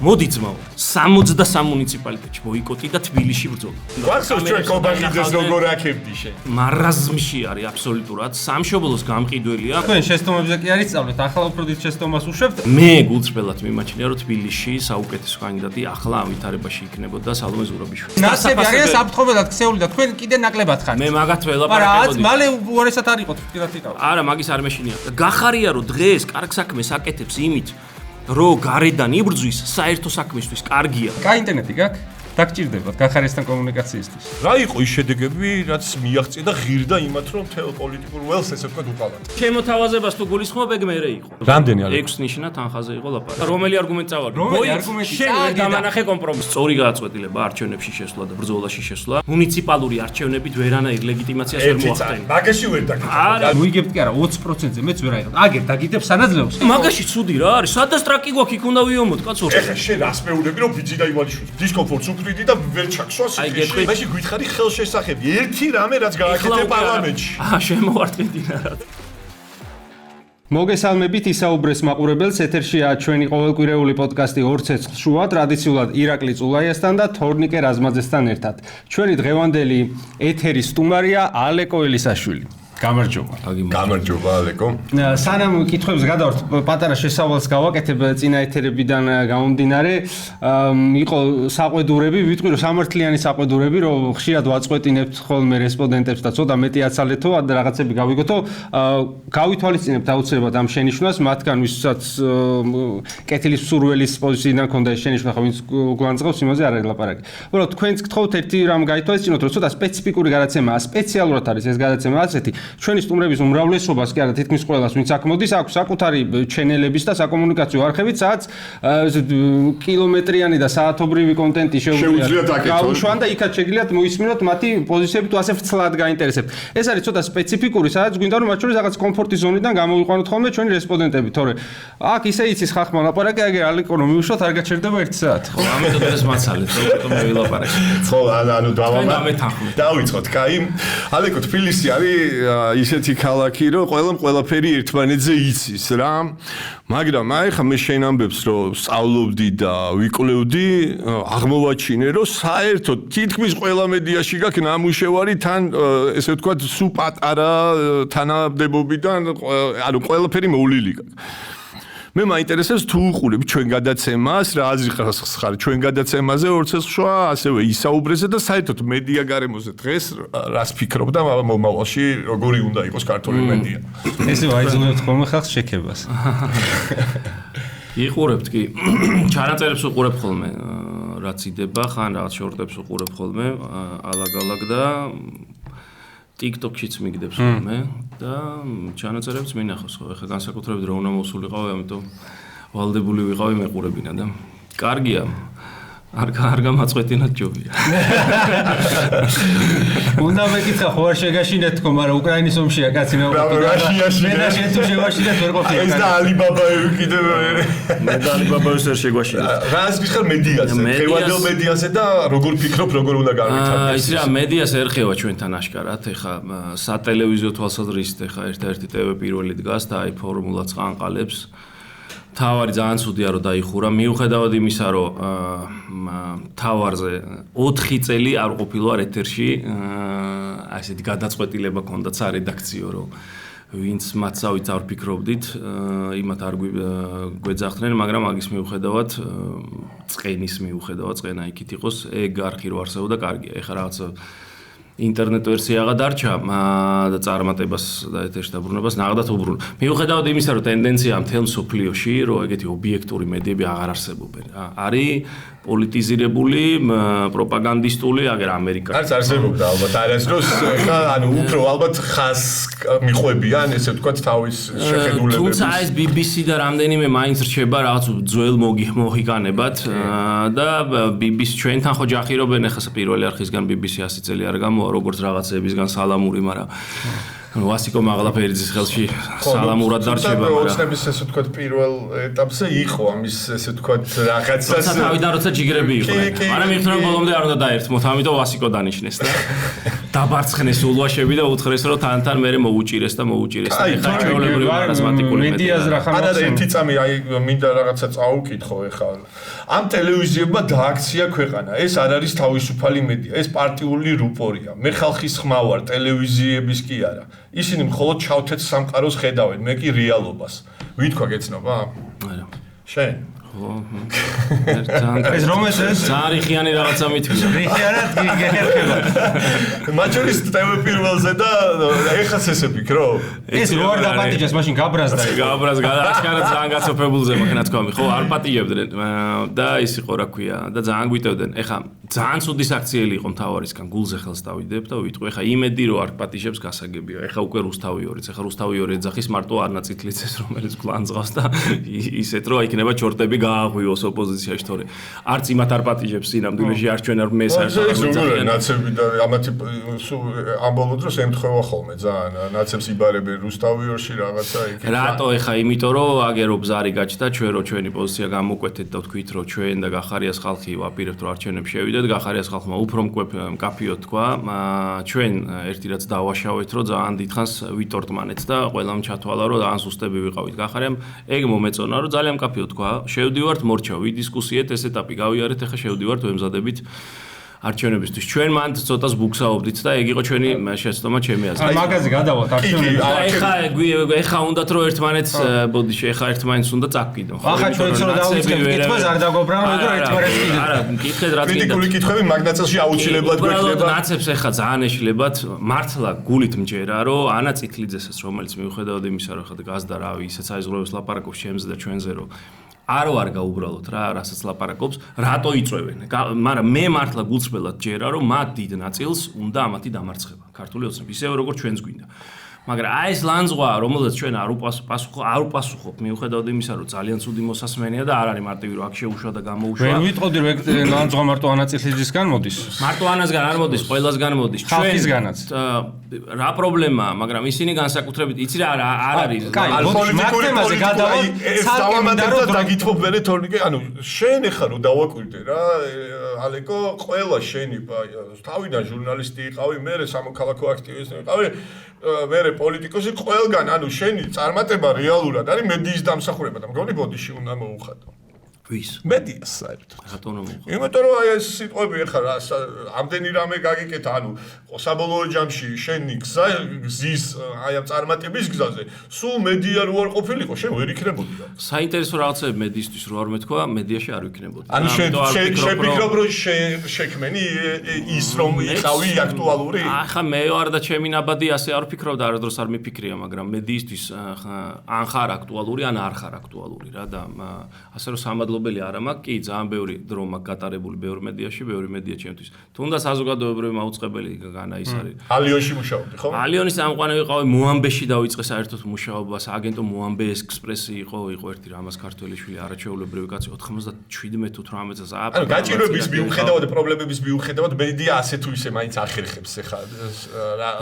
მოდი ძმაო 63 მუნიციპალიტეტში ბოიკოტი და თბილისში ბრძოლა. ვახსოვს ჩვენ კობახიძეს როგორ აქებდი შენ. მარაზმში არის აბსოლუტურად. სამშობლოს გამყიდველია. თქვენ შეცდომებზე კი არის სწავლეთ, ახლა უფრო დიდ შეცდომას უშვებთ. მე გულწრფელად მიმაჩნია რომ თბილისში საუკეთესო კანდიდატი ახლა ამ ვითარებაში იქნებოდა სალომე ზურაბიშვილი. ნასები არის საფრთხობელად ქცეული და თქვენ კიდე ნაკლებად ხართ. მე მაგათ ველაპარაკებოდი. მაგრამ მალე უარესად არ იყოთ პირად იყავ. არა, მაგის არ მეშინია. გახარია რომ დღეს კარგ საქმეს აკეთებს იმით რომ გარედან იბრძვის საერთო საქმისთვის კარგია. კაი ინტერნეტი გაქვს? დაგჭირდებათ გახარესთან კომუნიკაციისთვის. რა იყო ის შედეგები, რაც მიაღწია და ღირდა იმათ, რომ თელ პოლიტიკურ ველს ესე ვთქვათ უყავათ. ჩემო თავაზებას თუ გულისხმობ, ეგ მერე იყო. რამდენი არის? 6 ნიშნა თანხაზე იყო ლაპარაკი. რომელი არგუმენტი წავარდი? რომელი არგუმენტი შენ ვერ დამანახე კომპრომისს. სწორი გააწყვეტილება არჩევნებში შესვლა და ბრძოლაში შესვლა. მუნიციპალური არჩევნებით ვერანაირ ლეგიტიმაციას ვერ მოახდენა. მაგაში ვერ დაგიწყდა. მოიგებთ კი არა 20%-ზე მეც ვერ აიღებ. აგერ დაგიდებ სანაძლეოს. მაგაში ცუდი რა არის? სადაც ტრაკი გვაქვს, იქ უნდა ვიომოთ, კაცო. ეხლა შენ რას მეუბნები, რომ ბიძი და ივანიშვილი დისკომფორტს უკრიდი და ვერ ჩაქსვა სიხეში. მაშინ გითხარი ხელშესახები. ერთი რამე რაც გააკეთე პარლამენტში. შემოვარტყიდი რა. მოგესალმებით ისაუბრეს მაყურებელს, ეთერშია ჩვენი ყოველკვირეული პოდკასტი 2 ცეცხლ შუა, ტრადიციულად ირაკლი წულაიასთან და თორნიკე რაზმაძესთან ერთად. ჩვენი დღევანდელი ეთერის სტუმარია ალეკო ელისაშვილი. გამარჯობა. გამარჯობა ალეკო. სანამ კითხვებს გადავართ, პატარა შესავალს გავაკეთებ წინა ეთერებიდან გამომდინარე. იყო საყვედურები, ვიტყვი რომ სამართლიანი საყვედურები, რომ ხშირად ვაწყვეტინებთ ხოლმე რესპონდენტებს და ცოტა მეტი აცალეთო და რაღაცები გავიგოთო. გავითვალისწინებთ აუცილებლად ამ შენიშვნას, მათგან ვისაც კეთილის მსურველის პოზიციიდან ქონდა ეს შენიშვნა, ხო ვინც გვანწყობს იმაზე არ არის ლაპარაკი. უბრალოდ თქვენც გთხოვთ ერთი რამ გაითვალისწინოთ, რომ ცოტა სპეციფიკური გადაცემაა, სპეციალურად არის ეს გადაცემა ასეთი. ჩვენი სტუმრების უმრავლესობას კი არა თითქმის ყველას ვინც აქ მოდის აქვს საკუთარი ჩენელების და საკომუნიკაციო არხებიც სადაც კილომეტრიანი და საათობრივი კონტენტი შეუძლიათ გაუშვან და იქაც შეგიძლიათ მოისმინოთ მათი პოზიციები თუ ასე ვრცლად გაინტერესებთ. ეს არის ცოტა სპეციფიკური, სადაც გვინდა რომ მათ შორის რაღაც კომფორტის ზონიდან გამოვიყვანოთ ხოლმე ჩვენი რესპონდენტები, თორე აქ ისე იცის ხახმა ლაპარაკი, აგერ ალეკო რომ მივუშვათ არ გაჩერდება 1 საათი. ხო, ამიტომ ეს მაცალეთ, რომ მე ვილაპარაკე. ხო, ანუ დავიწყოთ, კაი. ალეკო თბილისი არის ისეთი ქალაქი, რომ ყველაფერი ერთმანეთზე იცის რა. მაგრამ ახლა მე შენ ამბებს რომ სწავლობდი და ვიკვლევდი, აღმოვაჩინე რომ საერთოდ თითქმის ყველა მედიაში გაქვს ნამუშევარი თან ესე ვთქვათ სულ პატარა თანამდებობიდან, ანუ ყველაფერი მოვლილი გაქვს. მე მაინტერესებს თუ უყურებ ჩვენ გადაცემას, რა აზრი ხარ ჩვენ გადაცემაზე 2 ცეცხლ შუა, ასევე ისაუბრეზე და საერთოდ მედია გარემოზე დღეს რას ფიქრობ და მომავალში როგორი უნდა იყოს ქართული მედია. ესე ვაიძულებთ ხოლმე ხალხს შექებას. იყურებთ კი. ჩანაწერებს უყურებ ხოლმე, რაც იდება, ხან რაღაც შორტებს უყურებ ხოლმე, ალაგ-ალაგ და TikTok-შიც მიგდებს ხოლმე და ჩანაწერებს მინახავს ხო. ეხლა განსაკუთრებით რომ უნდა მოსულიყავი, ამიტომ ვალდებული ვიყავი მეყურებინა და კარგია. არ გამაწყვეტინათ ჯობია. უნდა მეკითხა ხო არ შეგაშინეთ თქო, მაგრამ უკრაინის ომშია კაცი მე და შენ თუ შევაშინეთ ვერ ყოფილი. ეს და ალიბაბაევი კიდევ მე და ალიბაბაევს ვერ შეგვაშინეთ. რა გიხარ მედიაზე, ხევადელ მედიაზე და როგორ ფიქრობ, როგორ უნდა გავითარდეს? ის რა მედიას ერხევა ჩვენთან აშკარად, ეხა სატელევიზიო თვალსაზრისით ეხა ერთ-ერთი TV პირველი დგას და აი ფორმულაც ყანყალებს. თავარი ძალიან ცუდია რომ დაიხურა, მიუხედავად იმისა რომ თავარზე 4 წელი არ ყოფილა ეთერში, ასეთი გადაწყვეტილება ჰქონდა სარედაქციო რომ ვინც მათსავით არ ფიქრობდით, იმათ არ გვეძახდნენ, მაგრამ მაგის მიუხედავად წყენის მიუხედავად წყენა იქით იყოს, ეგ არხი რო არსებობდა კარგია. ეხლა რაღაც ინტერნეტ ვერსიაა დარჩა და წარმატებას და ეთერში დაბრუნებას ნახდათ უბრუნო. მიუხედავად იმისა, რომ ტენდენცია მთელ მსოფლიოში, რომ ეგეთი ობიექტური მედიები აღარ არსებობენ. არის პოლიტიზირებული, პროპაგანდისტული, აგერ ამერიკა. არც არსებობდა ალბათ არასდროს, ხა ანუ უფრო ალბათ ხას მიყვებიან, ესე ვთქვათ, თავის შეხედულებებს. თუმცა ეს BBC და რამდენიმე მაინც რჩება რაღაც ძველ მოჰიკანებად და BBC ჩვენთან ხო ჯახირობენ, ეხლა პირველი არხისგან BBC 100 წელი არ გამოვა, როგორც რაღაცებისგან სალამური, მაგრამ ვასიკო მაღლაფერიძის ხელში სალამურად დარჩება, მაგრამ ოცნების ესე ვთქვათ პირველ ეტაპზე იყო ამის ესე ვთქვათ რაღაცას. თავიდან როცა ჯიგრები იყო. მაგრამ ერთდროულად ბოლომდე არ უნდა დაერთმოთ, ამიტომ ვასიკო დანიშნეს და დაბარცხნეს ულვაშები და უთხრეს რომ თან მე მოუჭირეს და ეხა ჩვეულებრივი მარაზმატიკული მედიაზე რა ხარ არა ერთი წამი აი მინდა რაღაცა წაუკითხო ეხა ამ ტელევიზიებმა დააქცია ქვეყანა ეს არ არის თავისუფალი მედია ეს პარტიული რუპორია მე ხალხის ხმა ვარ ტელევიზიების კი არა ისინი მხოლოდ ჩავთეთ სამყაროს ხედავენ მე კი რეალობას ვითქვა გეცნობა არა შენ ეს რომელს ეს ზარიხიანი რაღაცა მithქია რიხიანად გიგერქება მაჩურის TV პირველზე და ეხაც ესე ფიქრო ეს რო არ დაპატიჟეს მაშინ გაბრაზდა აშკარად ძალიან გაცოფებულზე მაგნა თქვამი ხო არ პატიჟებდნენ და ის იყო რა ქვია და ძალიან გვიტევდნენ ეხა ძალიან ცუდი საქციელი იყო მთავარისგან გულზე ხელს დავიდებ და ვიტყვი ეხა იმედი რო არ პატიჟებს გასაგებია ეხა უკვე რუსთავი ორიც ეხა რუსთავი ორი ეძახის მარტო არნაწითლიცეს რომელიც გლანძღავს და ისეთ რო იქნება ჩორტები გააღვიოს ოპოზიციაში თორე არც იმათ არ პატიჟებს სინამდვილეში არ ჩვენ არ მეს არ საერთოდ ნაცები და ამათი ამბოლო დროს ემთხვევა ხოლმე ძალიან ნაცებს იბარებენ რუსთავიორში რაღაცა იქ რატო ეხა იმიტომ რომ აგერო ბზარი გაჩნდა ჩვენ რო ჩვენი პოზიცია გამოკვეთეთ და თქვით რომ ჩვენ და გახარიას ხალხი ვაპირებთ რომ არჩევნებში შევიდეთ გახარიას ხალხმა უფრო მკაფიო თქვა ჩვენ ერთი რაც დავაშავეთ რომ ძალიან დიდხანს ვიტორტმანეთ და ყველამ ჩათვალა რომ ძალიან სუსტები ვიყავით გახარიამ ეგ მომეწონა რომ ძალიან მკაფიო თქვა შევდივართ მორჩა ვიდისკუსიეთ ეს ეტაპი გავიარეთ ეხა შევდივართ ვემზადებით არჩევნებისთვის ჩვენ მანდ ცოტას ბუქსაობდით და ეგ იყო ჩვენი შეცდომა ჩემი აზრით. აი მაგაზე გადავალთ არჩევნებში. ეხა უნდათ რომ ერთმანეთს ბოდიში ეხა ერთმანეთს უნდა წაგკიდო. ახლა ჩვენც რომ დავიწყებთ კითხვას არ დაგობრალო რომ ერთმანეთს კიდე. არა, კითხეთ რა კიდე. კრიტიკული კითხვები მაგნაცელში აუცილებლად გვექნება. ნაცებს ეხა ძალიან ეშლებათ მართლა გულით მჯერა რომ ანა წითლიძესაც რომელიც მიუხედავად იმისა რომ ხა გაზდა რავი ისეც აიზღვრებს ლაპარაკობს ჩემზე და ჩვენზე რომ არ ვარ გაუბრალოთ რა რასაც ლაპარაკობს რატო იწვევენ მაგრამ მე მართლა გულწრფელად ჯერა რომ მათ დიდ ნაწილს უნდა ამათი დამარცხება ქართული ოცნები ისევე როგორც ჩვენს გვინდა მაგრამ აი ეს ლანძღვა რომელზეც ჩვენ არ უპასუხობ მიუხედავად იმისა რომ ძალიან ცუდი მოსასმენია და არ არის მარტივი რომ აქ შეუშვა და გამოუშვა ვერ ვიტყოდი რომ ლანძღვა მარტო ანაწილისგან მოდის მარტო ანასგან არ მოდის ყველასგან მოდის ჩვენისგანაც რა პრობლემაა მაგრამ ისინი განსაკუთრებით იცი რა არ არის პოლიტიკაზე გადავალ დავამატებ და დაგითხოვებენ თორნიკე ანუ შენ ეხა რომ დავაკვირდე რა ალეკო ყველა შენი თავიდან ჟურნალისტი იყავი მე სამოქალაქო აქტივისტი იყავი მე პოლიტიკოსი ყველგან ანუ შენი წარმატება რეალურად არის მედიის დამსახურება და მგონი ბოდიში უნდა მოუხადო ვის მედიას საერთოდ რატომ მოუხადო იმიტომ რომ აი ეს სიტყვები ეხლა ამდენი რამე გაგიკეთა ანუ საბოლოო ჯამში შენი გზის აი ამ წარმატების გზაზე სულ მედია რო არ ყოფილიყო შენ ვერ იქნებოდია საინტერესო რაღაცები მედიისთვის რო არ მეთქვა მედიაში არ ვიქნებოდი ანუ შენ შეფიქრობ რომ შექმენი ის რომ იყავი აქტუალური ახლა მე ვარ და ჩემი ნაბადი ასე არ ვფიქრობ და არასდროს არ მიფიქრია მაგრამ მედიისთვის ან ხარ აქტუალური ან არ ხარ აქტუალური რა და ასე რომ სამადლობელი არა მაქვს კი ძალიან ბევრი დრო მაქვს გატარებული ბევრი მედიაში ბევრი მედია ჩემთვის თუნდაც საზოგადოებრივი მაუწყებელი განა ის არის ალიონში მუშაობდი ხო ალიონის ამყვანი ვიყავი მოამბეში დავიწყე საერთოდ მუშაობას აგენტო მოამბე ექსპრესი იყო ერთი რამას ქართველიშვილი არაჩვეულებრივი კაცი 97-18 წელს ანუ გაჭირვების მიუხედავად პრობლემების მიუხედავად მედია ასე თუ ისე მაინც ახერხებს ეხა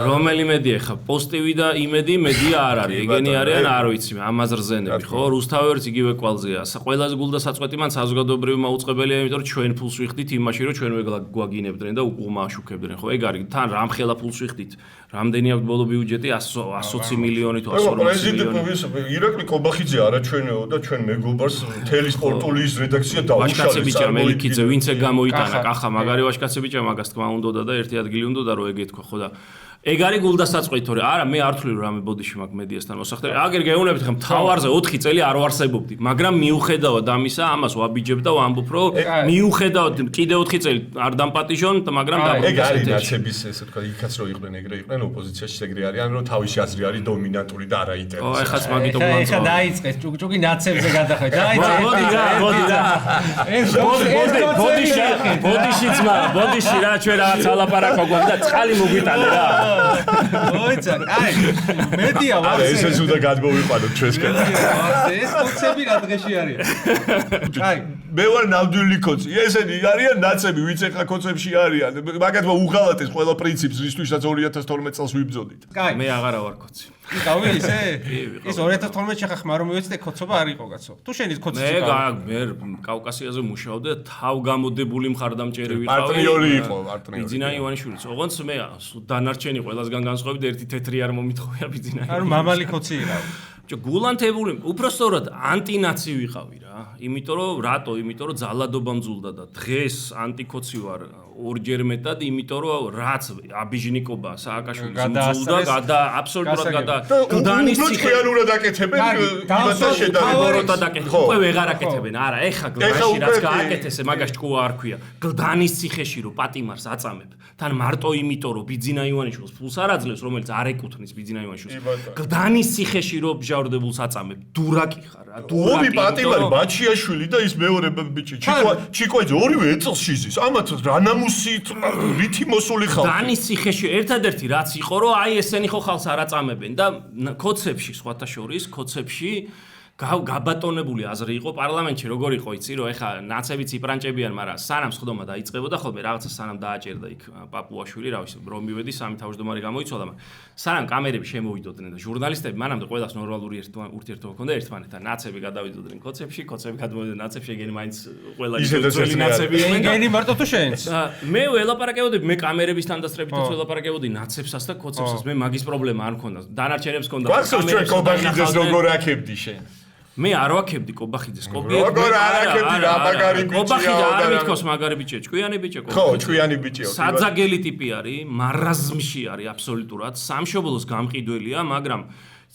რომელი მედია ეხა პოსტივი და იმედი მედია არ არის ეგენი არიან არ ვიცი ამას რზენები ხო რუსთავერც იგივე კვალზეა ყველაზე გულდა საწყვეტი მან საზოგადოებრივი მაუწყებელია იმიტომ რომ ჩვენ ფულს ვიხდით იმაში რომ ჩვენ გვაგინებდნენ და უყუმა აშუქებდნენ ხო ეგ არის თან რამხელა ფულს ვიხდით რამდენი აქვს ბოლო ბიუჯეტი 120 მილიონი თუ 140 მილიონი ირაკლი კობახიძე არაჩვენეო და ჩვენ მეგობარს მთელი სპორტულის რედაქცია დაუშალეს ვაშკაცი ბიჭა მელიქიძე ვინც ეგ გამოიტანა კახა მაგარი ვაშკაცი ბიჭა მაგას თქვა უნდა და ერთი ადგილი უნდა რომ ეგ ეთქვა ხო და ეგ არის გულდასაწყვეტი თორე არა მე არ ვთვლი რომ რამე ბოდიში მაქვს მედიასთან მოსახდები აგერ გეუბნებით ხომ თავარზე 4 წელი არ ვარსებობდი მაგრამ მიუხედავად ამისა ამას ვაბიჯებ და ვამბობ რომ მიუხედავად კიდე 4 წელი არ დამპატიჟონ მაგრამ ეგ არის ნაცების ესე თქვა იქაც რო იყვნენ ეგრე იყვნენ ოპოზიციაში ეგრე არიან რომ თავისი აზრი არის დომინანტური და არა ინტერესი ო ეხაც მაგითო გლანძღვა ეხა დაიწყეს ჭუკჭუკი ნაცებზე გადახე დაიწყე ბოდიში რა ჩვენ რაღაც ალაპარაკო გვაქვს და წყალი მოგვიტანე რა მოიცა, აი, მედია ვახსენე. ესეც უნდა გადმოვიყვანოთ ჩვენსკენ. ეს კოცები რა დღეში არიან? აი, მე ვარ ნამდვილი კოცი. ესენი არიან ნაცები, ვინც ეხა კოცებში არიან. მაგათმა უღალატეს ყველა პრინციპს, რისთვისაც 2012 წელს ვიბრძოდით. კაი. მე აღარა ვარ კოცი. იყავი ისე? ის 2012 შეხა ხმა რომ მივეცდე კოცობა არ იყო კაცო. თუ შენი კოცი იყავი. მე კავკასიაზე მუშაობდი და თავგამოდებული მხარდამჭერი ვიყავი. პარტნიორი იყო, პარტნიორი. ბიძინა ივანიშვილიც. ოღონდ მე დანარჩენი ყველასგან განსხვავებით ერთი თეთრი არ მომითხოვია ბიძინა. ანუ მამალი კოცი იყავი. გულანთებული, უпростоრად ანტინაცი ვიყავი რა. იმიტომ რომ რატო? იმიტომ რომ ძალადობა მძულდა და დღეს ანტიკოცი ვარ ორჯერ მეტად, იმიტომ რომ რაც აბიჟნიკობა სააკაშვილის მძულდა, აბსოლუტურად გლდანის უბრალოდ აკეთებენ იმათა შედარებოროტა დაკეთებენ. უკვე ვეღარ აკეთებენ. არა, ეხა გლდანში რაც გააკეთეს, მაგას ჭკუა არ ქვია. გლდანის ციხეში რომ პატიმარს აწამებ, თან მარტო იმიტომ რომ ბიძინა ივანიშვილს ფულს არ აძლევს, რომელიც არ ეკუთვნის ბიძინა ივანიშვილს. გლდანის ციხეში რომ ბჟავრდებულს აწამებ, დურაკი ხარ რა. დურაკი პატიმარი ბაჩიაშვილი და ის მეორე ბიჭი ჩიკვაძე ორივე ეწელს შიზის. ამათ რანამუსით რითი მოსული ხალხი. გლდანის ციხეში ერთადერთი რაც იყო რომ აი ესენი ხო ხალხს არ აწამებენ და კოცებში სხვათა შორის კოცებში გაბატონებული აზრი იყო პარლამენტში როგორ იყო იცი რომ ეხა ნაცებიც იპრანჭებიან მაგრამ სანამ სხდომა დაიწყებოდა ხოლმე რაღაცა სანამ დააჭერდა იქ პაპუაშვილი რა ვიცი რომ მივედი სამი თავმჯდომარე გამოიცვალა მაგრამ სანამ კამერები შემოვიდოდნენ და ჟურნალისტები მანამდე ყველას ნორმალური ურთიერთობა ჰქონდა ერთმანეთთან ნაცები გადავიდოდნენ კოცებში კოცები გადმოვიდნენ ნაცებში ეგენი მაინც ყველა ძველი ნაცები ეგენი მარტო თუ შენს მე ველაპარაკებოდი მე კამერების თანდასწრებითაც ველაპარაკებოდი ნაცებსაც და კოცებსაც მე მაგის პრობლემა არ მქონდა დანარჩენებს მქონდა კამერებს კობახიძეს როგორ აკებდი შენ მე არ ვაკებდი კობახიძეს როგორ არ აკებდი რა მაგარი ბიჭია კობახიძე არ მithქოს მაგარი ბიჭია ჭკვიანი ბიჭია ხო ჭკვიანი ბიჭია საძაგელი ტიპი არის მარაზმში არის აბსოლუტურად სამშობლოს გამყიდველია მაგრამ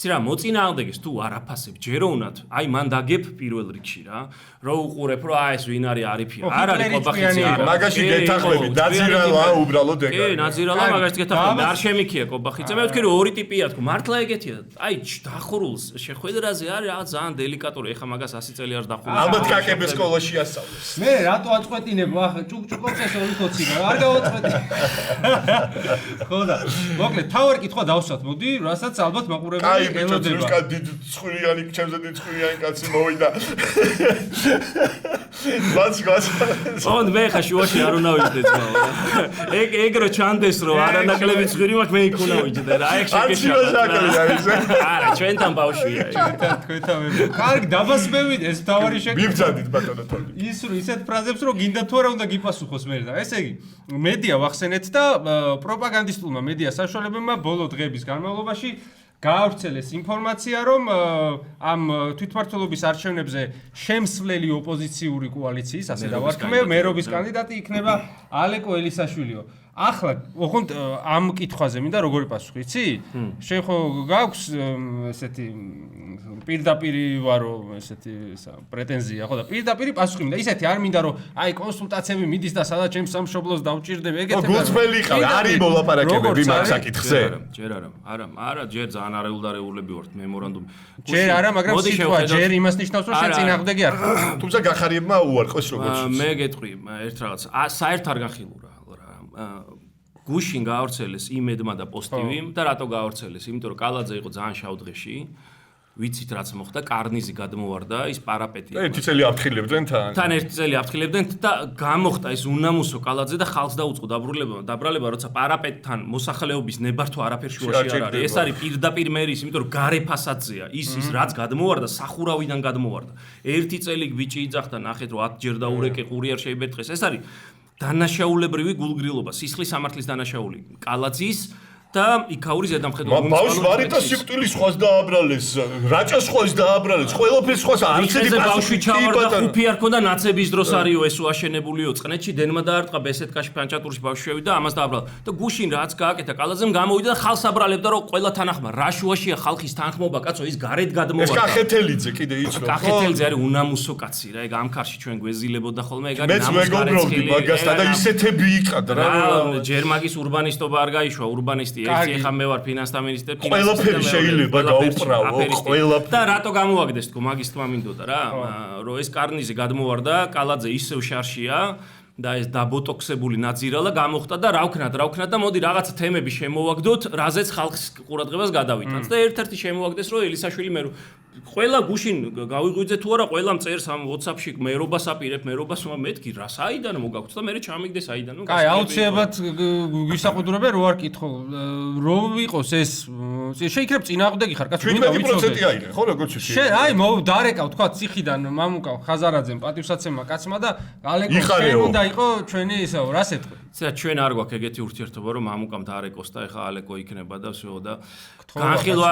იცი რა მოწინააღმდეგეს თუ არ აფასებ ჯეროვნად აი მან დაგებ პირველ რიგში რა რო უყურებ რომ აი ეს ვინ არის არიფია არ არის კობახიძე არა მაგაში გეთახმები ნაძირალა უბრალოდ ეგ კი ნაძირალა მაგაში გეთახმები არ შემიქია კობახიძე მე ვთქვი რომ ორი ტიპია თქო მართლა ეგეთია აი დახურულს შეხვედრაზე არის რაღაც ძალიან დელიკატური ეხა მაგას 100 წელი არ დახურულს ალბათ კაკების სკოლაში ასწავლეს მე რატო აწყვეტინებ ახლა ჭუკჭუკოცეს ორი ხოცი არ გავაწყვეტი ხო და მოკლედ თავი კითხვა დავსვათ მოდი რასაც ალბათ მაყურებელი ელოდება ბიჭო დიდ ცხვირიანი ჩემზე დიდ ცხვირიანი კაცი მოვიდა ბაცგას ოღონდ მე ხა შუაში არ უნდა ვიჯდე ძმაო ეგ რო ჩანდეს რომ არანაკლები ცხვირი მაქვს მე იქ უნდა ვიჯდე რა ეგ შეგეშა არა ჩვენთან ბავშვია თქვენთან მე კარგი დაბასმევით ეს თავარი შეკ მიბძანდით ბატონო თორე ის რო ისეთ ფრაზებს რო გინდა თუ არა უნდა გიპასუხოს მე და ესე იგი მედია ვახსენეთ და პროპაგანდისტულმა მედია საშუალებებმა ბოლო დღეების განმავლობაში გაავრცელეს ინფორმაცია, რომ ამ თვითმმართველობის არჩევნებზე შემსვლელი ოპოზიციური კოალიციის, ასე დავარქმევ, მერობის კანდიდატი იქნება ალეკო ელისაშვილიო. ახლა, ოღონდ ამ კითხვაზე მინდა როგორი პასუხი, იცი? შენ ხო გაქვს ესეთი პირდაპირი ვარო, ესეთი პრეტენზია, ხო და პირდაპირი პასუხი მინდა. ისეთი არ მინდა რომ აი კონსულტაციები მიდის და სადაც ჩემს სამშობლოს დავჭირდები, ეგეთები. გულწრფელი იყავი, არის მოლაპარაკებები მაგ საკითხზე? ჯერ არა, ჯერ ძალიან არეულდარეულები ვართ მემორანდუმი. ჯერ არა, მაგრამ სიტყვა ჯერ იმას ნიშნავს, რომ შენ წინააღმდეგი არ ხარ. თუმცა გახარიებმა უარყოს როგორც. მე გეტყვი ერთ რაღაც, საერთ არ გახილურა. გუშინ გაავრცელეს იმედმა და პოსტივი და რატო გაავრცელეს? იმიტომ რომ კალაძე იყო ძალიან შავ დღეში. ვიცით რაც მოხდა, კარნიზი გადმოვარდა, ის პარაპეტი. ერთი წელი აფრთხილებდნენ თან. თან ერთი წელი აფრთხილებდნენ და გამოხდა ის უნამუსო კალაძე და ხალხს დაუწყო დაბრალება, როცა პარაპეტთან მოსახლეობის ნებართვა არაფერ შუაში არ არის. ეს არის პირდაპირ მერის, იმიტომ რომ გარე ფასადზეა. ის რაც გადმოვარდა, სახურავიდან გადმოვარდა. ერთი წელი ბიჭი იძახდა, ნახეთ რომ 10 ჯერ დაურეკე ყური არ შეიბერტყეს. ეს არის დანაშაულებრივი გულგრილობა, სისხლის სამართლის დანაშაული. კალაძის და იქაური ზედამხედველობა. ბავშვ ვარიტა სიკვდილის ხვას დააბრალეს, რაჭას ხვას დააბრალეს, ყველაფერს ხვას არც ერთი ბავშვი ჩავარდა ხუფი არ ქონდა ნაცების დროს არისო ეს უაშენებულიო წყნეთში დენმა დაარტყა ბესეთკაში ფანჭატურში ბავშვი შევიდა ამას დააბრალა და გუშინ რაც გააკეთა კალაძემ გამოვიდა და ხალხს აბრალებდა რომ ყველა თანახმა რა შუაშია ხალხის თანხმობა კაცო ის გარეთ გადმოვარდა. ეს კახეთელიძე კიდე იცნობს. კახეთელიძე არის უნამუსო კაცი რა ეგ ამ ქარში ჩვენ გვეზილებოდა ხოლმე ეგ არის ნამუს გარეცხილი. მეც მეგობრობდი მაგასთან და ისეთები იყადა რა. ჯერ მაგის ურბანისტობა არ გაიშვა ურბანისტი ერთი ხა მე ვარ ფინანსთა მინისტრი ყველაფერი შეიძლება გაუправო ყველაფერი და რატო გამოვაგდეს თქო მაგის თქმა მინდოდა რა რომ ეს კარნიზი გადმოვარდა კალაძე ისევ შარშია და ეს დაბოტოქსებული ნაძირალა გამოხდა და რა ვქნათ და მოდი რაღაცა თემები შემოვაგდოთ, რაზეც ხალხის ყურადღებას გადავიტანთ და ერთ-ერთი შემოვაგდეს რომ ელისაშვილი მე ყველა გუშინ გავიღვიძე თუ არა ყველა მწერს ამ WhatsApp-ში მერობას აპირებ მერობას მეთქი რა საიდან მოგაქვთ და მე ჩამიგდეს საიდან ნუ კაი აუცილებლად გვისაყუდრებე რო არ კითხო რო ვიყოს ეს შეიძლება წინააღმდეგი ხარ კაცო მინდა ვიცოდე 17% აიღე ხო როგორც შე აი დარეკავ თქვა ციხიდან მამუკავ ხაზარაძემ პატივსაცემმა კაცმა და ალეკო შენ უნდა იყო ჩვენი ისაო რას ეთქვი ცა ჩვენ არ გვაქვს ეგეთი ურთიერთობა რომ მამუკამ დარეკოს და ეხა ალეკო იქნება და всё და განხილვა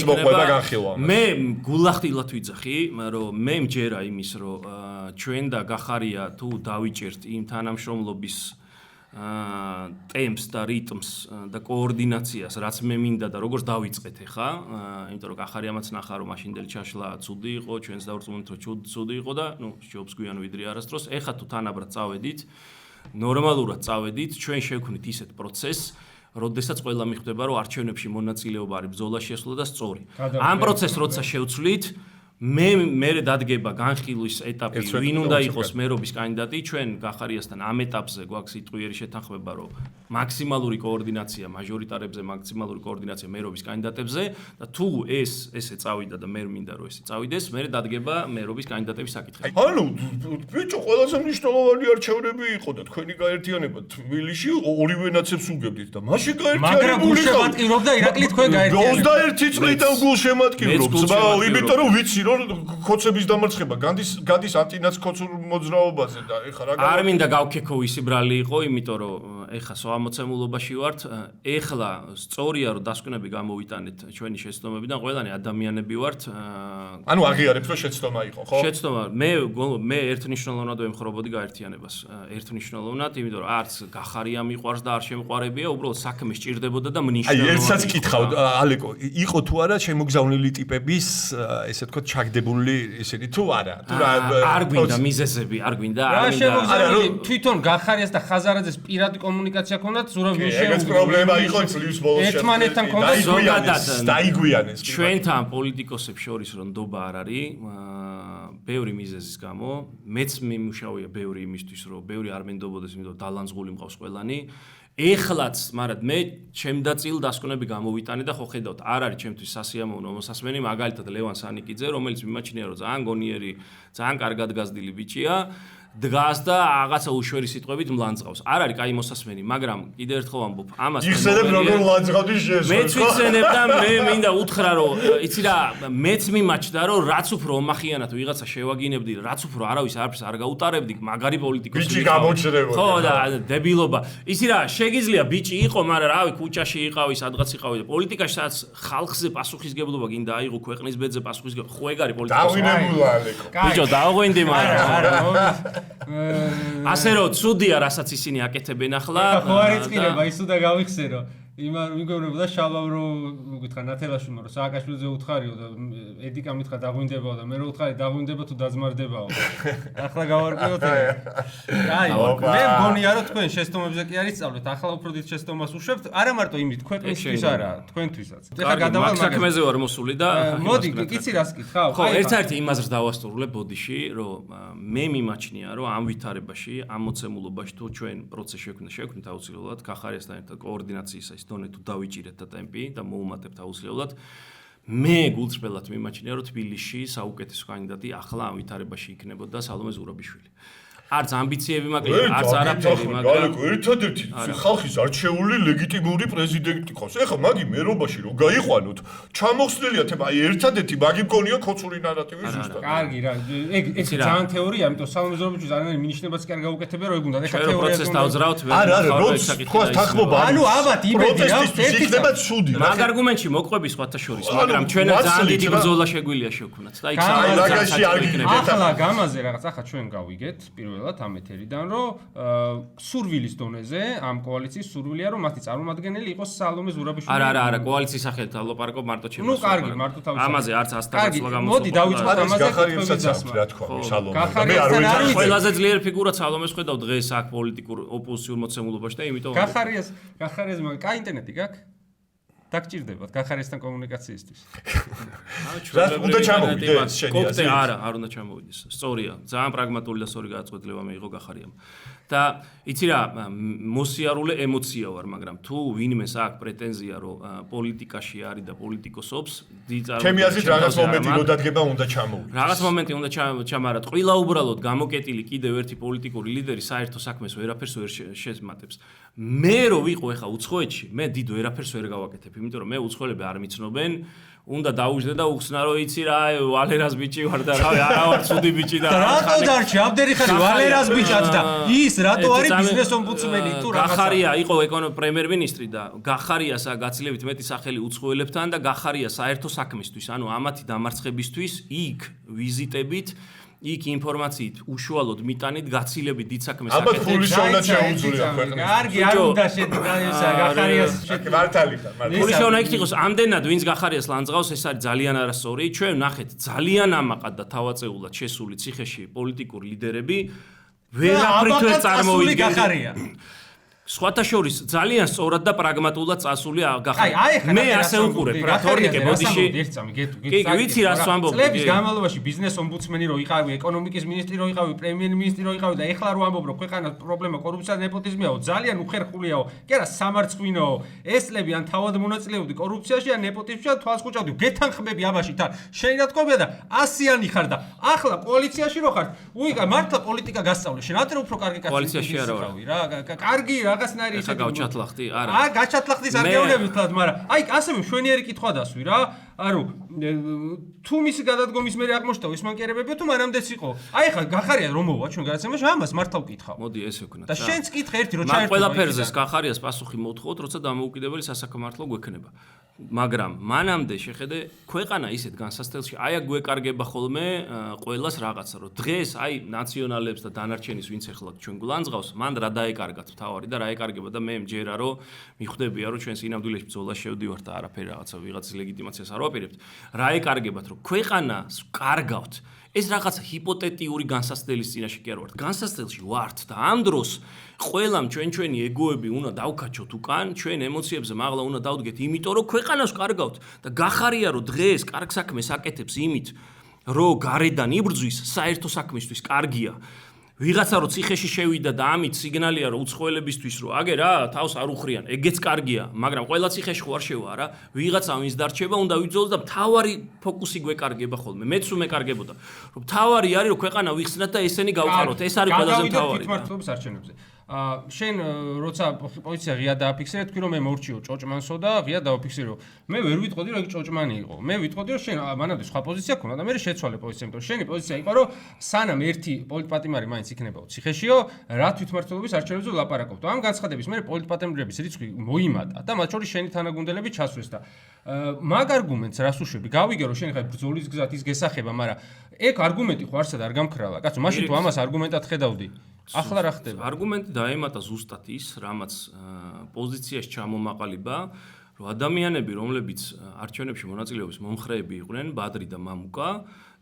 იქნება მე გულახდილად ვიძახი რომ მე მჯერა იმის რომ ჩვენ და გახარია თუ დავიჭერთ იმ თანამშრომლობის ტემპს და რიტმს და კოორდინაციას რაც მე მინდა და როგორც დავიწყეთ ახლა იმიტომ რომ გახარიამაც ნახა რომ მაშინდელი ჩაშლა ცუდი იყო ჩვენს დავრწმუნეთ რომ ცუდი იყო და ნუ ჯობს გვიან ვიდრე არასდროს ახლა თუ თანაბრად წავედით ნორმალურად წავედით ჩვენ შევქმნით ისეთ პროცესს როდესაც ყველა მიხვდება რომ არჩევნებში მონაწილეობა არის ბრძოლაში შესვლა და სწორი ამ პროცესს როცა შევცვლით მე დადგება განხილვის ეტაპი ვინ უნდა იყოს მერობის კანდიდატი ჩვენ გახარიასთან ამ ეტაპზე გვაქვს იტყვიერი შეთანხმება რომ მაქსიმალური კოორდინაცია მაჟორიტარებზე მაქსიმალური კოორდინაცია მერობის კანდიდატებზე და თუ ესე წავიდა და მე მინდა რომ ესე წავიდეს მე დადგება მერობის კანდიდატების საკითხი ანუ ბიჭო ყველაზე მნიშვნელოვანი არჩევნები იყო და თქვენი გაერთიანება თბილისში ორივე ნაცებს უგებდით და მაშინ მაგრამ გულშემატკივრობდა ირაკლი თქვენ გაერთიანება 21 წლიდან გულშემატკივრობს იმიტომ რომ ვიცი რომ ხოცების დამარცხება გადის ანტინაცკოცურ მოძრაობაზე და ეხლა რა არ მინდა გავქექო ისი ბრალი იყო იმიტომ რომ ეხლა სოამოცემულობაში ვართ ეხლა სწორია რომ დასკვნები გამოვიტანეთ ჩვენი შეცდომებიდან ყველანი ადამიანები ვართ ანუ აღიარებს რომ შეცდომა იყო ხო შეცდომა მე ერთნიშნულოვნად ვემხრობოდი გაერთიანებას ერთნიშნულოვნად იმიტომ რომ არც გახარია მიყვარს და არ შემყვარებია უბრალოდ საქმე სჭირდებოდა და მნიშვნელოვანი აი ერთსაც კითხავ ალეკო იყო თუ არა შემოგზავნილი ტიპების ესე თქო ჩაგდებული ისინი თუ არა თუ არ გვინდა მიზეზები არ გვინდა თვითონ გახარიას და ხაზარაძეს პირადი კომუნიკაცია ქონდათ ზურავი ეს პრობლემა იყო წლის ბოლოს ერთმანეთთან ქონდათ ზოგადად დაიგვიანეს ჩვენთან პოლიტიკოსებს შორის რომ ნდობა არ არის ბევრი მიზეზის გამო მეც მიმუშავია ბევრი იმისთვის რომ ბევრი არ მენდობოდეს იმიტომ დალანძღული მყავს ყველანი ეხლაც, მაგრამ მე ჩემდა წილ დასკვნები გამოვიტანე და ხო ხედავთ, არ არის ჩემთვის სასიამოვნო მოსასმენი, მაგალითად ლევან სანიკიძე, რომელიც მიმაჩნია რომ ძალიან გონიერი, ძალიან კარგად გაზრდილი ბიჭია, დგას და რაღაცა უშვერი სიტყვებით მლანძღავს. არ არის კაი მოსასმენი, მაგრამ კიდევ ერთხელ ვამბობ, ამას იხსენებ როგორ ლანძღავდი შენ. მეც ვიცენებ და მე მინდა უთხრა რომ იცი რა, მეც მიმაჩნდა რომ რაც უფრო ომახიანად ვიღაცა შევაგინებდი, რაც უფრო არავის არაფერს არ გაუტარებდი, მაგარი პოლიტიკოსი. ბიჭი გამოჩნდებოდა. ხო და დებილობა. იცი რა, შეგიძლია ბიჭი იყო, მაგრამ რავი, ქუჩაში იყავი, სადღაც იყავი და პოლიტიკაში სადაც ხალხზე პასუხისგებლობა გინდა აიღო, ქვეყნის ბედზე პასუხისგებლობა, ხო ეგ არის პოლიტიკოსი. დავინებულა ალეკო. ბიჭო, დააღვენდი მაგრამ. არა, ასე რომ ცუდია რასაც ისინი აკეთებენ ახლა ხო არ იწყირება ისო და გავიხსენო მიგონებოდა შალავ რომ გითხრა ნათელაშვილმა რომ სააკაშვილზე უთხარიო და ედიკა მითხრა დაგვინდებაო და მე რო უთხარი დაგვინდება თუ დაძმარდებაო ახლა გავარკვიოთ აი მე მგონია რომ თქვენ შეცდომებზე კი არის სწავლეთ ახლა უფრო დიდ შეცდომას უშვებთ არა მარტო იმით ქვეყნისთვის არა თქვენთვისაც ეხლა გადავალ საქმეზე ვარ მოსული და მოდი კიცი რას კითხავ ხო ერთ-ერთი იმაზრს დავასწორებ ბოდიში რომ მე მიმაჩნია რომ ამ ვითარებაში ამ მოცემულობაში თუ ჩვენ პროცესში შექმნით აუცილებლად გახარიასთან ერთად კოორდინაციის დონე თუ დავიჭირეთ და ტემპი და მოუმატებთ აუცილებლად მე გულწრფელად მიმაჩნია რომ თბილისში საუკეთესო კანდიდატი ახლა ამ ვითარებაში იქნებოდა სალომე ზურაბიშვილი არც ამბიციები მაგრამ არც არაფერი მაგრამ ერთადერთი ხალხის არჩეული ლეგიტიმური პრეზიდენტი ხავს ეხლა მაგი მერობაში რომ გაიყვანოთ ჩამოხსნილია თემა აი ერთადერთი მაგი მგონია ხოცური ნარატივი ზუსტად კარგი რა ეს ძალიან თეორია ამიტომ სალომე ზურაბიშვილი ძალიან მინიშნებას კი არ გაუკეთებია რომ ეგ უნდა ეხლა თეორია პროცესს დავძრავთ არა როც თქვა თანხმობა ანუ აბათ იმედი რა ერთი ხდება ცუდი მაგ არგუმენტში მოყვები სხვათა შორის მაგრამ ჩვენ ძალიან დიდი ბრძოლა შეგვიძლია შევქვნათ და იქ საგანში არ გიგებთ ახლა გამაზე რაღაც ახლა ჩვენ გავიგეთ პირველ ამ ეთერიდან რომ სურვილის დონეზე ამ კოალიციის სურვილია რომ მათი წარმომადგენელი იყოს სალომე ზურაბიშვილი არა კოალიციის სახელით ალოპარაკო მარტო ჩემს ნუ კარგი მარტო თავის ამაზე არც 100 წლა გამოსულა მოდი დავიწყოთ ამაზე რა თქვა სალომე მე არ ვიცი ყველაზე ძლიერი ფიგურა სალომეს ხედავ დღეს აქ პოლიტიკურ ოპოზიციურ მოცემულობაში და იმიტომ გახარიას მაგ კაი ინტერნეტი გაქვს დაგჭირდებათ გახარიასთან კომუნიკაციისთვის. უნდა ჩამოვიდეს შენი აზრით? არ უნდა ჩამოვიდეს. სწორია, ძალიან პრაგმატული და სწორი გადაწყვეტილება მიიღო გახარიამ. და იცი რა, მოსიარულე ემოცია ვარ, მაგრამ თუ ვინმეს აქვს პრეტენზია, რომ პოლიტიკაში არის და პოლიტიკოსობს, ჩემი აზრით რაღაც მომენტი გადადგება უნდა ჩამოვიდეს. რაღაც მომენტი უნდა ჩამარათ. ყილა უბრალოდ გამოკეტილი კიდევ ერთი პოლიტიკური ლიდერი საერთო საქმეს ვერაფერს ვერ შეემატებს. მე რო ვიყო ეხა უცხოეთში, მე დიდ ვერაფერს ვერ გავაკეთებ, იმიტომ რომ მე უცხოელები არ მიცნობენ, უნდა დაუждე და უხსნა რომ იცი რა, ვალერას ბიჭი ვარ და რავი, არა ვარ ცუდი ბიჭი და რატო დარჩი აბდერი ხარი ვალერას ბიჭად და ის რატო არის ბიზნეს ომბუდსმენი თუ რაღაცა გახარია იყო პრემიერ-მინისტრი და გახარიას გაცილებით მეტი სახელი უცხოელებთან და გახარია საერთო საქმისთვის, ანუ ამათი დამარცხებისთვის იქ ვიზიტებით იქ ინფორმაციით უშუალოდ მიტანით გაცილებით დიდ საქმეს აკეთებს. აბა ფულიშოვნა შეუძლია ქვეყნის. კარგი, არ უნდა შედგა გახარიას მართალი ხარ, მართალი. ფულიშოვნა იქ იყოს ამდენად ვინც გახარიას ლანძღავს, ეს არის ძალიან არასწორი. ჩვენ ნახეთ, ძალიან ამაყად და თავაწეულად შესული ციხეში პოლიტიკური ლიდერები ვერაფრით ვერ წარმოვიდგენთ. სხვათა შორის ძალიან სწორად და პრაგმატულად წასული გახარია. მე ასე უყურებ რა თორნიკე ბოდიში. კი, ვიცი რას ვამბობ. წლების განმავლობაში ბიზნეს ომბუდსმენი რო იყავი, ეკონომიკის მინისტრი რო იყავი, პრემიერ-მინისტრი რო იყავი და ეხლა რო ამბობ რომ ქვეყანას პრობლემა კორუფცია და ნეპოტიზმიაო, ძალიან უხერხულიაო. კი არა, სამარცხვინოო. ეს წლები ან თავად მონაწილეობდი კორუფციაში ან ნეპოტიზმში ან თვალს ხუჭავდი. გეთანხმები ამაში თან. შენ რა თქმა უნდა 100-იანი ხარ და ახლა კოალიციაში რო ხარ, უიკა მართლა პოლიტიკა გასწავლე. შენ ათერ უფრო კარგი კაცი კოალიციაში არა ვარ. რა, კარგი რაღაცნაირი ეხა გავჩათლახტი? არა. გაჩათლახტის არ გეუბნები თქად, მაგრამ აი ასევე მშვენიერი კითხვა დასვი რა. ანუ თუ მისი გადადგომის მერე აღმოჩნდა ის მანკერებებია თუ მანამდეც იყო. აი ხა გახარია რომ მოვა ჩვენ გადაცემაში ამას მართავ კითხავ. მოდი ესე ვქნა. და შენც კითხე ერთი რო ჩაერთო. ყველაფერზე გახარიას პასუხი მოთხოვოთ, როცა დამოუკიდებელი სასაქმართლო გვექნება. მაგრამ მანამდე შეხედე ქვეყანა ისეთ განსასწრელში აი აქ გვეკარგება ხოლმე ყველას რაღაცა რომ დღეს აი ნაციონალებს და დანარჩენის ვინც ეხლა ჩვენ გულანძღავს მან რა დაეკარგათ თავარი და რა ეკარგება და მე მჯერა რომ მიხვდებია რომ ჩვენ სინამდვილეში ბრძოლაში შევდივართ და არაფერი რაღაცა ვიღაცის ლეგიტიმაციას არ ვაპირებთ რა ეკარგებათ რომ ქვეყანას კარგავთ ეს რაღაცა ჰიპოთეტიური განსასწრელის წინაშე კი არ ვართ განსასწრელში ვართ და ამ დროს ყველამ ჩვენი ეგოები უნდა დავკაჩოთ უკან ჩვენ ემოციებზე მაღლა უნდა დავდგეთ იმიტომ რომ ქვეყანას კარგავთ და გახარია რომ დღეს კარგ საქმეს აკეთებს იმით რომ გარედან იბრძვის საერთო საქმისთვის კარგია ვიღაცა რო ციხეში შევიდა და ამით სიგნალია რომ უცხოელებისთვის რომ აგე რა თავს არ უხრიან ეგეც კარგია მაგრამ ყველა ციხეში ხო არ შევა რა ვიღაცა ვინც დარჩება უნდა ვიძოლოს და მთავარი ფოკუსი გვეკარგება ხოლმე მეც უმეკარგებოდა რომ მთავარი არის რომ ქვეყანა ვიხსნათ და ესენი გავყაროთ ეს არის ყველაზე მთავარი თვითმმართველობის არჩევნებზე შენ როცა პოლიცია ღია დააფიქსირე თქვი რომ მე მორჩიო ჭოჭმანსო და ღია დააფიქსირო მე ვერ ვიტყოდი რომ ეგ ჭოჭმანი იყო მე ვიტყოდი რომ შენ მანამდე სხვა პოზიცია ქონდა და მე შეცვალე პოზიცია იმიტომ რომ შენი პოზიცია იყო რომ სანამ ერთი პოლიტპატიმარი მაინც იქნებაო ციხეშიო რა თვითმმართველობის არჩევნებზე ვლაპარაკობთ ამ განცხადების მე პოლიტპატიმრების რიცხვი მოიმატა და მათ შორის შენი თანაგუნდელები ჩასვეს და მაგ არგუმენტს რას უშვები გავიგე რომ შენ ხარ ბრძოლის გზად ის გესახება მაგრამ ეგ არგუმენტი ხო არსად არ გამქრალა კაცო მაშინ თუ ამას არგუმენტად ხედავდი ახლა რა ხდება? არგუმენტი დაემატა ზუსტად ის, რამაც პოზიციაში ჩამომაყალიბა, რომ ადამიანები, რომლებიც არჩევნებში მონაწილეობის მომხრეები იყვნენ, ბადრი და მამუკა,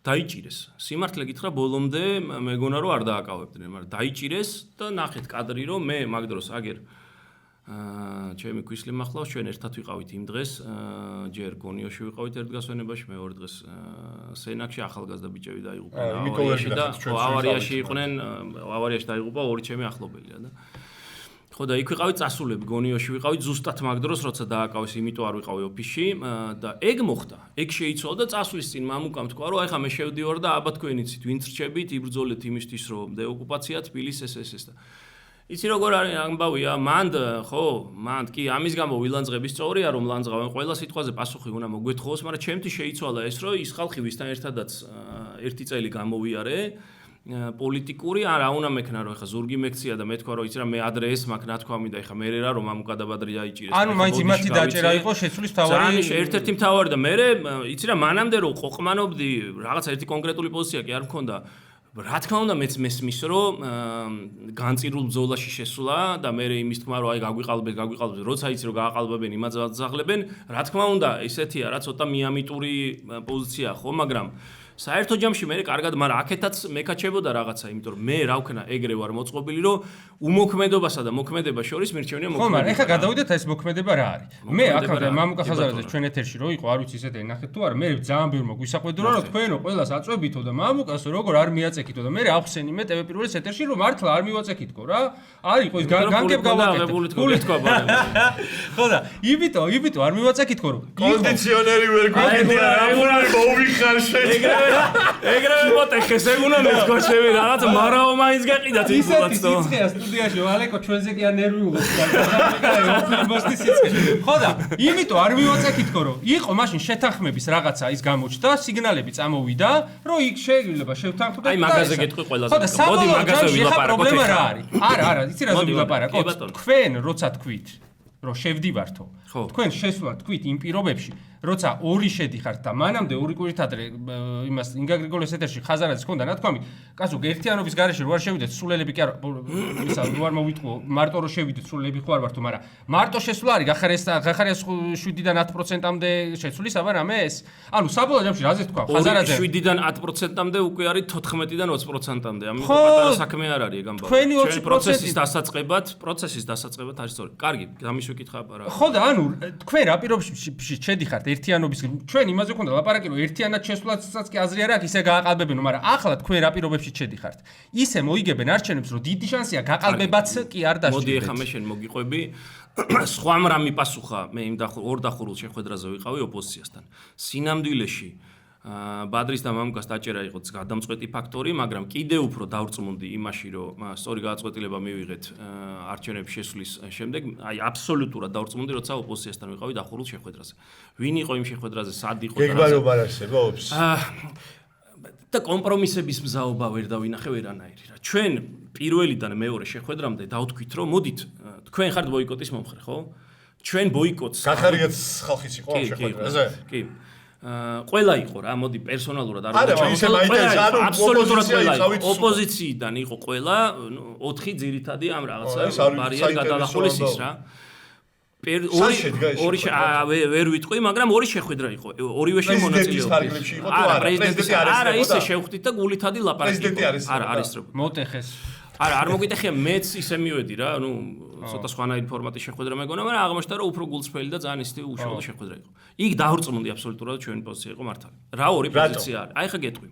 დაიჭირეს. სიმართლე გითხრა, ბოლომდე მეგონა რომ არ დააკავებდნენ, მაგრამ დაიჭირეს და ნახეთ კადრი, რომ მე მაგ დროს აგერ ჩემი ქვისლი მახლავს, ჩვენ ერთად ვიყავით იმ დღეს, ჯერ გონიოში ვიყავით ერთ გასვენებაში, მეორე დღეს სენაკში ახალგაზრდა ბიჭები დაიღუპნენ ავარიაში და ავარიაში იყვნენ, ავარიაში დაიღუპა ორი ჩემი ახლობელია და ხო და იქ ვიყავით წასულები, გონიოში ვიყავით ზუსტად მაგ დროს, როცა დააკავეს, იმიტომ არ ვიყავი ოფისში და ეგ მოხდა. ეგ შეიცვალა და წასვლის წინ მამუკამ თქვა, რომ აი ხა მე შევდივარ და აბა თქვენ იცით, ვინც რჩებით, იბრძოლეთ იმისთვის, რომ დეოკუპაცია თბილისის ეს და იცი როგორ არის ამბავია მანდ ხო მანდ კი ამის გამო ვილანძღების სწორია რომ ლანძღავენ ყველა სიტყვაზე პასუხი უნდა მოგვეთხოვოს მაგრამ ჩემთვის შეიცვალა ეს რომ ის ხალხი ვისთან ერთადაც ერთი წელი გამოვიარე პოლიტიკური არა უნდა მექნა რომ ეხა ზურგი მექცია და მე თქვა რომ იცი რა მე ადრე ეს მაქვს ნათქვამი და ეხა მე რა რომ ამუკადაბადრი დაიჭირეს ანუ მაინც იმათი დაჭერა იყო შეცვლის თავარი ერთ-ერთი მთავარი და მე იცი რა მანამდე რომ ყოყმანობდი რაღაცა ერთი კონკრეტული პოზიცია კი არ მქონდა რა თქმა უნდა მეც მესმის რომ განწირულ ბრძოლაში შესვლა და მე იმის თქმა რომ აი გაგვიყალბეთ როცა იცი რომ გააყალბებენ იმაძაღლებენ რა თქმა უნდა ესეთია რა ცოტა მიამიტური პოზიცია ხო მაგრამ საერთო ჯამში მე კარგად, მაგრამ აქეთაც მეკაჩებოდა რაღაცა, იმიტომ რომ მე რა ვქნა ეგრე ვარ მოწყობილი, რომ უმოქმედობასა და მოქმედებას შორის მირჩევნია მოქმედება. ხო, მაგრამ ეხლა გადავიდეთ ეს მოქმედება რა არის. მე აქამდე მამუკა ხაზარაძე ჩვენ ეთერში რო იყო, არ ვიცი ისეთი ნახეთ თუ არა, მე ძალიან ბევრმა გვისაყვედურა, რომ თქვენო ყველას აწვევითო და მამუკას როგორ არ მიაწექითო და მე ახსენი მე ტევე პირველი ეთერში რომ მართლა არ მივაწექითო რა. არ იყო ის განგებ გავაკეთე. ხო და იბიტო არ მივაწექითო რომ კონდიციონერი ვერ გვაქვს რა მოვიხარ შენ. ეგრევე მოტეხეს ეგუნა მეთქოშები რაღაც მარაო მაინც გაყიდათ ისეთი სიცხეა სტუდიაში ალეკო ჩვენზე კი არ ნერვიულობს და სიცხე ხო და იმიტომ არ მივაწექითო რომ იყო მაშინ შეთანხმების რაღაცა ის გამოჩნდა სიგნალები წამოვიდა რომ იქ შეიძლება შევთანხმდეთ აი მაგაზე გეტყვი ყველაზე მოდი მაგაზე ვილაპარაკოთ პრობლემა რა არის არა იცი რა ვილაპარაკოთ თქვენ როცა თქვით რომ შევდივართო თქვენ შესვლა თქვით იმ პირობებში როცა ორი შედიხართ და მანამდე ორი კვირით ადრე იმას ინგა გრიგოლის ეთერში ხაზარაძის ჰქონდა ნათქვამი კაცო ერთიანობის გარეშე რო არ შევიდეთ სულელები კი არ ისა რო არ მოვიტყო მარტო რო შევიდეთ სულელები ხო არ ვართო მაგრამ მარტო შესვლა არის გახარიას 7-დან 10%-მდე შეცვლისაბა რამე ეს ანუ საბოლოო ჯამში რაზე თქვა ხაზარაძე 7-დან 10%-მდე უკვე არის 14-დან 20%-მდე ამიტომ პატარა საქმე არ არის ეგ ამბავი ჩვენ პროცესის დასაწყებად არის სწორი კარგი გამიშვიკითხა აბა ხო და ანუ თქვენ რა პირობებში შედიხართ ერთიანობის ჩვენ იმაზე ვქონდა ლაპარაკი რომ ერთიანად შესვლასაც კი აზრი არ აქვს ისე გააყალბებენო მაგრამ ახლა თქვენ რა პირობებში შედიხართ ისე მოიგებენ არჩევნებს რომ დიდი შანსია გაყალბებაც კი არ დაშვიდეთ მოდი ეხა მე შენ მოგიყვები სხვა მრამი პასუხა მე იმ ორ დახურულ შეხვედრაზე ვიყავი ოპოზიციასთან სინამდვილეში ბადრის და მამუკას დაჭერა იყო გადამწყვეტი ფაქტორი, მაგრამ კიდევ უფრო დავრწმუნდი იმაში, რომ სწორი გადაწყვეტილება მივიღეთ არჩევნების შესვლის შემდეგ, აი აბსოლუტურად დავრწმუნდი, როცა ოპოზიციასთან ვიყავი დახურულ შეხვედრაზე. ვინ იყო იმ შეხვედრაზე, სად იყო და გეგმარობა არ არსებობს? და კომპრომისების მზაობა ვერ დავინახე ვერანაირი რა. ჩვენ პირველიდან მეორე შეხვედრამდე დავთქვით, რომ მოდით, თქვენ ხართ ბოიკოტის მომხრე, ხო? ჩვენ ბოიკოტს გახარიათ ხალხის იყო ამ შეხვედრაზე? კი. ყველა იყო რა, მოდი პერსონალურად არ არა, ისე მაინტერესებს, ანუ აბსოლუტურად ყველა იყო. ოპოზიციიდან იყო ყველა, 4 ძირითადი ამ რაღაცა ბარიერი გადალახულის ის რა. ორი ვერ ვიტყვი, მაგრამ ორი შეხვედრა იყო. ორივეში მონაწილეობდი. არა, პრეზიდენტი არა, ისე შევხვდით და გულითადი ლაპარაკი იყო. არა, არის რო. მოტეხეს. არა, არ მოგიტეხია მეც ისე მივედი რა, ანუ ცოტა სხვანაირი ფორმატის შეხვედრა მეგონა, მაგრამ აღმოჩნდა რომ უფრო გულწრფელი და ძალიან ისეთი უშუალო შეხვედრა იყო. იქ დავრწმუნდი აბსოლუტურად ჩვენი პოზიცია იყო მართალი. რა ორი პოზიცია არის? აი ხა გეტყვი.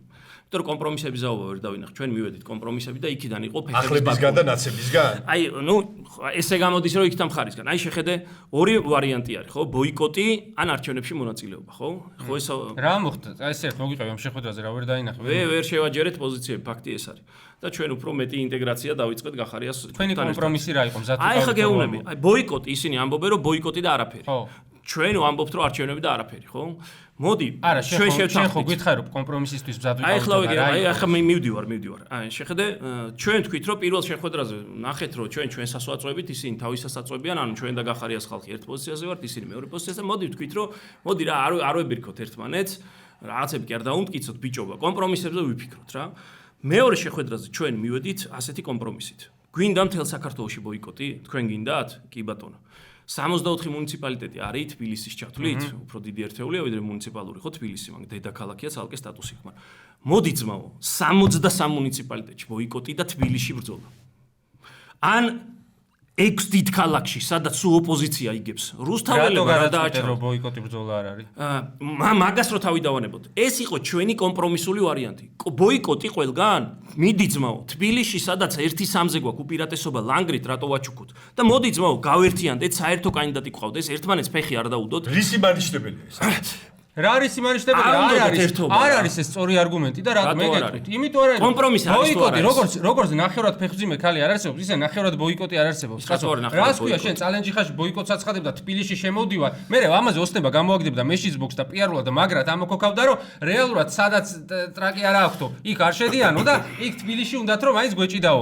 იმიტომ რომ კომპრომისების ზაობა ვერ დავინახე, ჩვენ მივედით კომპრომისები და იქიდან იყო ახლებისგან და ნაცებისგან. აი, ნუ ესე გამოდის რომ იქიდან მხარისგან. აი შეხედე, ორი ვარიანტი არის, ხო? ბოიკოტი ან არჩევნებში მონაწილეობა, ხო? ხო ეს რა მოხდა? აი ესე მოგიყევი ამ შეხვედრაზე რა ვერ დაინახე. ვერ შევაჯერეთ პოზიციები, ფაქტი ეს არის. და ჩვენ უფრო მეტი ინტეგრაცია დავიწყეთ გახარიას თქვენი კომპრომისი რა იყო მზად აი ხა გეუბნები აი ბოიკოტი ისინი ამბობენ რომ ბოიკოტი და არაფერი ხო ჩვენ ვამბობთ რომ არჩევნები და არაფერი ხო მოდი ჩვენ შევთანხმდით ხო გითხარი რომ კომპრომისისთვის მზად ვიყავით აი ხლა ვიგე აი ხა მივდივარ აი შეხედე ჩვენ თქვით რომ პირველ შეხვედრაზე ნახეთ რომ ჩვენ სასვაწვევით ისინი თავისას აწვევიან ანუ ჩვენ და გახარიას ხალხი ერთ პოზიციაზე ვართ ისინი მეორე პოზიციაზე მოდი ვთქვით რომ მოდი რა არ ვებირქოთ ერთმანეთს რაღაცები კი არ დაუმტკიცოთ ბიჭობა კომპრომისებზე ვიფიქროთ რა მეორე შეხვედრაზე ჩვენ მივედით ასეთი კომპრომისით. გვინდა მთელ საქართველოში ბოიკოტი? თქვენ გინდათ? კი ბატონო. 64 მუნიციპალიტეტი არის თბილისის ჩათვლით, უფრო დიდი ერთეულია, ვიდრე მუნიციპალური ხო თბილისი, მაგრამ დედაქალაქია ცალკე სტატუსი ხმა. მოდი ძმაო, 63 მუნიციპალიტეტში ბოიკოტი და თბილისში ბრძოლა. ან 6 დიდ ქალაქში, სადაც სულ ოპოზიცია იგებს. რუსთაველებმა რა დააჭრო ბოიკოტი ბრძოლა არ არის. მაგას რო თავი დავანებოთ. ეს იყო ჩვენი კომპრომისული ვარიანტი. ბოიკოტი ყველგან? მიდი ძმაო, თბილისში სადაც 1-3-ზე გვაქვს უპირატესობა ლანგრით რატო ვაჩუქოთ? და მოდი ძმაო, გავერთიანდეთ, საერთო კანდიდატი გყავდეს, ერთმანეთს ფეხი არ დაუდოთ. რისი მანიშნებელია ეს? რა არის იმანიშნებელი? არ არის ეს სწორი არგუმენტი და რატომ ეგეთქვით? იმიტომ არ არის. კომპრომისი არის თუ არა? როგორც ნახევრად ფეხმძიმე ქალი არ არსებობს, ისე ნახევრად ბოიკოტი არ არსებობს. კაცო, რას ქვია შენ წალენჯი ხაში ბოიკოტს აცხადებ და თბილისში შემოვდივარ. მე ამაზე ოსნება გამოვაგდებ და მეშიზბოქს და პიარულად და მაგრად ამოქოქავდა რომ რეალურად სადაც ტრაკი არ აქვთო, იქ არ შედიანო და იქ თბილისში უნდათ რომ მაინც გვეჭიდაო.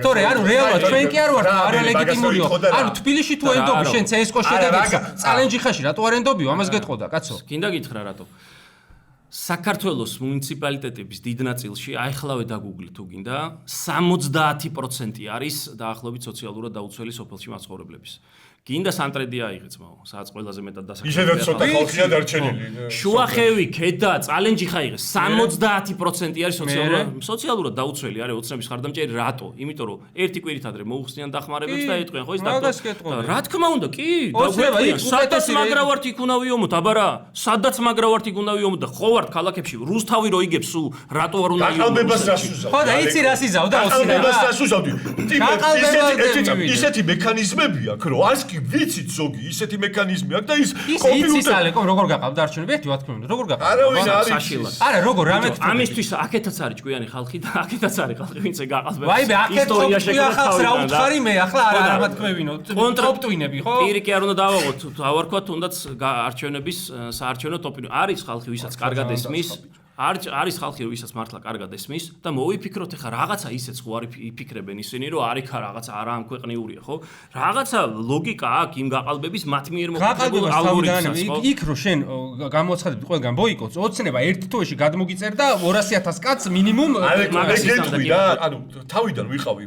თორე ანუ რეალურად ჩვენ კი არ ვართ არალეგიტიმურიო. ანუ თბილისში თუ ენდობი შენ CS:GO შედეგებს წალენჯი ხაში რატო არ ენდობიო? ამას გეტყოდა კაცო. გინდა გითხრა რატო? საქართველოს მუნიციპალიტეტების დიდ ნაწილში აიხლავე დაგუგლით თუ გინდა 70% არის დაახლოებით სოციალურად დაუცველი სოფელში მაცხოვრებლების. გინდა სანტრედია აიღეცმაო, სადაც ყველაზე მეტად დასაქმებული. ისედაც ცოტა ხალხია დარჩენილი. შუახევი, ქედა, წალენჯი ხაიღეს 70% არის სოციალურად დაუცველი არის ოცნების ხარდამჭერი რატო? იმიტომ რომ ერთი კვირით ადრე მოუხსნიან დახმარებებს და ეტყვიან ხო ის დაგტო. რა თქმა უნდა, კი, დაგვეტყვიან, სადაც მაგრა ვართ იქ უნდა ვიომოთ, აბა რა, სადაც მაგრა ვართ იქ უნდა ვიომოთ და ხო ვართ ქალაქებში, რუსთავი რო იგებს სულ, რატო არ უნდა იომოთ? გაყალბებას რას უზავდი? ხო და იცი რას იზავდა 20 გაყალბებას რას უზავდი? ისეთი მექანიზმები აქვს, რომ არც კი ვიცით ზოგი, ისეთი მექანიზმი აქვს და ის კომპიუტერი ალეკო როგორ გაყავდა არჩევნები ერთი ვთქვი როგორ გაყავდა? არავინ არ იცის. არა როგორ რამე ამისთვის აქეთაც არის ჭკვიანი ხალხი და აქეთაც არის ხალხი ვინც ეგაყალბებს. ვაიმე აქეთ ყოფილი ხალხს რა უთხარი მე ახლა არა თქვევინო ტოპტვინები ხო? პირიქი არ უნდა დავაღოთ, დავარქვათ თუნდაც არჩევნების საარჩევნო ტოპინი. არის ხალხი ვისაც კარგად ესმის არის ხალხი ვისაც მართლა კარგად ესმის და მოვიფიქროთ ახლა რაღაცა ისეც ხო არ იფიქრებენ ისინი რომ არიქა რაღაცა არა ამ ქვეყნიურია ხო რაღაცა ლოგიკა აქვს იმ გაყალბების მათ მიერ მოგწებულ ალგორითმს ხო იქ რო შენ გამოაცხადებდი ყველგან ბოიკოტს ოცნება ერთ თვეში გადმოგიწერ და 200,000 კაცს მინიმუმ მაგას გეტყვი რა ანუ თავიდან ვიყავი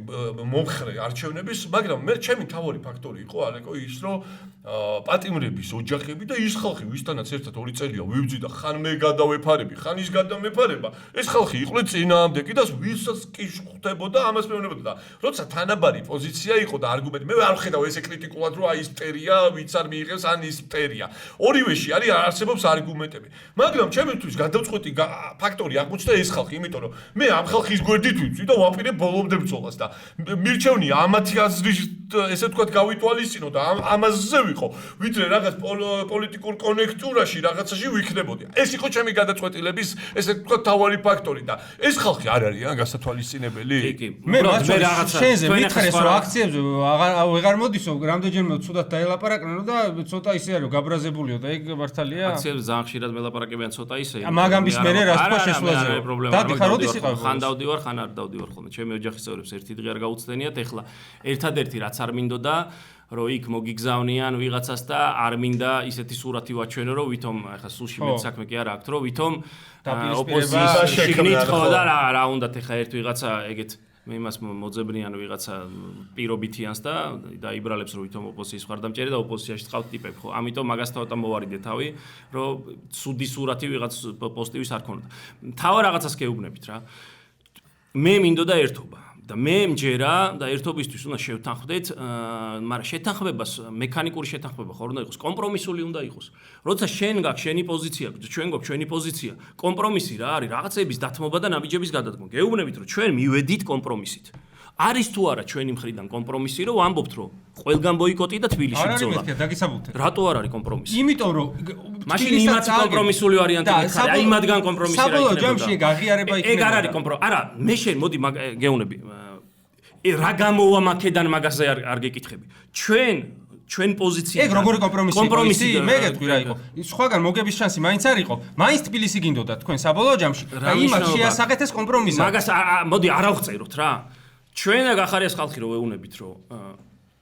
მომხრე არჩევნების მაგრამ მე ჩემი თავი ფაქტორი იყო ალეკო ის რომ პატიმრების ოჯახები და ის ხალხი ვისთანაც ერთად 2 წელია ვიბძვი და ხან მე გადავეფარები ხან ის გადამეფარება ეს ხალხი იყო წინააღმდეგი და ვისაც კი ხვდებოდა ამას მეუბნებოდა და როცა თანაბარი პოზიცია იყო და არგუმენტი მე არ ხედავ ესე კრიტიკულად რომ აი ის მტერია ვიც არ მიიღებს ან ის მტერია ორივეში არის არსებობს არგუმენტები მაგრამ ჩემთვის გადავწყვეტი ფაქტორი აღმოჩნდა ეს ხალხი იმიტომ რომ მე ამ ხალხის გვერდით ვიცი და ვაპირებ ბოლომდე ბრძოლას და მირჩევნია ამათი აზრის ესე ვთქვათ გავიტვალისწინო და ამაზე ვიყო ვიდრე რაღაც პოლიტიკურ კონექტურაში რაღაცაში ვიქნებოდი ეს იყო ჩემი გადაწყვეტილების ესე ვთქვათ თავარი ფაქტორი და ეს ხალხი არ არის ან გასათვალისწინებელი კი მე რაღაცა შენზე მითხრეს რომ აქციებზე აღარ მოდისო რამდენჯერმე ცუდად დაელაპარაკნენო და ცოტა ისე არის გაბრაზებულიო და ეგ მართალია აქციებზე ძალიან ხშირად მელაპარაკებიან ცოტა ისე მაგამის მერე რა თქვა შესვლაზე დადი ხარ როდის იყავ ხან დავდივარ ხან არ დავდივარ ხოლმე ჩემი ოჯახის წევრებს ერთი დღე არ გაუცდენიათ ეხლა ერთადერთი რაც არ მინდოდა რომ იქ მოგიგზავნიან ვიღაცას და არ მინდა ისეთი სურათი ვაჩვენო რომ ვითომ ახლა სულში მე საქმე კი არ აქვს რომ ვითომ ოპოზიციის შიგნით ხო და რა უნდათ ახლა ერთ ვიღაცა ეგეთ მე იმას მოძებნიან ვიღაცა პირობითიანს და დაიბრალებს რომ ვითომ ოპოზიციის ხარდამჭერი და ოპოზიციაში წყავთ ტიპები ხო ამიტომ მაგას თავად მოვარიდე თავი რომ ცუდი სურათი ვიღაც პოსტივის არ ქონოდა თავა რაღაცას გეუბნებით რა მე მინდოდა ერთობა და მე მჯერა და ერთობისთვის უნდა შევთანხმდეთ, მაგრამ შეთანხმებას მექანიკური შეთანხმება ხო უნდა იყოს, კომპრომისული უნდა იყოს. როცა შენ გაქვს შენი პოზიცია, ჩვენ გვაქვს ჩვენი პოზიცია, კომპრომისი რა არის, რაღაცების დათმობა და ნაბიჯების გადადგმა. გეუბნებით რომ ჩვენ მივედით კომპრომისით. არის თუ არა ჩვენი მხრიდან კომპრომისი რომ ვამბობთ რომ ყველგან ბოიკოტი და თბილისში ბრძოლა. არ არის დაგისაბუთე. რატო არ არის კომპრომისი? იმიტომ რომ მაშინ იმათ კომპრომისული ვარიანტი მითხარი, აი მათგან კომპრომისი რა იქნება. საბოლოო ჯამში ეგ აღიარება იქნება. ეგ არ არის კომპრომისი. არა, მე შენ მოდი გეუბნები. რა გამოვა მაქედან მაგაზე არ გეკითხები. ჩვენ პოზიცია ეგ როგორი კომპრომისი მე გეტყვი რა იყო სხვაგან მოგების შანსი მაინც არ იყო მაინც თბილისი გინდოდა თქვენ საბოლოო ჯამში და იმას შეასახეთ ეს კომპრომისი მაგას მოდი არ ავღწეროთ რა ჩვენ გახარიას ხალხი რო ვეუბნებით რომ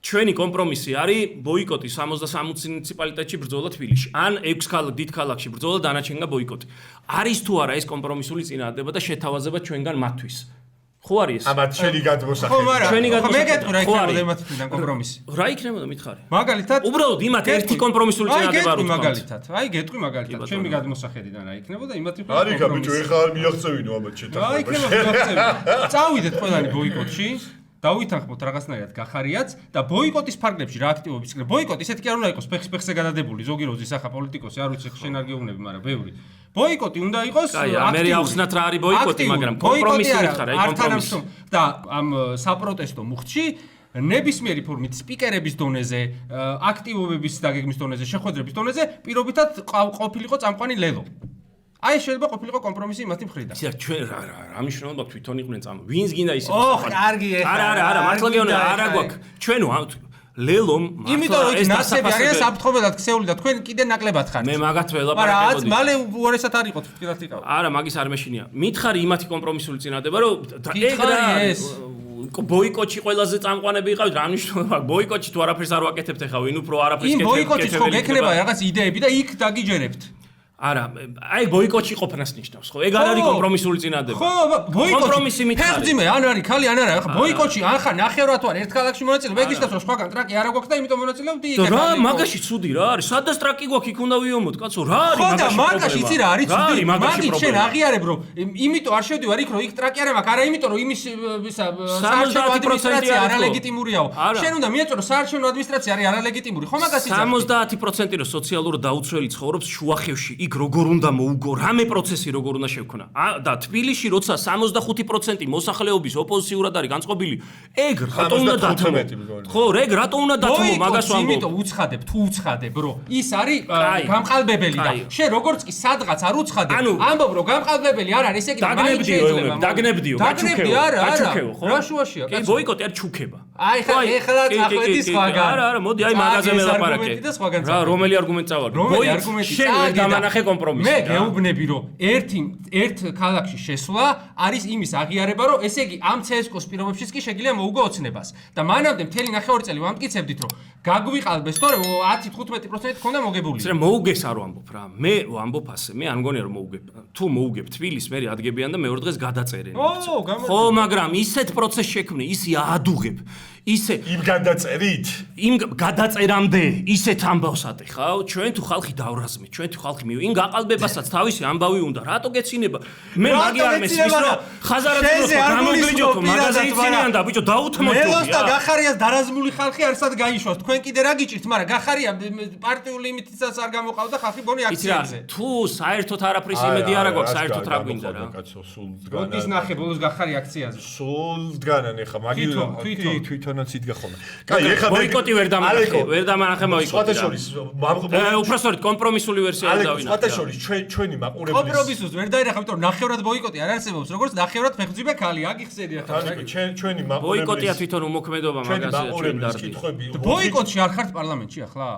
ჩვენი კომპრომისი არის ბოიკოტი 63 მუნიციპალიტეტში ბრძოლა თბილისში ან 6 დიდ ქალაქში ბრძოლა დანარჩენგან ბოიკოტი არის თუ არა ეს კომპრომისული წინააღმდება და შეთავაზება ჩვენგან მათთვის ხო არის ამათ შენი გადმოსახები ჩვენი გადმოსახები მე გეტყვი რა იქნებოდა მათთვის კომპრომისი რა იქნებოდა მითხარი მაგალითად უბრალოდ იმათ ერთი კომპრომისული წინააღმდება რო მაგალითად აი გეტყვი მაგალითად ჩემი გადმოსახედიდან რა იქნებოდა იმათ იყო არის ბიჭო ეხლა არ მიაღწევინო ამათ შეთანხმებას აი იქნებოდა მიაღწევინო წავიდეთ ყველანი ბოიკოტში დავითანხმოთ რაღაცნაირად გახარიაც და ბოიკოტის ფარგლებში რა აქტივობებს იქნება ბოიკოტი ისეთი კი არ უნდა იყოს ფეხზე გადადებული ზოგი როზის ახლა პოლიტიკოსი არ ვიცი შენ არ გეუბნები მაგრამ ბევრი ბოიკოტი უნდა იყოს აქტიური მე ახსნათ რა არის ბოიკოტი მაგრამ კომპრომისი მითხარ აი კომპრომისი და ამ საპროტესტო მუხტში ნებისმიერი ფორმით სპიკერების დონეზე აქტივობების დაგეგმის დონეზე შეხვედრების დონეზე პირობითად ყოფილიყო წამყვანი ლელო აი შეიძლება ყოფილიყო კომპრომისი იმათი მხრიდან. იცი ჩვენ რა მნიშვნელობა თვითონ იყვნენ წამ. ვინც გინდა ისე. კარგი ეხლა. არა, მართლა გეუბნები, არა გვაქვს. ჩვენო ლელომ იმიტომ რომ ნასები არიან საფრთხობელად ქსეული და თქვენ კიდე ნაკლებად ხართ. მე მაგათ ველაპარაკებოდი. მაგრამ მალე უარესად არ იყოთ თქვენად იყავ. არა, მაგის არ მეშინია. მითხარი იმათი კომპრომისული წინააღმდება რომ ეგ რა ბოიკოტში ყველაზე წამყვანები იყავით რა მნიშვნელობა ბოიკოტში თუ არაფერს არ ვაკეთებთ ახლა ვინ უფრო არაფერს კეთებთ. იმ ბოიკოტის ხო გექნება რაღაც იდეები და იქ დაგიჯერებთ. არა, აი ბოიკოტში ყოფნას ნიშნავს, ხო? ეგ არ არის კომპრომისული წინადადება. ხო, ბოიკოტი. კომპრომისი მითხარი. ფეხძიმე, ან არის ხალი, ან არა. ხა ბოიკოტში ან ხარ ნახევრად ვარ ერთ ქალაქში მონაწილე, ეგ ნიშნავს რომ სხვაგან ტრაკი არ აქვს და იმიტომ მონაწილეობდი იქ. რა, მაგაში ცუდი რა არის? სადაც ტრაკი გვაქვს, იქ უნდა ვიომოთ, კაცო, რა არის მაგაში? ხო და მაგაში იცი რა არის ცუდი? მაგით შენ აღიარებ რომ იმიტომ არ შევდივარ იქ რომ იქ ტრაკი არ მაქვს, არა იმიტომ რომ იმის საარჩევნო ადმინისტრაცია არალეგიტიმურიაო. შენ უნდა მიეწო რომ საარჩევნო ადმინისტრაცია არის არალეგიტიმური, ხო მაგას იცი? 70% რო სოციალურად დაუცველი ცხოვრობს შუახევში, იქ როგორ უნდა მოუგო, რამე პროცესი როგორ უნდა შევქნა. და თბილისში როცა 65% მოსახლეობის ოპოზიციურად არის განწყობილი, ეგ რატო უნდა დათმო? ხო, ეგ რატო უნდა დათმო მაგას ვამბობ? იმიტომ უცხადებ, თუ უცხადებ, რომ ის არის გამყალბებელი და შენ როგორც კი სადღაც არ უცხადებ, ამბობ რომ გამყალბებელი არ არის, ესე იგი დაგნებდიო, გაჩუქეო, ხო? რა შუაშია, კაცო? ბოიკოტი არ ჩუქება. აი ხა ეხლა წახვედი სხვაგან. არა, მოდი აი მაგაზე ველაპარაკე. რა, რომელი არგუმენტი წავაგე? ბოიკოტი შენ ვერ დამანახე კომპრომისი. მე გეუბნები რომ ერთ ქალაქში შესვლა არის იმის აღიარება რომ ესე იგი ამ CSGO-ს პირობებშიც კი შეგიძლია მოუგო ოცნებას და მანამდე მთელი ნახევარი წელი ვამტკიცებდით რომ გაგვიყალბეს თორე 10-15% ქონდა მოგებული. ისე მოუგეს არ ვამბობ რა. მე ვამბობ ასე, მე არ მგონია რომ მოუგებ. თუ მოუგებ თბილისს, მე ადგებიან და მეორე დღეს გადაწერენ. ხო, მაგრამ ისეთ პროცესს შექმნი, ისი აადუღებ. ისე იმ გადაწერით? იმ გადაწერამდე ისეთ ამბავს ატეხავ, ჩვენ თუ ხალხი დავრაზმით, ჩვენ თუ ხალხი იმ გაყალბებასაც თავისი ამბავი უნდა. რატო გეცინება? მე მაგი არ მესმის რომ ხაზარაძე გამოგვიჯოთო, მაგაზე იცინიან და ბიჭო დაუთმოთ. მელოს და გახარიას დარაზმული ხალხი არსად გაიშვათ. თქვენ კიდე რა გიჭირთ, მაგრამ გახარია პარტიული იმითიცაც არ გამოყავდა ხალხი ბონი აქციებზე. თუ საერთოდ არაფრის იმედი არ აქვს, საერთოდ რა გვინდა რა. კაცო, სულ როდის ნახე ბოლოს გახარი აქციაზე? სულ დგანან ეხა, მაგით თვითონაც იდგა ხოლმე. კაი, ეხა ბოიკოტი ვერ დამანახე მოიკოტი. სხვათა შორის, უბრალოდ კომპრომისული ვერსია დავინახე. სხვათა შორის ჩვენი მაყურებლის კომპრომისს ვერ დაინახე, იმიტომ რომ ნახევრად ბოიკოტი არ არსებობს, როგორც ნახევრად ფეხმძიმე ქალი, აგიხსენია ხა. ჩვენი მაყურებლის ბოიკოტია თვითონ უმოქმედობა მაგაზე ჩვენ დარდი. ბოიკოტში არ ხართ პარლამენტში ახლა?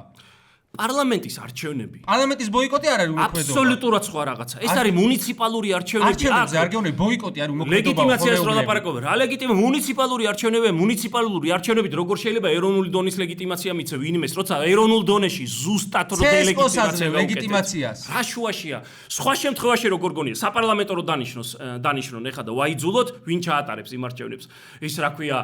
პარლამენტის არჩევნები. პარლამენტის ბოიკოტი არ არის უმოქმედობა. აბსოლუტურად სხვა რაღაცა. ეს არის მუნიციპალური არჩევნები. არჩევნებზე არ გეუბნები, ბოიკოტი არის უმოქმედობა. ლეგიტიმაციას რო ლაპარაკობ, რა ლეგიტიმი მუნიციპალური არჩევნებია, მუნიციპალური არჩევნებით როგორ შეიძლება ეროვნული დონის ლეგიტიმაცია მიცე ვინმეს, როცა ეროვნულ დონეში ზუსტად რო დელეგიტიმაცია ლეგიტიმაციას. რა შუაშია? სხვა შემთხვევაში როგორ გონია? საპარლამენტო რო დანიშნონ ეხა და ვაიძულოთ, ვინ ჩაატარებს იმ არჩევნებს. ის რა ქვია,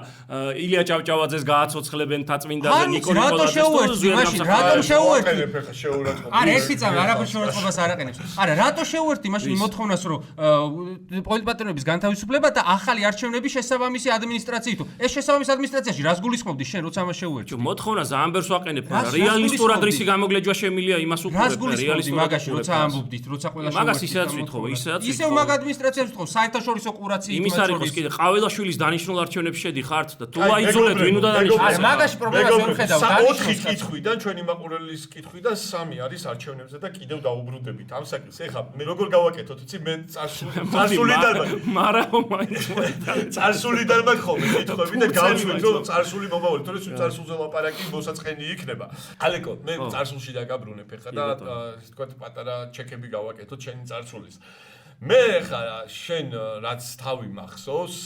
ილია ჭავჭავაძეს გააცოცხლებენ თაწმინდაზე, ნიკო ნიკოლაძეს. რატომ შეუერთდი? არა, ერთი წამი არაფერს შეურაცხყოფას არ აყენებს. არა, რატო შეუერთდი მაშინ მოთხოვნას, რომ პოლიტპატრონების განთავისუფლება და ახალი არჩევნების შესაბამისი ადმინისტრაციით. ეს შესაბამის ადმინისტრაციაში რას გულისხმობდი შენ, როცა ამას შეუერთდი? მოთხოვნა ზამბერს ვაყენებ, მაგრამ რეალისტურად რისი გამოგლეჯვა შემილია იმას უყურებ, რეალისტურად მაგაში როცა ამბობდით, როცა ყველა მაგას ისედაც ვითხოვე, ისედაც ისევ მაგ ადმინისტრაციას ვითხოვ, საერთაშორისო ყურაციით. იმის არ იყოს კიდე ყაველაშვილის დანიშნულ არჩევნებში შედიხართ და თუ აიძულეთ ვინ უნდა დანიშნოს? არა, მაგაში პრობლემას ვერ ხედავ. 4 კითხვიდან ჩვენი მაყურებლის კითხვიდან 3 არის არჩევნებზე და კიდევ დაუბრუნდებით ამ საკითხს. ეხლა მე როგორ გავაკეთოთ, იცი მე წარსულიდან წარსულიდან მაქვს ხოლმე კითხვები და გავშვით რომ წარსული მომავალი, თორე თუ წარსულზე ლაპარაკი მოსაწყენი იქნება. ალეკო, მე წარსულში დაგაბრუნებ ეხლა და ისე თქვა პატარა ჩეკები გავაკეთოთ შენი წარსულის. მე ეხლა შენ რაც თავი მახსოვს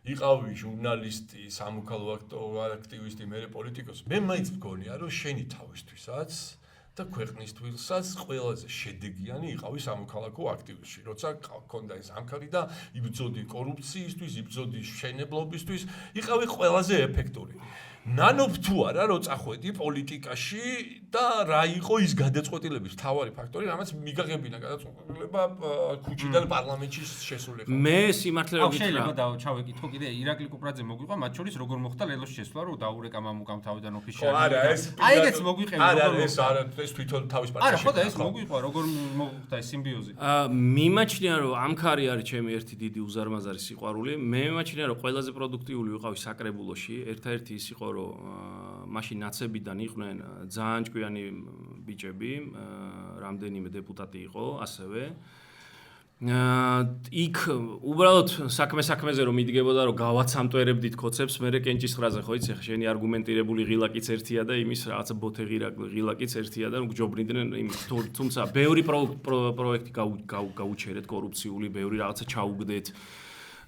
იყავი ჟურნალისტი, სამოქალაქო აქტივისტი, მე პოლიტიკოსი. მე მაინც მგონია რომ შენი თავისთვისაც და ქვეყნისთვისაც ყველაზე შედეგიანი იყავი სამოქალაქო აქტივისტი. როცა გქონდა ეს ამქარი და იბრძოდი კორუფციისთვის, იბრძოდი შენებლობისთვის, იყავი ყველაზე ეფექტური. ნანობ თუ არა რომ წახვედი პოლიტიკაში და რა იყო ის გადაწყვეტილების მთავარი ფაქტორი, რამაც მიგაღებინა გადაწყვეტილება ქუჩიდან პარლამენტში შესულიყო. მე სიმართლეობით შეიძლება ჩავეკითხო კიდე ირაკლი კუპრაძე მოგვიყვა, მათ შორის როგორ მოხდა ლელოს შესვლა, რომ დაურეკა მამუკამ თავიდან ოფიციალურად. არა, ეს აი ეგეც მოგვიყევი. არა, ეს თვითონ თავის პარტიაში. არა, ხო და ეს მოგვიყვა, როგორ მოხდა ეს სიმბიოზი. მიმაჩნია რომ ამქარი არის ჩემი ერთი დიდი უზარმაზარი სიყვარული. მე მიმაჩნია რომ ყველაზე პროდუქტიული ვიყავი საკრებულოში, ერთ-ერთი ის იყო რომ მაშინ ნაცებიდან იყვნენ ძალიან ჭკვიანი ბიჭები, რამდენიმე დეპუტატი იყო ასევე. იქ უბრალოდ საქმეზე რომ მიდგებოდა რომ გავაცამტვერებდით კოცებს, მე კენჭის ხრაზე ხო იცი, ხა შენი არგუმენტირებული ღილაკიც ერთია და იმის რაღაცა ბოთე ღილაკიც ერთია და გჯობრინდნენ იმის თუმცა ბევრი პროექტი გაუჩერეთ კორუფციული, ბევრი რაღაცა ჩაუგდეთ.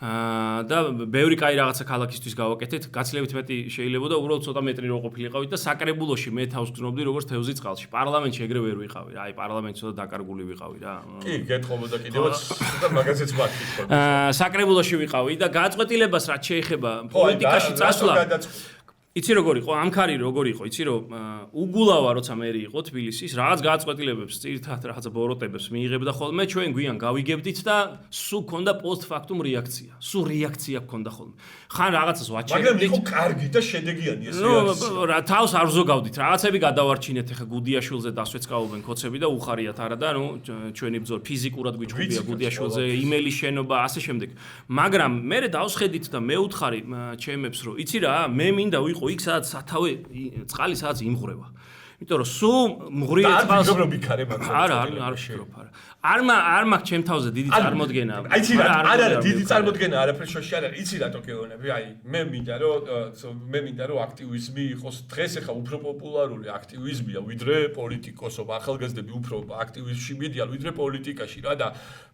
და ბევრი კაი რაღაცა ქალაქისთვის გავაკეთეთ, გაცილებით მეტი შეიძლება და უბრალოდ ცოტა მეტრი რო ყოფილიყავით და საკრებულოში მე თავს გრძნობდი როგორც თევზი წყალში. პარლამენტში ეგრე ვერ ვიყავი რა, აი პარლამენტში ცოტა დაკარგული ვიყავი რა. კი, გეტყობოდა კიდევაც და მაგაზეც ვაკითხო. საკრებულოში ვიყავი და გაწყვეტილებას რაც შეეხება პოლიტიკაში წასვლა. იცი როგორ იყო, ამქარი როგორ იყო, იცი რომ უგულავა როცა მე იყო თბილისის, რაღაც გაწყვეტილებებს წირთად რაღაცა ბოროტებებს მიიღებდა ხოლმე, ჩვენ გვიან გავიგებდით და სულ ქონდა პოსტფაქტუმ რეაქცია. სულ რეაქცია ქონდა ხოლმე. ხან რაღაცას ვაჩერებდით. მაგრამ იყო კარგი და შედეგიანი ეს რეაქცია. რა თავს არ ვზოგავდით, რაღაცები გადავარჩინეთ, ეხა გუდიაშვილზე დასვეც გაობენ კოცები და უხარიათ არა და ჩვენი ბრძოლა ფიზიკურად გვიჭუბია გუდიაშვილზე, იმეილის შენობა, ასე შემდეგ. მაგრამ მე დავსხედით და მე უთხარი ჩემებს რომ იცი რა, მე მინდა ვიყო იქ სადაც სათავე წყალი სადაც იმღრევა. იმიტომ რომ სულ მღრიე წყალს არ ვიქარე მაგას. არ შეგროფ არა. არ მაქვს ჩემ თავზე დიდი წარმოდგენა. აიცი რა, არა დიდი წარმოდგენა არაფერ შოში არ არის. იცი რატო გეუბნები? აი, მე მინდა რომ აქტივიზმი იყოს დღეს ახლა უფრო პოპულარული აქტივიზმია ვიდრე პოლიტიკოსობა. ახალგაზრდები უფრო აქტივიზმში მიდიან ვიდრე პოლიტიკაში რა და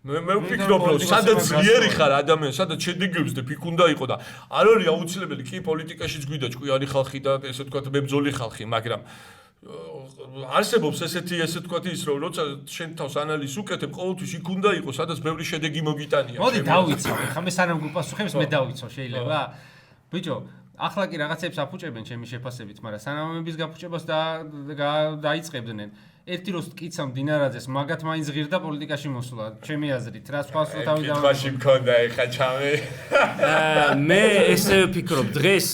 მე ვფიქრობ რომ სადაც ძლიერი ხარ ადამიანი, სადაც შედეგებს და ფიქ უნდა იყო და არ არის აუცილებელი კი პოლიტიკაშიც გვიდა ჭკვიანი ხალხი და ესე ვთქვათ მებრძოლი ხალხი, მაგრამ არსებობს ესე ვთქვათ ის რომ როცა შენ თავს ანალიზს უკეთებ ყოველთვის იქ უნდა იყოს სადაც ბევრი შედეგი მოგიტანია. მოდი დავიცავ, ხა მე სანამ გუპასუხებს მე დავიცავ შეიძლება? ბიჭო, ახლა კი რაღაცებს აფუჭებენ ჩემი შეფასებით, მაგრამ სანამების გაფუჭებას დაიწყებდნენ. ერთი როს ტკიცა მდინარაძეს, მაგათ მაინც ღირდა პოლიტიკაში მოსულა, ჩემი აზრით. რა სხვა თავი და კითხვაში მქონდა ეხა ჩამე. მე ესე ვფიქრობ, დღეს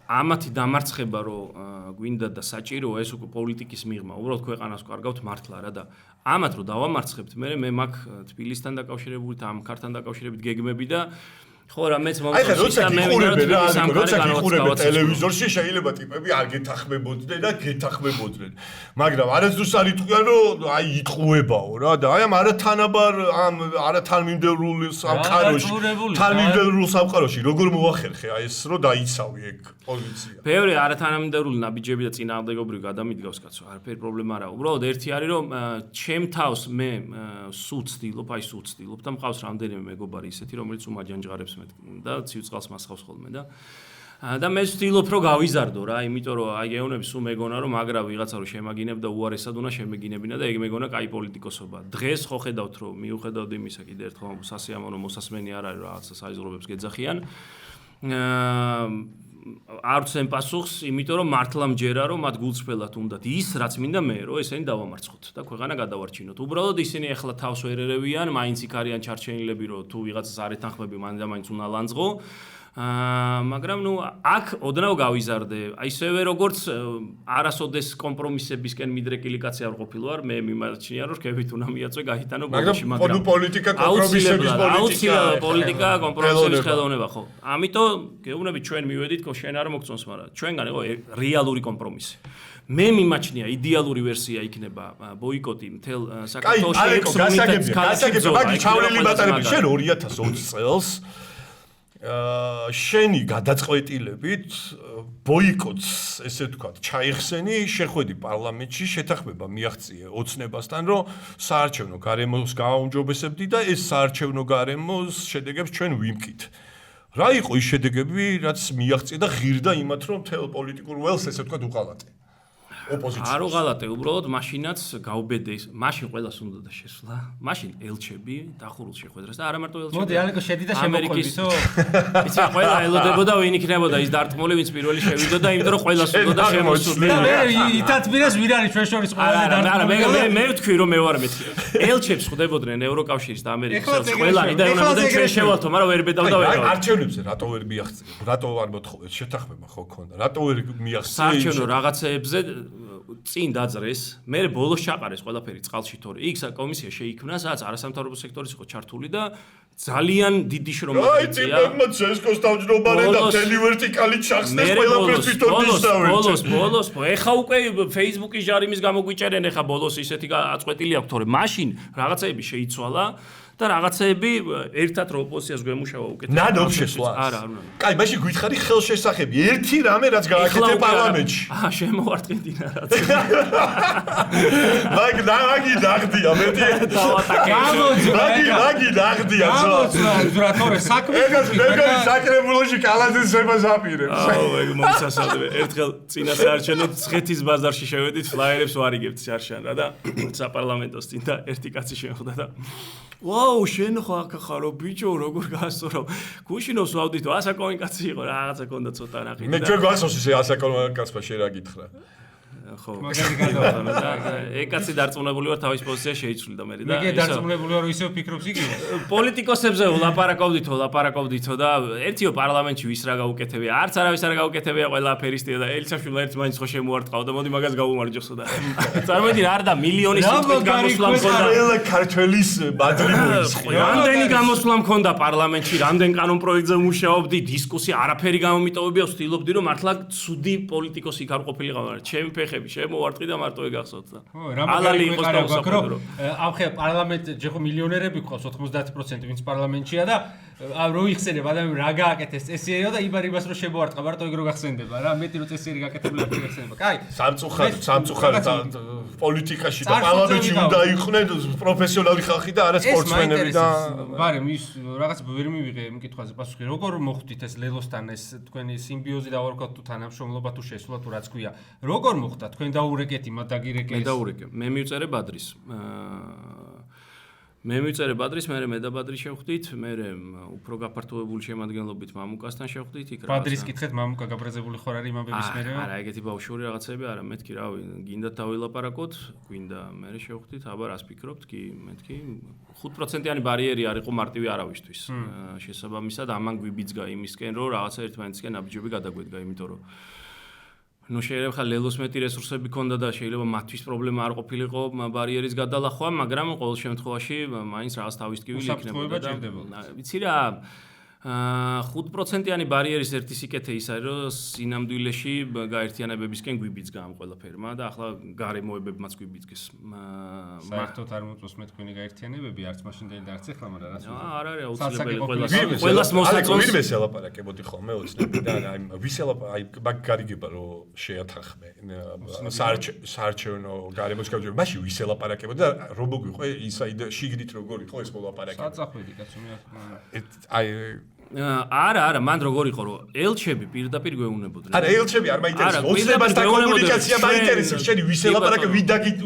ამათი დამარცხება რომ გვინდა და საჭიროა ეს უკვე პოლიტიკის მიღმა, უბრალოდ ქვეყანას კარგავთ მართლა რა და ამათ რომ დავამარცხებთ, მე მაქვს თბილისთან დაკავშირებული და ამ ქართთან დაკავშირებით გეგმები და ხო რა მეც მომწონს და მე როცა გიხურებთ ტელევიზორში შეიძლება ტიპები არ გეთახმებოდნენ და გეთახმებოდნენ მაგრამ არასდროს არ იტყვიან რომ აი იტყუებაო რა და აი ამ არათანმიმდევრული სამყაროში როგორ მოახერხე აი ეს რომ დაიცავი ეგ პოლიცია ბევრი არათანმიმდევრული ნაბიჯები და წინააღმდეგობრივი გადამიდგავს კაცო არაფერი პრობლემა არა უბრალოდ ერთი არის რომ ჩემ თავს მე სულ ვცდილობ და მყავს რამდენიმე მეგობარი ისეთი რომელიც უმაჯანჯღარებს და ციუწყალს მასხავს ხოლმე და მე ვცდილობ რომ გავიზარდო რა იმიტომ რომ აი გეუბნები სულ მეგონა რომ მაგრა ვიღაცა რომ შემაგინებ და უარესად უნდა შემეგინებინა და ეგ მეგონა კაი პოლიტიკოსობა დღეს ხო ხედავთ რომ მიუხედავად იმისა კიდე ერთხელ სასიამოვნო მოსასმენი არ არის რაღაცა საიზღრობებს გეძახიან არ ვცემ პასუხს იმიტომ რომ მართლა მჯერა რომ მათ გულწრფელად უნდათ ის რაც მინდა მე რომ ესენი დავამარცხოთ და ქვეყანა გადავარჩინოთ უბრალოდ ისინი ახლა თავს ვერ ერევიან მაინც იქ არიან ჩარჩენილები რომ თუ ვიღაცას არ ეთანხმები მან და მაინც უნდა ლანძღო მაგრამ ნუ აქ ოდნავ გავიზარდე აი ისევე როგორც არასოდეს კომპრომისებისკენ მიდრეკილი კაცი არ ყოფილი ვარ მე მიმაჩნია რომ რკებით უნდა მიაწვე გაიტანო ბოლოში მაგრამ პოლიტიკა კომპრომისების ხელოვნება ხო ამიტომ გეუბნები ჩვენ მივედით ხო შენ არ მოგწონს მაგრამ ჩვენგან იყო რეალური კომპრომისი მე მიმაჩნია იდეალური ვერსია იქნება ბოიკოტი მთელ საქართველოში გასაგებია მაგი ჩავლილი ბატონები შენ 2020 წელს შენი გადაწყვეტილებით ბოიკოტს ესე ვთქვათ ჩაიხსენი შეხვედი პარლამენტში შეთანხმება მიაღწიე ოცნებასთან რომ საარჩევნო გარემოს გააუმჯობესებდი და ეს საარჩევნო გარემოს შედეგებს ჩვენ ვიმკით რა იყო ის შედეგები რაც მიაღწია და ღირდა იმათ რომ მთელ პოლიტიკურ ველს ესე ვთქვათ უყალატე ოპოზიცია არ უღალატე უბრალოდ მაშინაც გავბედე მაშინ ყველას უნდა და შესვლა მაშინ ელჩები დახურულ შეხვედრას და არა მარტო ელჩები მოდი ალეკო შედი და შემოყვებისო იცი ყველა ელოდებოდა ვინ იქნებოდა ის დარტყმული ვინც პირველი შევიდოდა იმიტომ რომ ყველას უნდა და შემოსულიყო მე ითათბირეს ვინ არის ჩვენ შორის ყველაზე დარტყმული არა მე ვთქვი რომ მე ვარ მეთქი ელჩებს ხვდებოდნენ ევროკავშირის და ამერიკის ყველანი და უნდა ჩვენ შევალთო მაგრამ ვერ ბედავდა ვერ არჩევნებზე რატო ვერ მიაღწია რატო არ მოთხოვეთ შეთანხმება ხო ქონდა რატო ვერ მიაღწია საარჩევნო რაღაცეებზე წინ დაძრეს, მე ბოლოს ჩაყარეს ყველაფერი წყალში თორე. იქ კომისია შეიქმნა, სადაც არასამთავრობო სექტორის იყო ჩართული და ძალიან დიდი შრომა დაიწყია. აი, ტიპებმა ცესკოს თავმჯდომარე და მთელი ვერტიკალი ჩახსნეს ყველაფერს თვითონ ისავერტ. ბოლოს, ეხა უკვე Facebook-ის ჟარიმის გამო გვიჭერენ, ეხა ბოლოს ისეთი აწყვეტილი აქვს თორე. მაშინ რაღაცეები შეიცვალა და რაღაცეები ერთად რო ოპოზიციას გვემუშავა უკეთეს. ნანობს შესვლას. არა. კაი, მაშინ გითხარი ხელშესახები. ერთი რამე რაც გააკეთე პარლამენტში. შემოვარტყინდინა რაც. მაგი დაღდია მეტი. მაგი დაღდია. რა თორე საქმე. ეგ საკრებულოში კალათის ზება ზაპირებს. აუ, ეგ მომსასადე. ერთხელ წინა საარჩევნო ცხეთის ბაზარში შევედით, ფლაიერებს ვარიგებთ შარშან რა და საპარლამენტოს წინ და ერთი კაცი შეხვდა და ვაუ, შენ ხო აქ ხარო ბიჭო, როგორ გასწორავ. გუშინოს ვავდითო, ასაკოვანი კაცი იყო, რაღაცა ქონდა ცოტა ნახი. მე ჯერ გასწოს ისე ასაკოვანი კაცმა შე რა გითხრა. ხო. ეგ კაცი დარწმუნებული ვარ თავის პოზიციას შეიცვლიდა მე და მე დარწმუნებული ვარ ისევ ფიქრობს იგივე. პოლიტიკოსებზე ლაპარაკობდითო და ერთიო პარლამენტში ვის რა გაუკეთებია, არც არავის არ გაუკეთებია, ყველა აფერისტია და ელჩაშვილმა ერთ მაინც ხო შემოარტყაო და მოდი მაგას გავუმარჯოსო და წარმოიდი რა არ და მილიონის სიტყვით გამოსვლა მქონდა. ყველა ქართველის ბადრი მოისხი. რამდენი გამოსვლა მქონდა პარლამენტში, რამდენ კანონ პროექტზე მუშაობდი, დისკუსია, არაფერი გამომიტოვებია, ვცდილობდი რომ მართლა ცუდი პოლიტიკოსი იქ არ ყოფილიყო, მაგრამ ჩემი ფეხები შემოვარტყი და მარტო ეგახსოვთ და ალალი იყოს დაუსაფრთხო. ამ ხე პარლამენტ ჯერ მილიონერები გყავს 90% ვინც პარლამენტშია და რო იხსენებ ადამიანს რა გააკეთეს წესიერია და იმარებას რო შემოვარტყა მარტო ეგ რო გახსენდება რა მეტი რო წესიერი გაკეთებული არ გახსენდება. კაი. სამწუხაროდ პოლიტიკაში და პარლამენტში უნდა იყვნენ პროფესიონალი ხალხი და არა სპორტსმენები და მაგრამ ის რაღაც ვერ მივიღე იმ კითხვაზე პასუხი. როგორ მოხდით ეს ლელოსთან ეს თქვენი სიმბიოზი და ვარქოთ თუ თანამშრომლობა თუ შესვლა თუ რაც ქვია. როგორ მოხდა თქვენ დაურეკეთ იმათ დაგირეკეთ? მე დაურეკე. მე მივწერე ბადრის. მე და ბადრი შევხვდით, მე უფრო გაფართოებული შემადგენლობით მამუკასთან შევხვდით იქ რა. ბადრის კითხეთ მამუკა გაბრაზებული ხარ არის იმამების მერე? არა, ეგეთი ბავშვური რაღაცები არა, მეთქი რავი, გინდა თავილაპარაკოთ, გვინდა მე შევხვდით, აბა რას ფიქრობთ კი, მეთქი 5%-იანი ბარიერი არ იყო მარტივი არავისთვის. შესაბამისად ამან გვიბიძგა იმისკენ, რომ რაღაცა ერთმანეთისკენ აბიჯები გადაგვედგა, იმიტომ რომ ну შეიძლება ხა ლელოს მეტი რესურსები ქონდა და შეიძლება მათთვის პრობლემა არ ყოფილიყო ბარიერის გადალახვა, მაგრამ ყოველ შემთხვევაში მაინც რაღაც თავის ტკივილი იქნებოდა და ვიცი რა 5%-იანი ბარიერის ერთი სიკეთე ის არის, რომ სინამდვილეში გაერთიანებებისკენ გვიბიძგა ამ ყველაფერმა და ახლა გარემოებებმაც გვიბიძგეს. საერთოდ არ მოწონს მე თქვენი გაერთიანებები, არც მაშინდელი და არც ახლა, მაგრამ რა არ არის აუცილებელი ყველას მოსაწონს. ვინმე ელაპარაკებოდი ხოლმე ოცნები და აი ვის აი მაგ გარიგება რომ შეათანხმე საარჩევნო გარემოს გავჯერე. მაშინ ვის ელაპარაკებოდი და რომ მოგვიყო ისაიდ შიგნით როგორ იყო ეს მოლაპარაკება. საწახვედი კაცო მე აი არა, მან როგორ იყო რომ ელჩები პირდაპირ გვეუნებოდნენ. არა, ელჩები არ მაინტერესებს. ოცნებასთან კომუნიკაცია მაინტერესებს. შენი ვის ელაპარაკე,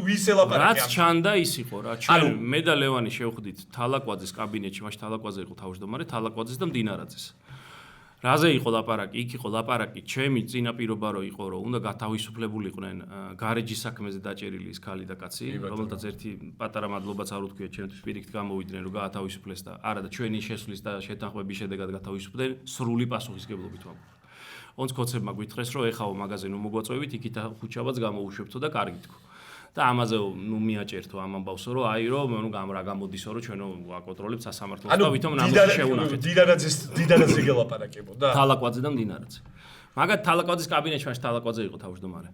ვის ელაპარაკე. რაც ჩანდა ის იყო რა. ჩვენ მე და ლევანი შევხვდით თალაკვაძის კაბინეტში, მაშინ თალაკვაძე იყო თავმჯდომარე, თალაკვაძეს და მდინარაძეს. რაზე იყო ლაპარაკი? იქ იყო ლაპარაკი ჩემი წინაპირობა რო იყო რომ უნდა გათავისუფლებულიყვნენ გარეჯის საქმეზე დაჭერილი ის ქალი და კაცი, რომელთაც ერთი პატარა მადლობაც არ უთქვია ჩემთვის პირიქით გამოვიდნენ რომ გაათავისუფლეს და არა და ჩვენი შესვლის და შეთანხმების შედეგად გათავისუფლდნენ სრული პასუხისგებლობით ვამბობ. ონცკოცებმა გვითხრეს რომ ეხაო მაგაზე ნუ მოგვაწვევით, იქით ხუჩაბაც გამოუშვებთო და კარგი თქო. და ამაზე ნუ მიაჭერთო ამ ამბავსო რომ აი რომ ნუ რა გამოდისო რომ ჩვენო აკონტროლებთ სასამართლოს და ვითომ ნამოსი შეუნახეთ. დიდარაძე გელაპარაკებოდა. თალაკვაძე და მდინარაძე. მაგათ თალაკვაძის კაბინეტში მაშინ თალაკვაძე იყო თავმჯდომარე.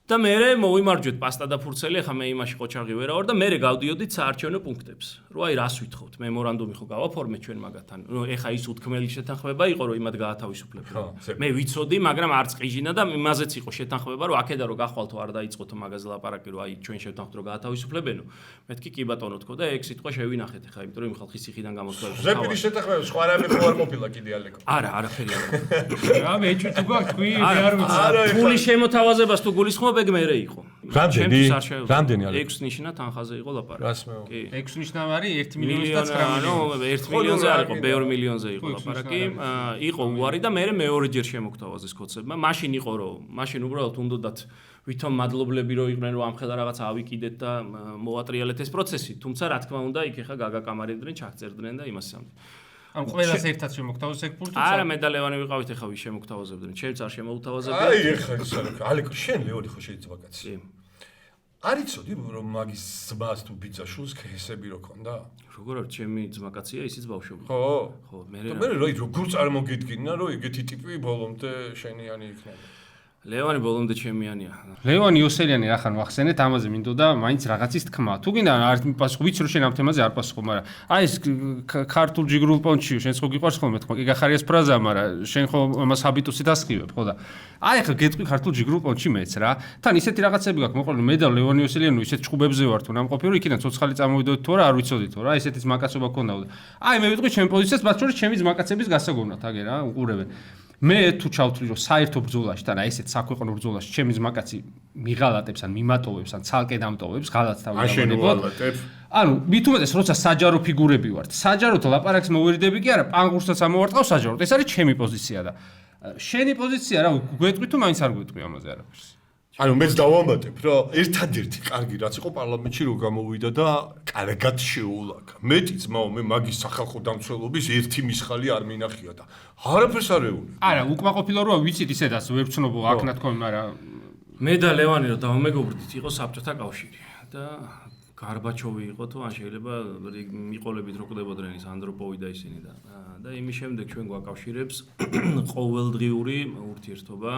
და მე მოვიმარჯვეთ პასტა და ფურცელი, ახლა მე იმაში ყოჩაღი ვერა ვარ და მე გავდიოდით საარჩევნო პუნქტებს. რომ აი რას ვითხოვთ? მემორანდუმი ხო გავაფორმეთ ჩვენ მაგათთან. ნუ ეხა ის უთქმელი შეთანხმება იყო რომ იმათ გაათავისუფლებდნენ. მე ვიცოდი, მაგრამ არც ყიჟინა და იმაზეც იყო შეთანხმება რომ აქედა რომ გახვალთო არ დაიწყოთო მაგაზე ლაპარაკი რომ აი ჩვენ შევთანხმდით რომ გაათავისუფლებენო. მეთქი კი ბატონო თქო და ეგ სიტყვა შევინახეთ ახლა, იმიტომ რომ იმ ხალხის ციხიდან გამოსვლები. ზეპირის შეთანხმება სხვა რამე ხო არ ყოფილა კიდე ალეკო. არა, არაფერი არ. რა მე ჩვენ თუ გაქვს თქვი არ ვიცი. ფული შემოთავაზებას თუ გულისხმობ ეგ მერე იყო. რამდენი არის? 6 ნიშნა თანხაზე იყო ლაპარაკი. რას მეო? კი. 6 ნიშნა არის 1 მილიონი და 9 მილიონი. 1 მილიონზე არ იყო, 2 მილიონზე იყო ლაპარაკი. იყო უარი და მე მეორეჯერ შემოგთავაზეს კოცებმა. მაშინ იყო რომ, მაშინ უბრალოდ უნდათ ვითომ მადლობლები რო იყვნენ რომ ამხელა რაღაც ავიკიდეთ და მოვატრიალეთ ეს პროცესი. თუმცა რა თქმა უნდა იქ ეხა გაგაკამარებდნენ, ჩაგწერდნენ და იმას სამთ. ამ ყველას ერთად შემოგთავაზეს ეგ ფული თუ არა მე და ლევანი ვიყავით ეხა ვის შემოგთავაზებდნენ. ჩემც არ შემოგთავაზებდნენ. აი ეხა ის ალეკო შენ ლევანი ხო შეიძლება კაცი. არიცოდი რომ მაგის ზბას თუ ბიძაშულს ქესები რო ქონდა? როგორ არის ჩემი ძმაკაცია ისიც ბავშვობა. ხო, მე რა როგორ წარმოგიდგინა რომ ეგეთი ტიპი ბოლომდე შენიანი იქნება. ლევანი ბოლომდე ჩემიანია. ლევანი იოსელიანი ახან ვახსენეთ, ამაზე მინდოდა მაინც რაღაცის თქმა. თუ გინდა არ მიპასუხო, ვიცი რომ შენ ამ თემაზე არ პასუხობ, მაგრამ აი ეს ქართულ ჯიგრულ პონჩიო, შენ ხო გიყვარს ხოლმე თქმა, კი გახარიას ფრაზა, მაგრამ შენ ხო ამას ჰაბიტუსით ასხივებ, ხო და აი ახლა გეტყვი ქართულ ჯიგრულ პონჩი მეც რა. თან ისეთი რაღაცები გაქვს, მოყოლ მე და ლევანი იოსელიანი ისეთ ჭუბებზე ვართ, რომ ამყოფი რომ იქიდან ცოცხალი წამოვიდოდით თუ არა, არ ვიცოდით რა, ესეთის მაკაცობა ქონდაო. აი მე ვიტყვი ჩემ პოზიციას, მათ შორის ჩემი ძმაკაცების გასაგონად, აგე რა, უყურებენ. მე თუ ჩავთვლი რომ საერთო ბრძოლაში თან აი ესეთ საქვეყნო ბრძოლაში ჩემი ძმაკაცი მიღალატებს ან მიმატოვებს ან ცალკე დამტოვებს ღალატს თავი დავანებოთ. ანუ მით უმეტეს როცა საჯარო ფიგურები ვართ საჯაროდ ლაპარაკს მოვერიდები კი არა პანგურსაც ამოვარტყავ საჯაროდ ეს არის ჩემი პოზიცია და შენი პოზიცია რა გვეტყვი თუ მაინც არ გვეტყვი ამაზე არაფერს ანუ მეც დავამატებ რომ ერთადერთი კარგი რაც იყო პარლამენტში რო გამოვიდა და კარგად შეულაკა. მეტი ძმაო მე მაგის სახალხო დამცველობის ერთი მისხალი არ მინახია და არაფერს არ ეუბნები. არა უკმაყოფილო როა ვიცით ისედაც ვერ ვცნობო აქ ნათქვამი მაგრამ მე და ლევანი რომ დავამეგობრდით იყო საბჭოთა კავშირი და გარბაჩოვი იყო თუ ან შეიძლება მიყოლებით რო კვდებოდნენ ის ანდროპოვი და ისინი და იმის შემდეგ ჩვენ გვაკავშირებს ყოველდღიური ურთიერთობა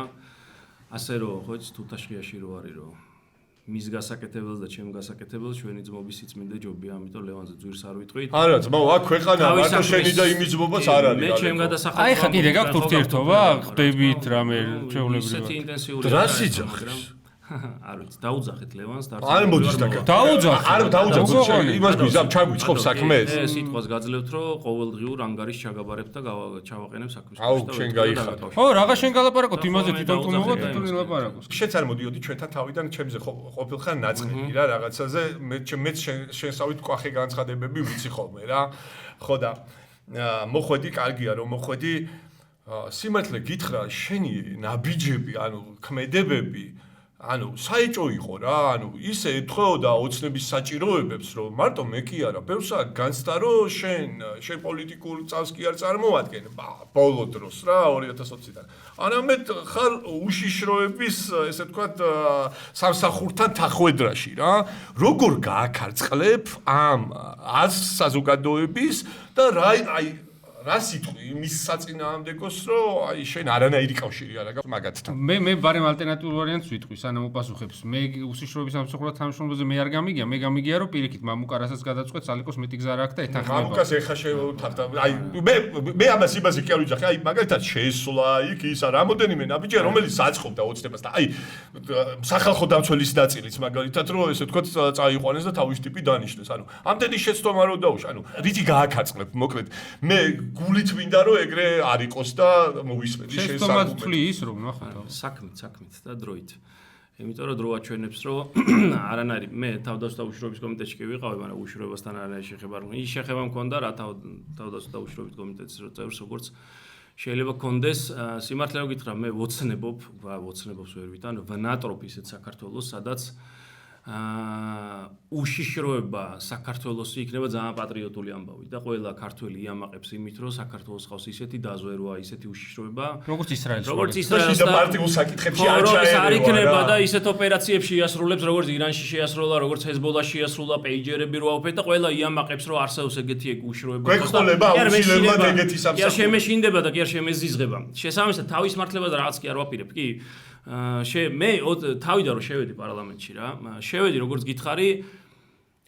ასე რომ ხო იცი თუთაშხიაში რო არის რომ მის გასაკეთებელს და ჩემ გასაკეთებელს ჩვენი ძმობის სიწმინდე ჯობია, ამიტომ ლევანზე ძვირს არ ვიტყვით. არა, ძმაო, აქ ქვეყანა მარტო შენი და იმის ძმობას არ არის. მე ჩემ გადასახადს აი ხა კიდე გაქვთ ურთიერთობა, ხდებით რამე ჩვეულებრივად. ისეთი ინტენსიური რას იძახის? არ ვიცი, დაუძახეთ ლევანს და არ მოდის და დაუძახეთ. არ დაუძახეთ, იმას გვიზამ ჩაგვიწყობ საქმეს. ეს სიტყვას გაძლევთ, რომ ყოველდღიურ ანგარიშს ჩაგაბარებთ და ჩავაყენებ საქმეს. აუ, შენ გაიხარ. ხო, რაღა შენ გალაპარაკოთ იმაზე თვითონ თუ მოვა თვითონ ლაპარაკოს. შენც არ მოდიოდი ჩვენთან თავიდან ჩემზე ყოფილხარ ნაწყები რა რაღაცაზე მეც შენსავით კვახე განცხადებები ვიცი ხოლმე რა. ხო და მოხვედი, კარგია რომ მოხვედი. სიმართლე გითხრა, შენი ნაბიჯები, ანუ ქმედებები ანუ საეჭო იყო რა, ანუ ისე ეთხოვდა ოცნების საჭიროებებს, რომ მარტო მე კი არა, ბევრსა განცდა რომ შენ პოლიტიკურ წავს კი არ წარმოადგენ, ბოლო დროს რა 2020-დან. არამედ ხარ უშიშროების, ესე ვთქვათ, სამსახურთან თახვედრაში რა. როგორ გააქარწყლებ ამ საზოგადოების და აი რა სიტყვი იმის საწინააღმდეგოს რომ აი შენ არანაირი კავშირი არ აქვს მაგათთან. მე ბარემ ალტერნატიულ ვარიანტს ვიტყვი, სანამ უპასუხებს. მე უსიშროების სამსახურად თანამშრომლობაზე მე არ გამიგია, მე გამიგია რომ პირიქით მამუკარასაც გადაწყვეტ სალიკოს მეტი გზა რა აქვს და ეთანხმება. მამუკას ეხა შევთანხმდა. აი მე ამას იმაზე კი არ ვიძახი, აი მაგალითად შეესვლა იქ ისა რამოდენიმე ნაბიჯია რომელიც საწყობდა ოცნებას და აი სახალხო დამცველის ნაწილიც მაგალითად რომ ესე ვთქვათ წაიყვანეს და თავის ტიპი დანიშნეს. ანუ ამდენი შეცდომა რო დაუშვა, ანუ რითი გააქარწყლებ, მოკლედ მე გულით მინდა რომ ეგრე არ იყოს და მოვისმენდი შენ შეცდომას თვლი ის რომ ნახოთ საქმით და დროით. იმიტომ რომ დრო აჩვენებს რომ არანაირი მე თავდაცვა უშიშროების კომიტეტში კი ვიყავი, მაგრამ უშიშროებასთან არანაირი შეხება არ მქონდა. ის შეხება მქონდა რა თავდაცვა უშიშროების კომიტეტის წევრს როგორც შეიძლება კონდეს სიმართლე რომ გითხრა მე ვოცნებობს ვერ ვიტან ვნატრობ ისეთ საქართველოს სადაც უშიშროება საქართველოსი იქნება ძალიან პატრიოტული ამბავი და ყველა ქართველი იამაყებს იმით რომ საქართველოს ხავს ისეთი დაზვერვა, ისეთი უშიშროება როგორც ისრაელში და პარტიულ საკითხებში არ იქნება და ისეთ ოპერაციებში იასრულებს როგორც ირანში შეასრულა, როგორც ჰეზბოლაში შეასრულა, პეიჯერები რო ავფეთ და ყველა იამაყებს რომ არსებობს ეგეთი უშიშროება. გვექოლება აუცილებლად ეგეთი სამსახური. კი არ შემეშინდება და კი არ შემეზიზღება. შესაბამისად თავის მართლებას რაღაც კი არ ვაპირებ, კი მე თავიდან რომ შევედი პარლამენტში რა, შევედი როგორც გითხარი,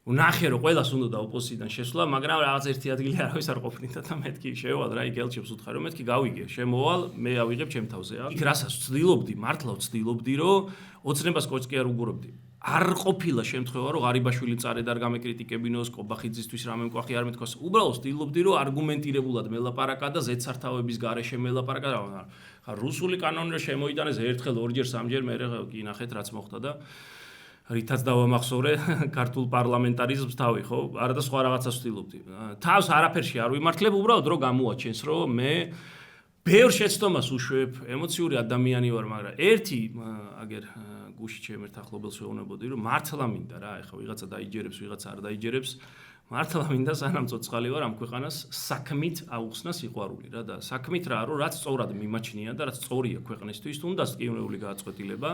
ვნახე რომ ყველას უნდა ოპოზიციიდან შესვლა, მაგრამ რაღაც ერთი ადგილი არავის არ ყოფნიდა და მეთქი შევალ რა, იქ ელჩებს უთხარი რომ მეთქი გავიგე, შემოვალ, მე ავიღებ ჩემ თავზე რა. იქ რასაც ვცდილობდი, მართლა ვცდილობდი რომ ოცნებას კოჭს კი არ უგურებდი. არ ყოფილა შემთხვევა რომ ღარიბაშვილი წარედ არ გამეკრიტიკებინოს, კობახიძისთვის რამე მკვახი არ მეთქოს. უბრალოდ ვცდილობდი რომ არგუმენტირებულად მელაპარაკა და ზეცართავების გარეშე მელაპარაკა რა. ხა რუსული კანონი რომ შემოიტანეს ერთხელ, ორჯერ, სამჯერ, მე კი ნახეთ რაც მოხდა და რითაც დავამახსოვრე ქართულ პარლამენტარიზმს თავი, ხო? არა და სხვა რაღაცას ვცდილობდი. თავს არაფერში არ ვიმართლებ, უბრალოდ რომ გამოაჩენს, რომ მე ბევრ შეცდომას უშვებ, ემოციური ადამიანი ვარ, მაგრამ ერთი აგერ გუში ჩემ ერთ ახლობელს ვეუბნებოდი, რომ მართლა მინდა რა, ეხლა ვიღაცა დაიჯერებს, ვიღაცა არ დაიჯერებს, მართლა მინდა სანამ ცოცხალი ვარ ამ ქვეყანას საქმით აუხსნა სიყვარული რა და საქმით რა, რომ რაც სწორად მიმაჩნია და რაც სწორია ქვეყნისთვის, თუნდაც კიუნეული გააწყვეტილება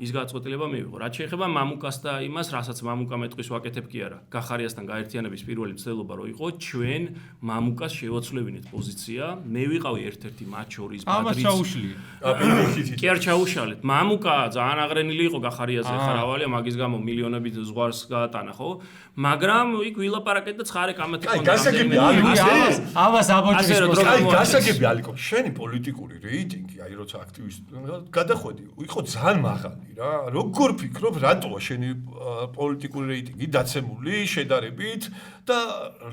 ის გაწყვეტილება მივიღო. რაც შეეხება მამუკას და იმას, რასაც მამუკა მეტყვის ვაკეთებ კი არა. გახარიასთან გაერთიანების პირველი მცდელობა რო იყო, ჩვენ მამუკას შევაცვლევინეთ პოზიცია. მე ვიყავი ერთ-ერთი მათ შორის ამას ჩაუშლია. კი არ ჩაუშალეთ. მამუკა ძალიან აღრენილი იყო გახარიაზე, ხარავალია, მაგის გამო მილიონობით ზღვარს გაატანა, ხო? მაგრამ იქ ვილაპარაკეთ და ცხარე კამათი ჰქონდა. აი, გასაგები ამას აბოჭვის აი, გასაგები ალიკო, შენი პოლიტიკური რეიტინგი, აი როცა აქტივისტი გადახვედი, იყო ძალიან მაღალი რა. როგორ ფიქრობ, რატოა შენი პოლიტიკური რეიტინგი დაცემული შედარებით და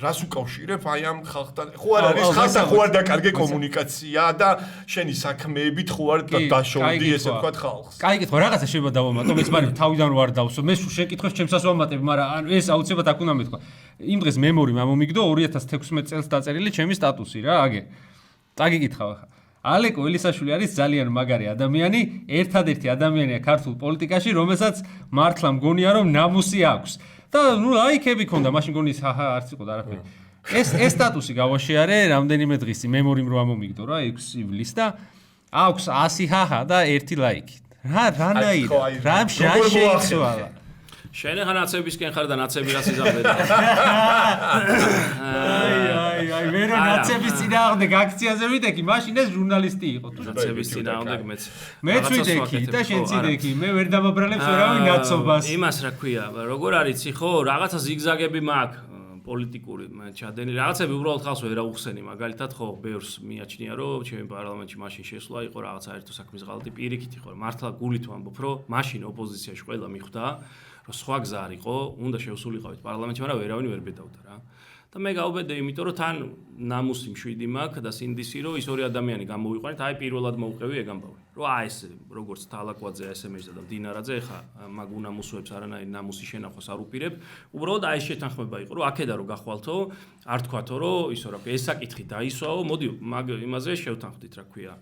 რას უკავშირებ აი ამ ხალხთან? ხო არ არის ხალხთან ხო არ დაკარგე კომუნიკაცია და შენი საქმეებით ხო არ დაშოვდი ესე ვთქვათ ხალხს? კაი კითხვა, რაღაცა შეიძლება დავამატო, მეც მაგრამ თავიდან რო არ დავსო. მე შეკითხებს ჩემსაც ვამატებ, მაგრამ ეს აუცილებლად აქ უნდა მეთქვა. იმ დღეს მემორი მომიგდო 2016 წელს დაწერილი ჩემი სტატუსი რა, აგე. წაგიკითხავ ახლა. ალეკო ელისაშვილი არის ძალიან მაგარი ადამიანი, ერთადერთი ადამიანია ქართულ პოლიტიკაში, რომელსაც მართლა მგონია რომ ნამუსი აქვს. და ნუ ლაიქები ქონდა, მაშინ მგონი არც იყო და არაფერი. ეს სტატუსი გავაშეარე რამდენიმე დღისი, მემორიმ რო ამომიგდო რა 6 ივლისს და აქვს 100 ჰაჰა და 1 ლაიქი. რანაირად? რა შეიცვალა? შენ ახლა ნაცებისკენ ხარ და ნაცები რას იზამბერა. აი, მე რა ნაცების წინააღმდეგ აქციაზე ვიდექი, მაშინ ეს ჟურნალისტი იყო. თუ ნაცების წინააღმდეგ მეც. მეც ვიდექი და შენ წიდექი, მე ვერ დამაბრალებს ვერავინ ნაცობას. იმას რა ქვია, როგორ არის ხო, რაღაცა ზიგზაგები მაქვს. პოლიტიკური ჩადენი რაღაცები უბრალოდ ხალხს ვერ აუხსენი მაგალითად ხო ბევრს მიაჩნია რომ ჩემი პარლამენტში მაშინ შესვლა იყო რაღაცა ერთო საქმის ღალატი პირიქით იყო მართლა გულით ვამბობ რომ მაშინ ოპოზიციაში ყველა მიხვდა რომ სხვა გზა არ იყო უნდა შევსულიყავით პარლამენტში მაგრამ ვერავინ ვერ ბედავდა რა და მე გავუბედე იმიტომ რომ თან ნამუსი მშვიდი მაქვს და სინდისი რომ ის ორი ადამიანი გამოვიყვანეთ აი პირველად მოვყევი ეგ ამბავი რომ აი ეს როგორც თალაკვაძე SMS-და და დინარაძე ხა მაგ უნამუსოებს არანაირი ნამუსი შენახოს არ უპირებ უბრალოდ აი ეს შეთანხმება იყო რომ აქედა რომ გახვალთო არ თქვათო რომ ისო რა ეს საკითხი დაისვაო მოდი მაგ იმაზე შევთანხმდით რა ქვია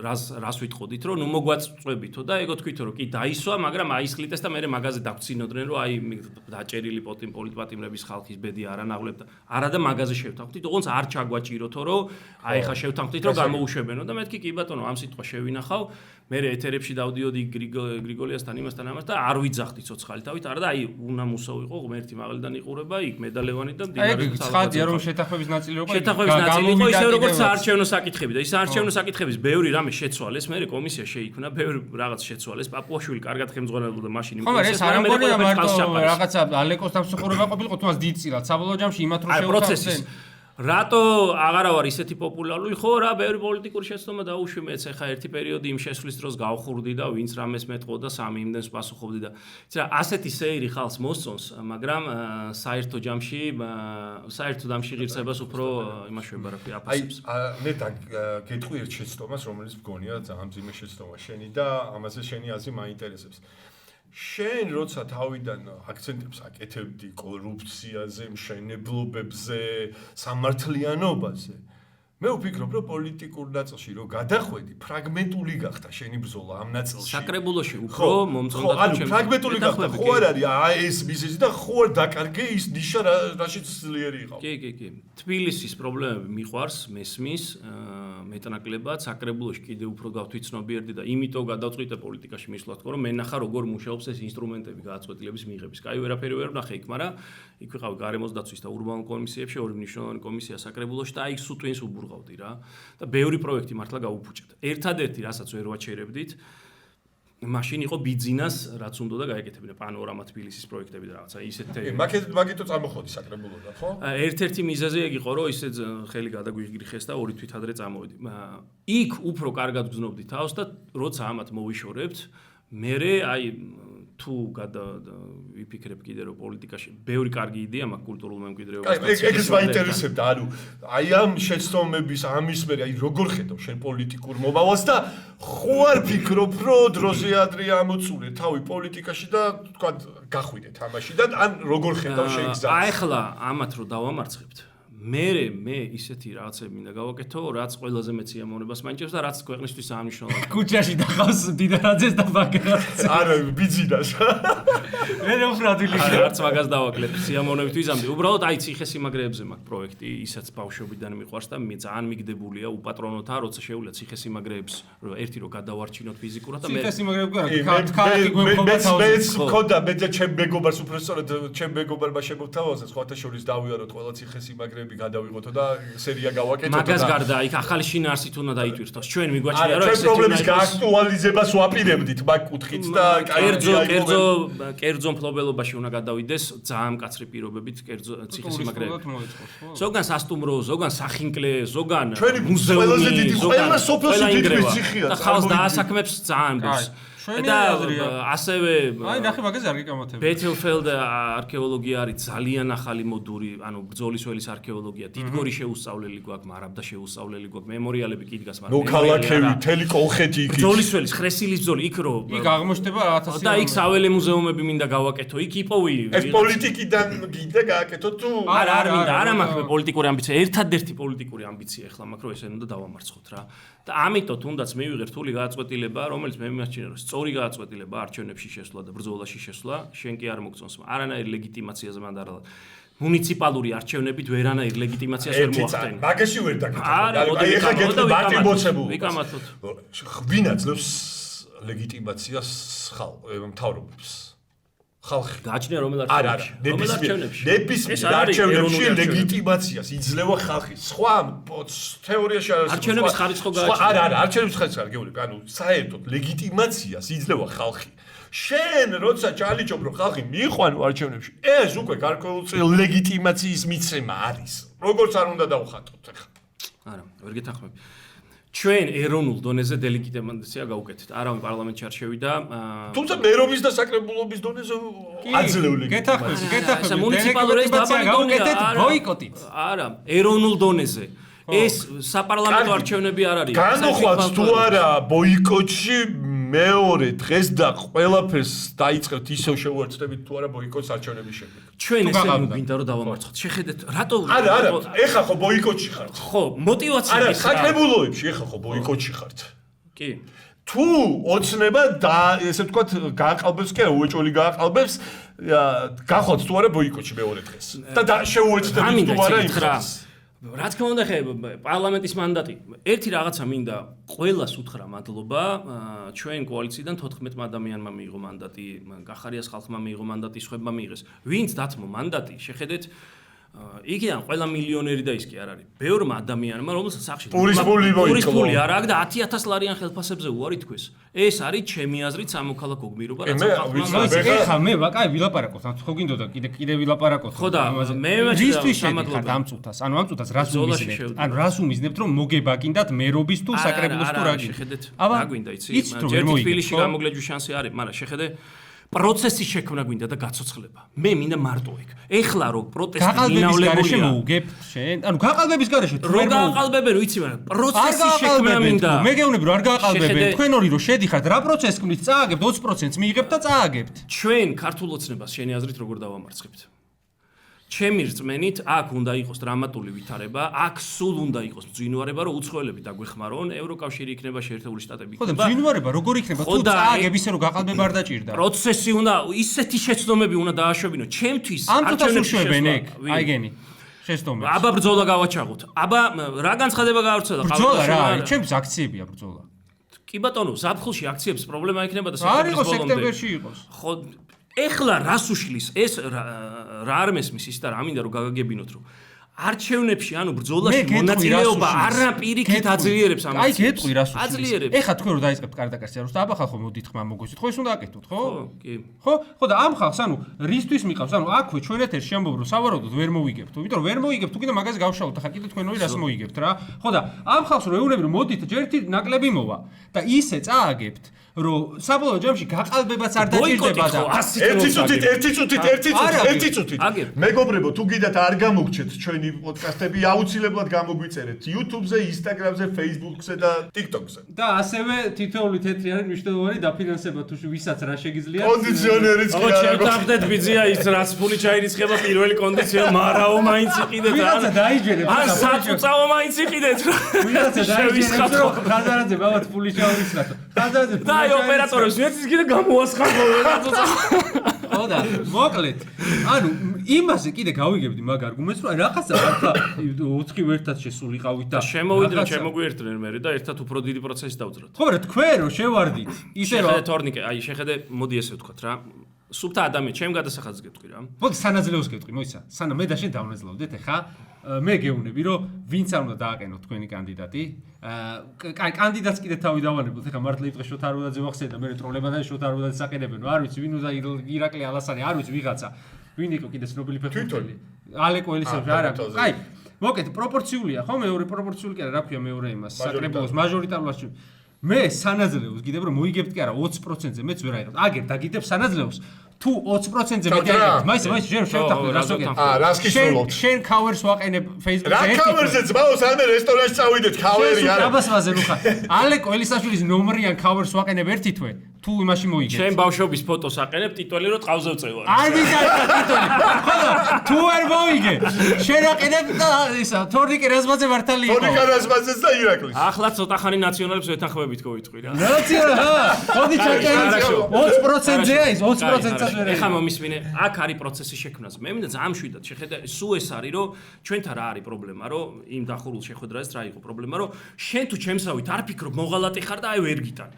რას ვიტყოდით რომ ნუ მოგვაწყვებითო და ეგო თქვითო რომ კი დაისვა მაგრამ აისხლიტეს და მე მაგაზე დაგცინოდნენ რომ აი დაჭერილი პოლიტპატიმრების ხალხის ბედი არანაღვლებ და არა და მაგაზე შევთანხმდით ოღონდ არ ჩაგვაჭიროთო რომ აი ხა შევთანხმდით რომ გამოუშვებენო და მეთქი კი ბატონო ამ სიტყვა შევინახავ მე ეთერებში დავდიოდი გრიგოლიასთან იმასთან ამას და არ ვიძახდი ცოცხალი თავით არა და აი უნამუსო იყო ღმერთი მაღლიდან იყურება იქ медаლევანი და მდინარე ცხადია რომ შეთანხმების ნაწილი იყო ისე როგორც საარჩევნო საკითხები და საარჩევნო საკითხების ბევრი რამე შეცვალეს, მე კომისია შეიქმნა, ბევრი რაღაც შეცვალეს. პაპუაშვილი კარგად ხელმძღვანელობდა მაშინ იმ კომისიას. ხო, ეს არ მგონია მარტო რაღაცა ალეკოს დამსახურება ყოფილიყო, თუნდაც დიდწილად საბოლოო ჯამში იმათ რო შევთავაზენ. რატო აღარა ვარ ისეთი პოპულარული ხო რა, ბევრი პოლიტიკური შეცდომა დაუშვი მეც ახლა ერთი პერიოდი იმ შესვლის დროს გავხურდი და ვინც რამეს მეტყოდა სამი იმდენს პასუხობდი და იცი რა ასეთი სეირი ხალხს მოსწონს, მაგრამ საერთო ჯამში ღირსებას უფრო იმაშვება რა ქვია აფასებს. აი მე გეტყვი ერთ შეცდომას, რომელიც მგონია ძალიან მძიმე შეცდომა შენი და ამაზე შენი აზრი მაინტერესებს. შენ როცა თავიდან აქცენტებს აკეთებდი კორუფციაზე, მშენებლობებზე, სამართლიანობაზე, მე ვფიქრობ, რომ პოლიტიკურ ნაწილში რო გადახვედი, ფრაგმენტული გახდა შენი ბრძოლა ამ ნაწილში. საკრებულოში უფრო მომწონდა და ჩემს. ხო, ფრაგმენტული გახდა, ხო არ არის ეს მიზეზი და ხო არ დაკარგე ის ნიშა რაშიც ძლიერი იყო. კი. თბილისის პრობლემები მიყვარს, მესმის, მეტნაკლებად საკრებულოში კიდე უფრო გავთვითცნობიერდი და იმიტომ გადავწყვიტე პოლიტიკაში მისვლა თქო რომ მე ნახა როგორ მუშაობს ეს ინსტრუმენტები გადაწყვეტილების მიღების. კაი ვერაფერი ვერ ვნახე იქ, მაგრამ იქ ვიყავი გარემოს დაცვის და ურბანულ კომისიებში, ორი მნიშვნელოვანი კომისია საკრებულოში და აი იქ სუტვინს უბურღავდი რა. და ბევრი პროექტი მართლა გავუფუჭეთ. ერთადერთი რასაც ვერ ვაჩერებდით მაშინ იყო ბიძინას რაც უნდა და გაეკეთებინა პანორამა თბილისის პროექტები და რაღაცა ისეთი მაგითო წამოხოდი საკრებულოდან ხო? ერთ-ერთი მიზეზი ეგ იყო რომ ისე ხელი გადაგვიგრიხეს და ორი თვით ადრე წამოვედი. იქ უფრო კარგად გძნობდი თავს და როცა ამათ მოვიშორებთ მე აი თუ ვიფიქრებ კიდე რომ პოლიტიკაში ბევრი კარგი იდეა მაქვს კულტურულ მემკვიდრეობას. ეგ ის მაინტერესებდა, ანუ აი ამ შეცდომების ამის მერე აი როგორ ხედავ შენ პოლიტიკურ მომავალს და ხო არ ფიქრობ რომ დროზე ადრე ამოწურე თავი პოლიტიკაში და თქვა გახვიდე თამაში და ან როგორ ხედავ შენ გზას? აი ახლა ამათ რო დავამარცხებთ მე ისეთი რაღაცები მინდა გავაკეთო, რაც ყველაზე მეც სიამოვნებას მაინტერესებს და რაც ქვეყნისთვის აღნიშნულია. კუჩაში დახავს დიდარაძეს და ბაგრატს. არა, ბიძინას. მე უფრადილი. არც მაგას დავაკლებ, სიამოვნებით ვიზამდი. უბრალოდ აი ციხესიმაგრეებზე მაქვს პროექტი, ისაც ბავშვობიდან მიყვარს და მე ძალიან მიგდებულია უპატრონოთა, როცა შეუძლია ციხესიმაგრეებს ერთი რო გადავარჩინოთ ფიზიკურად და მე ციხესიმაგრეები ქალაქი გვემხობა თავზე. მეც მქონდა მე და ჩემ მეგობარს უბრალოდ ჩემ მეგობარმა შემოთავაზა სხვათა შორის დავიაროთ ყველა ციხესიმაგრეები გადავიღოთო და სერია გავაკეთოთ და მაგას გარდა იქ ახალი შინაარსით უნდა დაიტვირთოს. ჩვენ მიგვაჩნია რომ ეს პრობლემის გააქტუალიზებას ვაპირებდით მაგ კუთხით და კერძო მფლობელობაში უნდა გადავიდეს ძალიან მკაცრი პირობებით კერძო ციხესიმაგრეები. ზოგან სასტუმრო, ზოგან სახინკლე, ზოგან მუზეუმი, ყველა სოფელში თითქმის ციხეა. და ხალხს დაასაქმებს ძალიან ბევრს. და ასევე აი ნახე მაგაზე არ გიკამათებ. ბეთელფელდ არქეოლოგია არის ძალიან ახალი მოდური, ანუ ბრძოლის ველის არქეოლოგია. დიდგორი შეუსწავლელი გვაქვს, მარაბდა შეუსწავლელი გვაქვს, მემორიალები კი დგას, მაგრამ ნოქალაქევი, თელი კოლხეთი იქ. ბრძოლის ველის, ხრესილის ბრძოლი იქ რო იქ აღმოჩნდება 1000 და იქ საველე მუზეუმები მინდა გავაკეთო, იქ იპოვი. ეს პოლიტიკიდან გინდა გააკეთო თუ არა მინდა, არა მაქვს პოლიტიკური ამბიცია, ერთადერთი პოლიტიკური ამბიცია ახლა მაქვს, რომ ესე უნდა დავამარცხოთ რა. და ამიტომ თუნდაც მივიღე რთული გადაწყვეტილება, რომელიც მე მიმაჩნია, რომ სწორი გადაწყვეტილება არჩევნებში შესვლა და ბრძოლაში შესვლა, შენ კი არ მოგწონს, არანაირ ლეგიტიმაციაზე მანდ არა. მუნიციპალური არჩევნებით ვერანაირ ლეგიტიმაციას ვერ მოახდენი. მაგაში ვერ დაგეკითხა. არა, აი ეხლა გეტყვი მარტი მოცებული. ვიკამათოთ. ვინაძლევს ლეგიტიმაციას მთავრობებს? ხალხი. გააჩნია რომელ არჩევნებში? ნებისმიერ არჩევნებში ლეგიტიმაციას იძლევა ხალხი. სხვა თეორიაში არის. არჩევნების ხარისხო გააჩნია. არა, არჩევნების ხარისხი არ გეუბნები. ანუ საერთოდ ლეგიტიმაციას იძლევა ხალხი. შენ როცა ჩალიჭობ რომ ხალხი მიიყვანო არჩევნებში, ეს უკვე გარკვეული ლეგიტიმაციის მიცემა არის. როგორც არ უნდა დავხატოთ ახლა. არა, ვერ გეთანხმები. ჩვენ ეროვნულ დონეზე დელეგიტიმაცია გავუკეთეთ. არავინ პარლამენტში არ შევიდა. თუმცა მერობის და საკრებულობის დონეზე აძლევ გეთანხმები. მუნიციპალური გავუკეთეთ ბოიკოტით. არა, ეროვნულ დონეზე. ეს საპარლამენტო არჩევნები არ არის. განუხვაც თუ არა ბოიკოტში მეორე დღეს და ყველაფერს დაიწყებთ ისევ შევუერთდებით თუ არა ბოიკოტს არჩევნების შემდეგ. ჩვენ ესე მინდა რომ დავამარცხოთ. შეხედეთ, რატო არა, ეხა ხო ბოიკოტში ხართ. ხო, мотиваცია არა, საკრებულოებში ეხა ხო ბოიკოტში ხართ. კი. თუ ოცნება და ესე ვთქვათ გააყალბებს კი არა, უეჭველი გააყალბებს, გახვალთ თუ არა ბოიკოტში მეორე დღეს. და შევუერთდებით თუ არა იმ დღეს. რა თქმა უნდა, ხე პარლამენტის მანდატი. ერთი რაღაცა მინდა ყველას უთხრა მადლობა. ჩვენ კოალიციიდან 14 ადამიანმა მიიღო მანდატი, გახარიას ხალხმა მიიღო მანდატი, სხვებმა მიიღეს. ვინც დათმო მანდატი, შეხედეთ იქიდან ყველა მილიონერი და ის კი არ არის. ბევრმა ადამიანმა, რომელსაც სახში პურის პული არ აქვს და 10000 ლარიან ხელფასებზე უარი თქვეს. ეს არის ჩემი აზრით სამოქალაქო გმირობა, რაც ხალხმა მე ვაკაი ვილაპარაკოთ, ან ხო გინდოდა კიდე ვილაპარაკოთ. ხო და მე რისთვის შედიხართ ამ წუთას? ანუ ამ წუთას რას უმიზნებთ? ანუ რას უმიზნებთ რომ მოგებაგინდათ მერობის თუ საკრებულოს თუ რა გინდა? შეხედეთ, რა გვინდა იცი? ჯერ თბილისში გამოგლეჯვის შანსი არის, მაგრამ შეხედე პროცესის შექმნა გვინდა და გაცოცხლება. მე მინდა მარტო ეგ. ეხლა რო პროტესტი მინავლებულია. მოუგებ შენ. ანუ გაყალბების გარეშე თუ რო გაყალბებენ, ვიცი მაგრამ პროცესის შექმნა მინდა. მე გეუბნები რომ არ გაყალბებენ. თქვენ ორი რო შედიხართ, რა პროცესს ქმნით? წააგებთ 20%-ს მიიღებთ და წააგებთ. ჩვენ ქართულ ოცნებას შენი აზრით როგორ დავამარცხებთ? ჩემი რწმენით, აქ უნდა იყოს დრამატული ვითარება, აქ სულ უნდა იყოს მძვინვარება, რომ უცხოელები დაგვეხმარონ, ევროკავშირი იქნება, შეერთებული შტატები იქნება. ხო და მძვინვარება როგორ იქნება? თუ წააგებ ისე რომ გაყალბება არ დაჭირდა. პროცესი უნდა ისეთი შეცდომები უნდა დააშვებინო. ჩემთვის არჩევნებში შეშვენ ეგ. აიგენი. შეცდომები. აბა ბრძოლა გავაჩაღოთ. აბა რა განცხადება გავრცელა? ბრძოლა რა არის? ჩემთვის აქციებია ბრძოლა. კი ბატონო, ზაფხულში აქციების პრობლემა იქნება და სექტემბრის ბოლომდე. არ იყოს სექტემბერში იყოს. ხო ეხლა რას უშლის ეს რა არ მესმის ის და რა მინდა რომ გაგაგებინოთ რომ არჩევნებში ანუ ბრძოლაში მონაწილეობა არაპირიქით აძლიერებს ამ აი გეტყვი რას უშლის აძლიერებს ეხლა თქვენ რომ დაიწყებთ კარდაკარს აროს და აბა ხალხო მოდით ხმა მოგოსით ხო ეს უნდა აკეთოთ ხო კი ხო და ამ ხალხს ანუ რისთვის მიყავს ანუ აქვე ჩვენ ეთერში ამბობ რომ სავარაუდოდ ვერ მოვიგებთ იმიტომ რომ ვერ მოვიგებთ თუ კიდე მაგაზე გავშალოთ ახლა კიდე თქვენ ორი რას მოიგებთ რა ხო და ამ ხალხს რომ ეუბნები რომ მოდით ჯერთი ნაკლები მოვა და ისე წააგებთ რომ საბოლოო ჯამში გაყალბებაც არ დაჭირდება და ერთი წუთით მეგობრებო თუ გიდათ არ გამოგჩეთ ჩვენი პოდკასტები აუცილებლად გამოგვიწერეთ YouTube-ზე, Instagram-ზე, Facebook-ზე და TikTok-ზე. და ასევე თითოეული თეთრი არის მნიშვნელოვანი დაფინანსება თუ ვისაც რა შეგიძლიათ. კონდიციონერიც კი არა. შევთანხმდეთ ბიძია ის რაც ფული ჩაირიცხება პირველი კონდიციონერი, მარაო მაინც იყიდეთ. ვიღაცა დაიჯერებს. ან საწუწაო მაინც იყიდეთ. ვიღაცა დაიჯერებს რომ ხაზარაძე ბაბაც ფული ჩაურიცხათ. ხაზარაძე და აი ოპერატორებს მეც კიდე გამოასხამო საწუწაო. ხო და მოკლედ ანუ იმაზე კიდე გავიგებდი მაგ არგუმენტს რომ რაღაცა ახლა 4 ვერთად შესულიყავით და შემოვიდნენ შემოგვიერთდნენ მე და ერთად უფრო დიდი პროცესი დავძრათ. ხო რა თქვენ რომ შევარდით ისე რომ თორნიკე აი შეხედე მოდი ესე ვთქვათ რა სუფთა ადამიანი ჩემ გადასახადს გეტყვი რა. მოდი სანაძლეოს გეტყვი მოიცა სანამ მე და შენ დავნაძლავდეთ ახლა მე გეუბნები რომ ვინც არ უნდა დააყენოთ თქვენი კანდიდატი აი კანდიდატს კიდე თავი დავანებოთ ახლა მართლა იტყვი შოთარუდაძე ვახსენე და მე პრობლემაა შოთარუდაძე საყენებენ არ ვიცი ვინ უნდა ირაკლი ალასანი არ ვიცი ვიღაცა ვინ იყო კიდე ცნობილი ფეხბურთელი ალეკო ელისევი არა აი მოკეთ პროპორციულია ხო მეორე პროპორციული კი არა რა ქვია მეორე იმას საკრებულოს მაჟორიტარულად მე სანაძლეოს გიდებ რომ მოიგებთ კი არა 20%-ზე მეც ვერ აიღებ აგერ დაგიდებ სანაძლეოს თუ 20%-ზე მეტი აიღებ მაინც შენ შევთანხმდე რას ვაკეთებ რას გისურვებთ შენ ქავერს ვაყენებ Facebook-ზე რა ქავერზე ძმაოს ამე რესტორანში წავიდეთ ქავერი არა აბასმაზე ნუ ხარ ალეკო ელისაშვილის ნომრიან ქავერს ვაყენებ ერთი თვე თუ იმაში მოიგებ შენ ბავშვობის ფოტოს აყენებ ტიტველი რომ ტყავზე ვწევარ არ მიგაიხა ტიტველი ხო თუ არ მოიგე შენ აყენებ და ისა თორნიკე რაზმაძე მართალი იყო თორნიკე რაზმაძეც და ირაკლის ახლა ცოტა ხანი ნაციონალებს ვეთანხმებით გოიტყვი რა ნაციონალ მოდი ჩაჭერე 20%-ზეა ის 20%-საც ვერ ეხა მომისმინე აქ არის პროცესი შექმნას მე მინდა ძალიან მშვიდად შეხედე სულ ეს არის რომ ჩვენთან რა არის პრობლემა რომ იმ დახურულ შეხვედრაზე რა იყო პრობლემა რომ შენ თუ ჩემსავით არ ფიქრობ მოღალატე ხარ და აი ვერ გიტან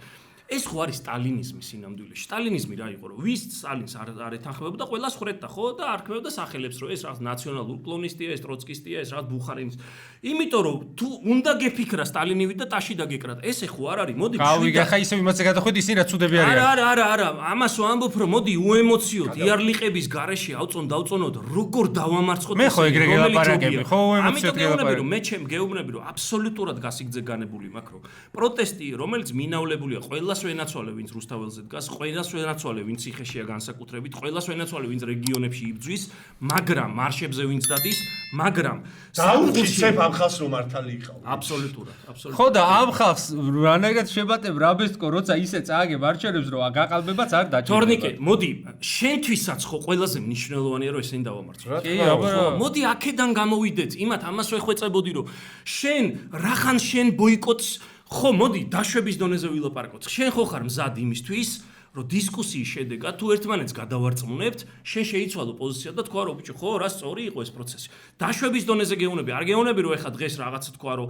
ეს ხო არის სტალინიზმი სინამდვილეში. სტალინიზმი რა იყო, რომ ვის სტალინს არ ეთანხმებოდა, ყველას ხრეთდა ხო და არ ქმნებდა სახელებს, რომ ეს რაღაც ნაციონალურ კლონისტია, ეს ტროცკისტია, ეს რაღაც ბუხარინის. იმიტომ რომ თუ უნდა გეფიქრა სტალინივით და ტაში დაგეკრათ, ესე ხო არ არის, მოდი გავიგე ხა ისევ იმაზე გადახვედი ისინი რა ცუდები არიან. არა, ამას ვამბობ, რომ მოდი უემოციოდ იარლიყების გარეშე დავწონოთ, როგორ დავამარცხოთ მე ხო ეგრე გელაპარაკები, ხო უემოციოდ გელაპარაკები, რომ მე ჩემ გეუბნები, რომ აბსოლუტურად გასიგძე განებული მაქვს, რომ პროტესტი, რომელიც მინავლებულია ყველას ვენაცვალე ვინც რუსთაველზე დგას, ყველას ვენაცვალე ვინც ციხეშია განსაკუთრებით, ყველას ვენაცვალე ვინც რეგიონებში იბრძვის, მაგრამ მარშებზე ვინც დადის, მაგრამ დაუხიცებ ამ ხალხს რომ მართალი იყავ. აბსოლუტურად. ხო და ამ ხალხს რანაირად შებატებ რაბესტკო, როცა ისე წააგებ არჩევნებს, რომ გაყალბებაც არ დაჭირდება. თორნიკე, მოდი, შენთვისაც ხო ყველაზე მნიშვნელოვანია რომ ესენი დავამარცხოთ. კი, აბა. მოდი აქედან გამოვიდეთ, იმათ ამას ვეხვეწებოდი რომ შენ რახან შენ ბოიკოტს ხო მოდი დაშვების დონეზე ვილაპარაკოთ. შენ ხო ხარ მზად იმისთვის, რომ დისკუსიის შედეგად თუ ერთმანეთს გადავარწმუნებთ, შენ შეიცვალო პოზიცია და თქვა რომ ბიჭო, ხო რა სწორი იყო ეს პროცესი. დაშვების დონეზე გეუბნები, არ გეუბნები რომ ეხა დღეს რაღაცა თქვა რომ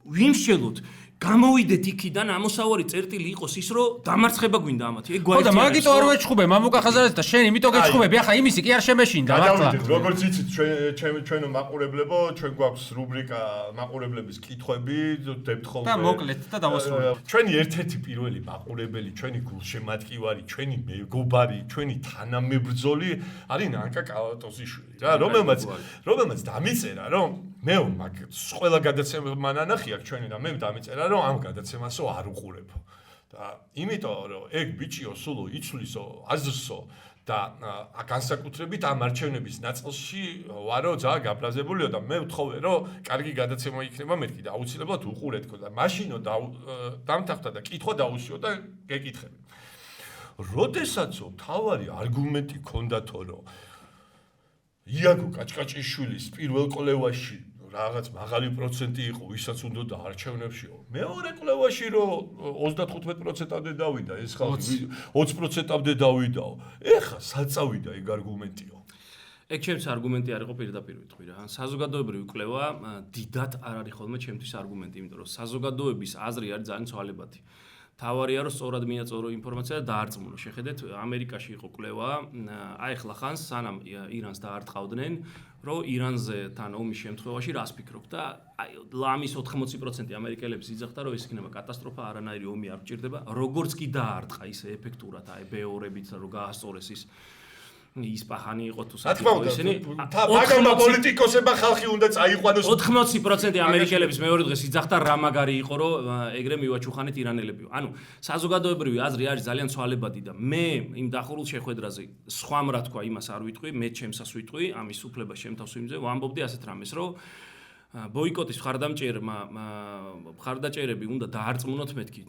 ვიმშელოთ გამოვიდეთ იქიდან ამოსავალი წერტილი იყოს ის რომ დამარცხება გვინდა ამათი. ეგ გვაერთიანებს. ხო და მაგიტო არ ვეჩხუბე, მამუკა ხაზარაძე და შენ იმიტომ გეჩხუბები. ახლა იმისი კი არ შემეშინდა მართლა. როგორც იცით, ჩვენო მაყურებლებო, ჩვენ გვაქვს რუბრიკა მაყურებლების კითხვები, დებთ ხოლმე. და მოკლედ და დავასრულებ. ჩვენი ერთ-ერთი პირველი მაყურებელი, ჩვენი გულშემატკივარი, ჩვენი მეგობარი, ჩვენი თანამებრძოლი არის ნანკა კავატოზიშვილი რა, რომელმაც დამიწერა, რომ მე მაგ ყველა გადაცემა მანანახი აქვს ჩვენი და მე დამიწერა რომ ამ გადაცემასო არ უყურებო და იმიტომ რომ ეგ ბიჭიო სულო იცვლისო აზრსო და განსაკუთრებით ამ არჩევნების ნაწილში ვარო ძალიან გაბრაზებულიო და მე ვთხოვე რომ კარგი გადაცემა იქნება მეთქი და აუცილებლად უყურეთქო და მაშინო დამთახდა და კითხვა დაუსიო და გეკითხები როდესაცო თავარი არგუმენტი ქონდათო რომ იაგო კაჭკაჭიშვილის პირველ კვლევაში რაღაც მაღალი პროცენტი იყო, ვისაც უნდა და არჩევნებშიო. მეორე კვლევაში რომ 35%-ამდე დავიდა ეს ხალხი, 20%-ამდე დავიდაო. ეხა საწავიდა ეგ არგუმენტიო. ეგ ჩემს არგუმენტი არ იყო პირდაპირ ვიტყვი რა. საზოგადოებრივი კვლევა დიდად არ არის ხოლმე ჩემთვის არგუმენტი, იმიტომ რომ საზოგადოების აზრი არის ძალიან ცვალებადი. თავარია რომ სწორად მიაწოდო ინფორმაცია და დაარწმუნო. შეხედეთ, ამერიკაში იყო კვლევა, აი ხლა ხანს სანამ ირანს დაარტყავდნენ, რომ ირანზე თან ომის შემთხვევაში რას ფიქრობ და აი ლამის 80% ამერიკელებს იძახდა, რომ ეს იქნება კატასტროფა, არანაირი ომი არ გჭირდება, როგორც კი დაარტყა ისე ეფექტურად, აი ბეორებით რომ გაასწორეს ის ისპაჰანი იყო თუ რა თქმა უნდა, მაგალმა პოლიტიკოსებმა ხალხი უნდა წაიყვანოს. 80% ამერიკელების მეორე დღეს იძახდა რა მაგარი იყო, რომ ეგრე მივაჩუხანეთ ირანელები. ანუ საზოგადოებრივი აზრი არის ძალიან ცვალებადი და მე იმ დახურულ შეხვედრაზე სხვა რა თქვა იმას არ ვიტყვი, მე ჩემსას ვიტყვი, ამის უფლება შემთავს ვიმძე, ვამბობდი ასეთ რამეს, რომ ბოიკოტის მხარდაჭერები უნდა დაარწმუნოთ მეთქი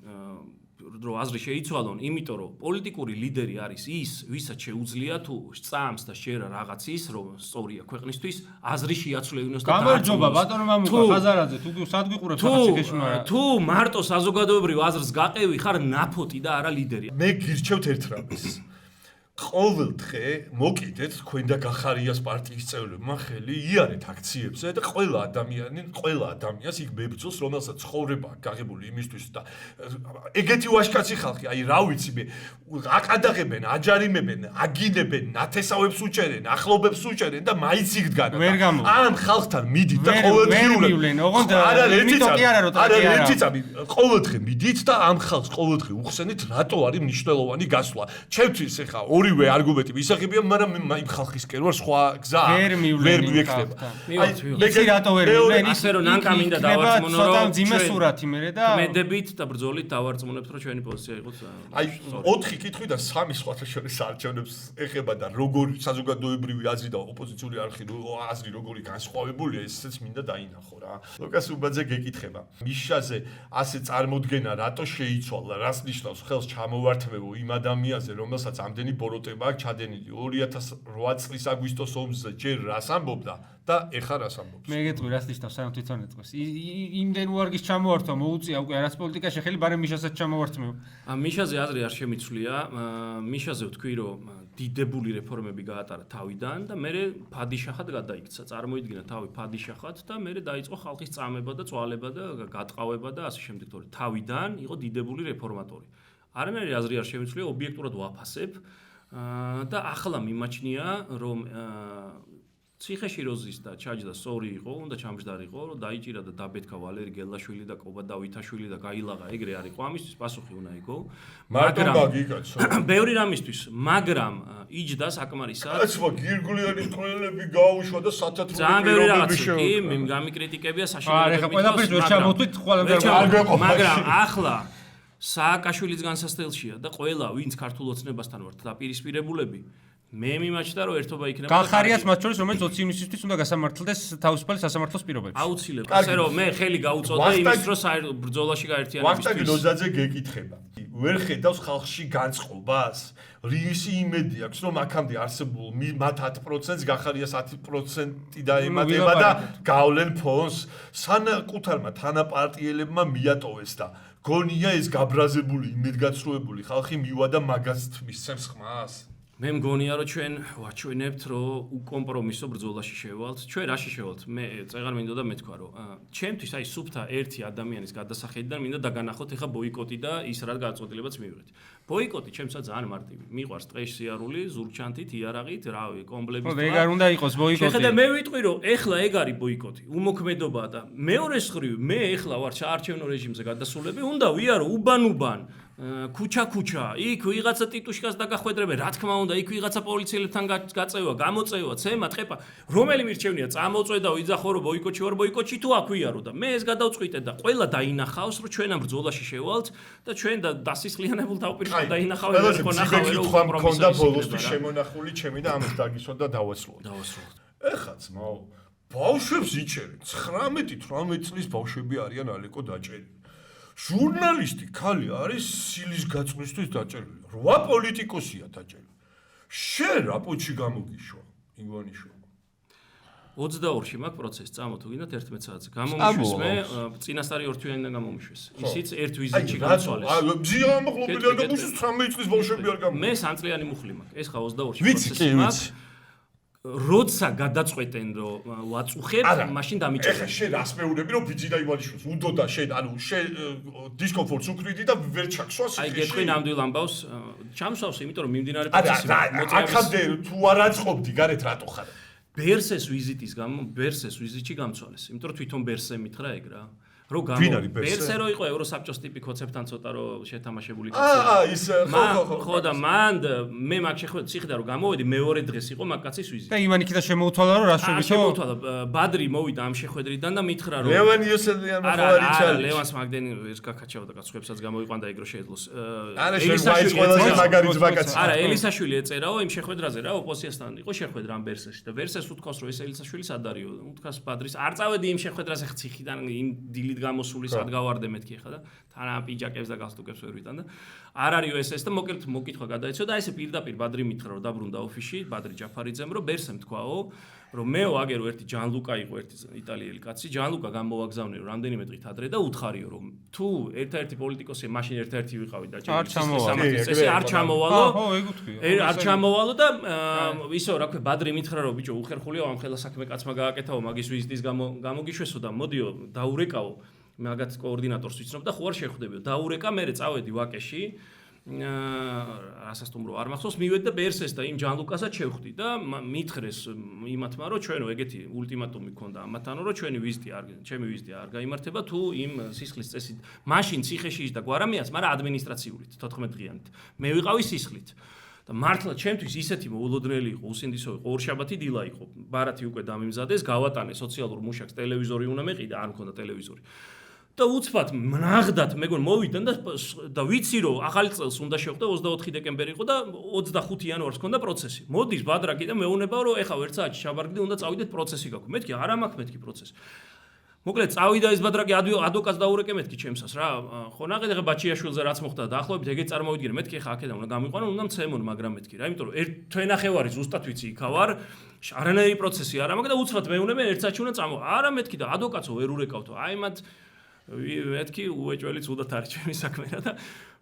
რომ აზრი შეიცვალონ, იმიტომ რომ პოლიტიკური ლიდერი არის ის, ვისაც შეუძლია თუ წამს და შეერა რაღაც ის, რომ სწორია ქვეყნისთვის, აზრი შეაცვლევინოს და გამარჯობა ბატონო მამუკა ხაზარაძე, თუ სადგიყურებს ახალ ციხეში მაგრამ თუ მარტო საზოგადოებრივ აზრს გაყევი ხარ ნაფოტი და არა ლიდერი. მე გირჩევთ ერთ რამეს. ყოველ დღე მოკიდეთ თქვენ და გახარიას პარტიის წევრებმა ხელი იარეთ აქციებზე და ყველა ადამიანს იქ მებრძოლს, რომელსაც ცხოვრება გაღებული იმისთვის და ეგეთი ვაჟკაცი ხალხი, აი რა ვიცი მე, აყადაღებენ, აჯარიმებენ, აგინებენ, ნათესავებს უჭერენ, ახლობებს უჭერენ და მაინც იქ დგანან. ამ ხალხთან მიდით და ყოველდღიურად ყოველდღე მიდით და ამ ხალხს ყოველდღე უხსენით, რატო არის მნიშვნელოვანი გასვლა. ჩემთვის ეხა ორივე არგუმენტი მისაღებია, მაგრამ იმ ხალხისკენ ვარ სხვა გზა ვერ მივექნება. იცი რატო ვერ მივექნება? ისე რომ ნანკამ მინდა დავარწმუნო, რომ ძიმე სურათი მე და მედებით და ბრძოლით დავარწმუნებთ, რომ ჩვენი პოზიცია იყოს. აი 4 კითხვიდან 3 სხვათა შორის არჩევნებს ეხება და როგორი საზოგადოებრივი აზრი და ოპოზიციური აზრი როგორი განსხვავებულია, ესეც მინდა დაინახო რა. ლუკას უბაძე გეკითხება. მიშაზე ასე წარმოდგენა რატო შეიცვალა? რას ნიშნავს ხელს ჩამოვართმევო იმ ადამიანზე, რომელსაც ამდენი ბოროტება აქვს ჩადენილი 2008 წლის აგვისტოს ომზე ჯერ რას ამბობდა და ეხლა რას ამბობს? მე გეტყვი რას ნიშნავს საერთოდ თვითონ ეტყვის. იმდენ უარგის ჩამოვართვა მოუწია უკვე არას პოლიტიკაში ხელი, ბარემ მიშასაც ჩამოვართმევ. მიშაზე აზრი არ შემიცვლია. მიშაზე ვთქვი, რომ დიდებული რეფორმები გაატარა თავიდან და მე ფადიშახად გადაიქცა. წარმოიდგინა თავი ფადიშახად და მე დაიწყო ხალხის წამება და წვალება და გატყავება და ასე შემდეგ. თორე თავიდან იყო დიდებული რეფორმატორი. არანაირი აზრი არ შემიცვლია, ობიექტურად ვაფასებ და ახლა მიმაჩნია, რომ ციხეში როზის და ჩაჯდა სწორი იყო, უნდა ჩამჯდარიყო, რომ დაიჭირა და დაბეთქა ვალერი გელაშვილი და კობა დავითაშვილი და გაილაღა, ეგრე არ იყო. ამისთვის პასუხი უნდა იყო. მაგრამ მაგიკაცო. ბევრი რამისთვის, მაგრამ იჯდა საკმარისად. კაცო, გირგვლიანი ტყუილები გაუშვა და სათათბირო ძალიან ბევრი რაღაცა კი, გამიკრიტიკებია საშინელებებით. ეხლა ყველაფერს ვერ ჩამოთვით, მაგრამ ახლა სააკაშვილის განსასწრებელშია და ყველა ვინც ქართულ ოცნებასთან ვართ დაპირისპირებულები მე მიმაჩნდა რომ ერთობა იქნება გახარიას მათ შორის რომელიც 20 ივნისისთვის უნდა გასამართლდეს თავისუფალი სასამართლოს პირობებში აუცილებლად ასე რომ მე ხელი გაუწოდე იმის დროს ბრძოლაში გაერთიანებისთვის ვახტანგ ნოზაძე გეკითხება ვერ ხედავს ხალხში განწყობას რისი იმედი აქვს რომ აქამდე არსებულ მათ 10%-ს გახარიას 10% დაემატება და გავლენ ფონს საკუთარმა თანაპარტიელებმა მიატოვეს და გონია ეს გაბრაზებული იმედგაცრუებული ხალხი მივა და მაგას მისცემს ხმას მე მგონია რომ ჩვენ ვაჩვენებთ რომ უკომპრომისო ბრძოლაში შევალთ ჩვენ რაში შევალთ მე წეღარ მინდოდა მეთქვა რომ ჩემთვის აი სუფთა ერთი ადამიანის გადასახედიდან მინდა დაგანახოთ ეხა ბოიკოტი და ის რა გაწოდებაც მივიღეთ ბოიკოტი ჩემსა ძალიან მარტივი მიყვარს ტყეში სიარული ზურგჩანთით იარაღით რავი კომბლების და ეგარ უნდა იყოს ბოიკოტი შეხედე მე ვიტყვი რომ ეხლა ეგ არის ბოიკოტი უმოქმედობაა და მეორეს ხრივ მე ეხლა ვარ საარჩევნო რეჟიმზე გადასულები უნდა ვიარო უბან ქუჩა იქ ვიღაცა ტიტუშკას დაგახვედრებენ რა თქმა უნდა იქ ვიღაცა პოლიციელებთან გაწევა გამოწევა ცემა ტყეპა რომელი მირჩევნია წამოწვედა ვიძახო რომ ბოიკოტში ვარ ბოიკოტში თუ აქ ვიარო და მე ეს გადავწყვიტე და ყველა დაინახავს რომ ჩვენ ამ ბრძოლაში შევალთ და ჩვენ და დასისხლიანებულ თავპირშად დაინახავენ ხო ნახავენ რომ კომპრომისი მქონდა ბოლოსთვის შემონახული ჩემი და ამას დაგისვა და დავასრულოთ ეხლა ძმაო ბავშვებს იჭერენ 19-18 წლის ბავშვები არიან ალეკო დაჭერილი ჟურნალისტი ქალი არის სილის გაწმისთვის დაჭერილი. 8 პოლიტიკოსია დაჭერილი. შენ რა პოჩი გამოგიშვა? ივანიშო. 22-ში მაგ პროცესს წამოთუ გინდათ 11 საათზე. გამომიშვეს მე წინასწარი ორთვიანიდან გამომიშვეს. ისიც ერთ ვიზიტში გამწვალეს. აი, ძია მოხლობილი არ გამუშვის 18 წლის ბავშვები არ გამომიშვეს. მე სამწლიანი მუხლი მაქვს. ეს ხა 22-ში პროცესი მაქვს. როცა გადაწყვეტენ რომ ვაწუხებ, მაშინ დამიჭერე. ეხლა შენ რას მეუბნები რომ ბიძი და ივანიშვილს უდოდა შენ, ანუ შენ დისკომფორტს უკრიდი და ვერ ჩაქსვა სიხეში. აი გეტყვი ნამდვილ ამბავს, ჩამსავს, იმიტომ რომ მიმდინარე პროცესი მოწევს. აქამდე თუ არ აწყობდი, გარეთ რატო ხარ? ბერსეს ვიზიტის გამო, ბერსეს ვიზიტში გამწვალეს, იმიტომ რომ თვითონ ბერსზე მითხრა ეგ რა. რო ვინ არის ბერსე? ბერსე რო იყო ევროსაბჭოს ტიპი კონცეპტთან ცოტა რო შეთამაშებული ის ხო და მან მე მაგ შეხვედრა ციხდა რომ გამოვედი მეორე დღეს იყო მაგ კაცის ვიზიტი. და იმან იქიდან შემოუთვალა რომ რა შვებითო შემოუთვალა ბადრი მოვიდა ამ შეხვედრიდან და მითხრა რომ ლევან იოსელიანი მოხარი ჩალი. არა ლევანს მაგდენი ეს გაკაჩავდა კაცებსაც გამოიყვანდა ეგრო შეეძლოს. არა შეიძლება ყველაზე მაგარი ძვაკაცი. არა ელისაშვილი ეწერაო იმ შეხვედრაზე რა ოპოზიციასთან იყო შეხვედრა ამ ბერსეში და ბერსეს უთქვას რომ ეს ელისაშვილი სად არისო უთქვას ბადრის არ წავედი იმ შეხვედრაზე ციხიდან იმ დილით გამოსული სად გავარდე მეთქი ხა და თან ამ პიჯაკებს და გასტუკებს ვერ ვიტან და არ არისო ეს და მოკლედ მოკითხვა გადაეცო და ესე პირდაპირ ბადრი მითხრა რომ დაბრუნდა ოფისში ბადრი ჯაფარიძემ რომ ბერსემ თქვაო რომ მეო აგერო ერთი ჯანლუკა იყო ერთი იტალიელი კაცი ჯანლუკა გამოვაგზავნე რომ რამდენიმე დღით ადრე და უთხარიო რომ თუ ერთ-ერთი პოლიტიკოსი მაშინ ერთ-ერთი ვიყავი და წესი არ ჩამოვალო ხო ეგ უთქვია არ ჩამოვალო და ისო რა ქვია ბადრი მითხრა რომ ბიჭო უხერხულიო ამ ხელა საქმე კაცმა გააკეთაო მაგის ვიზიტის გამოგიშვესო და მოდიო დაურეკაო მაგათ კოორდინატორს ვიცნობ და ხო არ შეხვდებიო დაურეკა მე წავედი ვაკეში ასასტუმრო არ მახსოვს მივედი და ბერსეს და იმ ჯანლუკასაც შევხვდი და მითხრეს იმათმა რომ ჩვენო ეგეთი ულტიმატუმი ქონდა ამათანო რომ ჩვენი ვიზიტი არ ჩემი ვიზიტი არ გაიმართება თუ იმ სისხლის წესით მაშინ ციხეში და გვარამიას მაგრამ ადმინისტრაციულით 14 დღიანით მე ვიყავი სისხლით და მართლა ჩემთვის ისეთი მოულოდნელი იყო უსინდისო იყო ორშაბათი დილა იყო ბარათი უკვე დამიმზადეს გავატანე სოციალურ მუშაკს ტელევიზორი უნდა მეყიდა არ მქონდა ტელევიზორი და უცბად მნაღდათ მეგონ მოვიდან და ვიცი რომ ახალი წელს უნდა შევხვდე 24 დეკემბერი იყო და 25 იანვარს ქონდა პროცესი. მოდის ბადრაკი და მეუბნებაო რომ ეხა ერთ საათში შაბარგდი უნდა წავიდეთ პროცესი გაქვს. მეთქი არა მაქვს მეთქი პროცესი. მოკლედ წავიდა ეს ბადრაკი ადვოკატს დაურეკე მეთქი ჩემსას რა. ხო ნაყიდე ხა ბაჩიაშვილზე რაც მოხდა დაახლოებით ეგეც წარმოვიდგინე მეთქი ხა აქედან უნდა გამიყვანო უნდა მცემონ მაგრამ მეთქი რა. იმიტომ რომ თვენახევარი ზუსტად ვიცი იქა ვარ არანაირი პროცესი არა მაგ და უცბად მეუბნებიან ერთ საათში უნდა წამო. არა მეთქი და ადვოკატსო ვერ ურეკავთო. აი მათ მეთქი უეჭველიც უნდა არის ჩემი საქმე რა და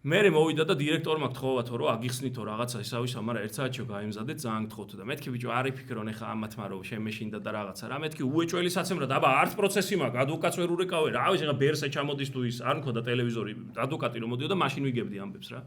მე მოვიდა და დირექტორმა გთხოვათო რომ აგიხსნითო რაღაცა ისავისა მაგრამ ერთ საათშიო გაიმზადეთ ძალიან გთხოვთო და მეთქი ბიჭო არ იფიქრონ ეხა ამათმა რომ შემეშინდა და რაღაცა რა მეთქი უეჭველი საცემ რა დაბა არც პროცესი მაქვს ადვოკატს ვერ ურეკავე რა ავი ეხა ბერსე ჩამოდის თუ ის არ მქონდა ტელევიზორი ადვოკატი რომ მოდიოდა მაშინ ვიგებდი ამბებს რა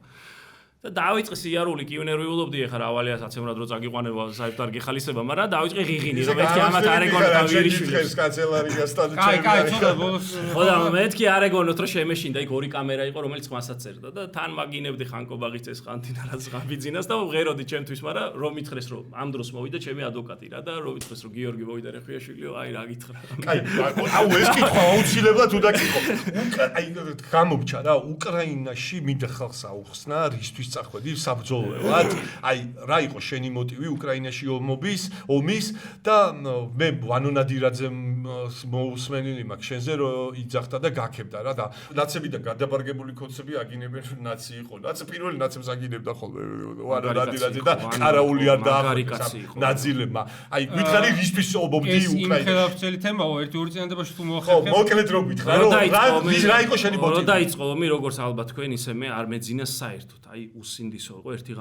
და დავიწყე სიარული კი ნერვიულობდი ეხა რა ვალია საცემრად რო წაგიყვანება საერთოდ არ გიხალისება მაგრამ დავიწყე ღიღინი რომ მეთქი ამათ არ ეგონო და ვირიშვილი ეს კანცელარიასთან კაი ცოტა ბოლოს ხო და მეთქი არ ეგონოთ რომ შემეშინდა იქ ორი კამერა იყო რომელიც მასაც წერდა და თან მაგინებდი ხანკობაღის ეს ხანთინა რაც ღაბიძინას და ვღეროდი ჩემთვის მაგრამ რომ მითხრეს რომ ამ დროს მოვიდა ჩემი ადვოკატი რა და რომ მითხრეს რომ გიორგი მოვიდა რეხვიაშვილიო აი რა გითხრა კაი აუ ეს კითხვა აუცილებლად უნდა გიყო აი გამოგჩა რა უკრაინაში მინდა ხალხს აუხსნა რისთვის წახვედი საბრძოლველად აი რა იყო შენი მოტივი უკრაინაში ომის და მე ვანო ნადირაძემ მოусმენილი მაქვს შენზე რომ იძახდა და გაქებდა რა და ნაცებიდან გადაბარგებული კონცები აგინებენ ნაცი იყო ნაცი პირველი ნაცებს აგინებდა ხოლმე ვანო ნადირაძე და ყარაული არ დაახლა ნაძილებმა აი გითხარი რისთვის ომობდი უკრაინაში იმ ხელაფცელი თემაო ერთი ორი წინადადებაში თუ მოახერხე ხო მოკლედ რომ გითხრა რომ რა იყო შენი მოტივი რომ დაიწყო ომი როგორც ალბათ თქვენ ისე მე არ მეძინა საერთოდ აი უსინდისო იყო ერთი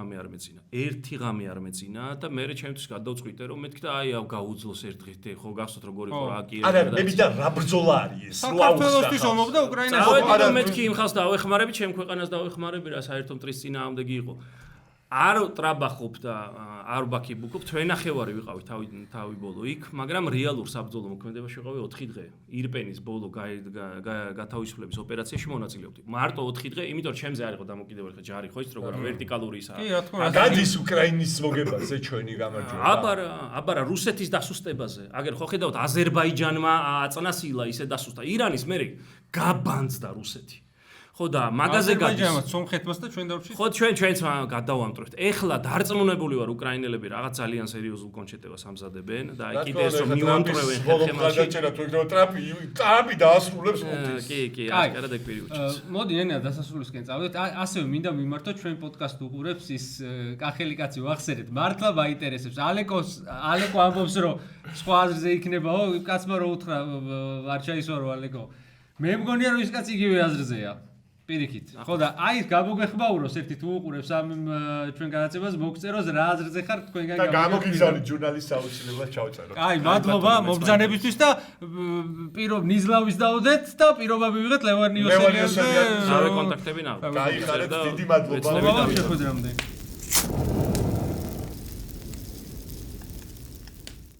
ღამე არ მეძინა და მე ჩემთვის გადავწყვიტე რომ მეთქი და აი გაუძლოს ერთ დღით ხო გახსოვთ როგორ იყო რა კი არა მე მითხა რა ბრძოლა არის ეს საქართველოსთვის ომობდა უკრაინაში არა მეთქი იმ ხალხს დავეხმარები ჩემ ქვეყანას დავეხმარები რა საერთო მტრის წინააღმდეგი იყო არ ტრაბახობ და არ ბაქიბუკობ თვენახევარი ვიყავი თავი ბოლო იქ მაგრამ რეალურ საბრძოლო მოქმედებაში ვიყავი 4 დღე ირპენის ბოლო გათავისუფლების ოპერაციაში მონაწილეობდი მარტო 4 დღე იმიტომ რომ ჩემზე არ იყო დამოკიდებული ხა ჯარი ხო ის როგორ ვერტიკალური ისა კი რა თქმა უნდა გადის უკრაინის მოგებაზე ჩვენი გამარჯვება აბარა რუსეთის დასუსტებაზე აგერ ხო ხედავთ აზერბაიჯანმა აწნასილა ისე დასუსტა ირანის მერე გაბანძდა რუსეთი ხო და მაგაზე გადის სომხეთმას და ჩვენ დავრჩით ხო ჩვენც გადავამტრევთ ეხლა დარწმუნებული ვარ უკრაინელები რაღაც ძალიან სერიოზულ კონჩეტებას ამზადებენ და აი კიდე ეს რომ მივამტრევენ ხერხემალში გადაჭერა თუ იქნება ტრამპი დაასრულებს პუტინს კი კარად ეგ პირი უჩის მოდი ენა დასასრულისკენ წავედით ასევე მინდა მიმართო ჩვენ პოდკასტ უყურებს ის კახელი კაცი ვახსენეთ მართლა მაინტერესებს ალეკო ამბობს რომ სხვა აზრზე იქნებაო კაცმა რო უთხრა არ ჩაისვარო ალეკო მე მგონია რომ ის კაცი იგივე აზრზეა პირიქით. ხო და აი გამოგეხმაუროს ერთი თუ უყურებს ამ ჩვენ განაცემას მოგწეროს რა აზრზე ხარ თქვენგან და გამოგიგზავნით ჟურნალისტს აუცილებლად ჩავწერო. აი მადლობა მობრძანებისთვის და ნიზლავის დაუდეთ და პირობა მივიღეთ ლევან იოსელიანზე. ავე კონტაქტები ნახავთ. გაიხარეთ დიდი მადლობა. მადლობა შეხვედრამდე.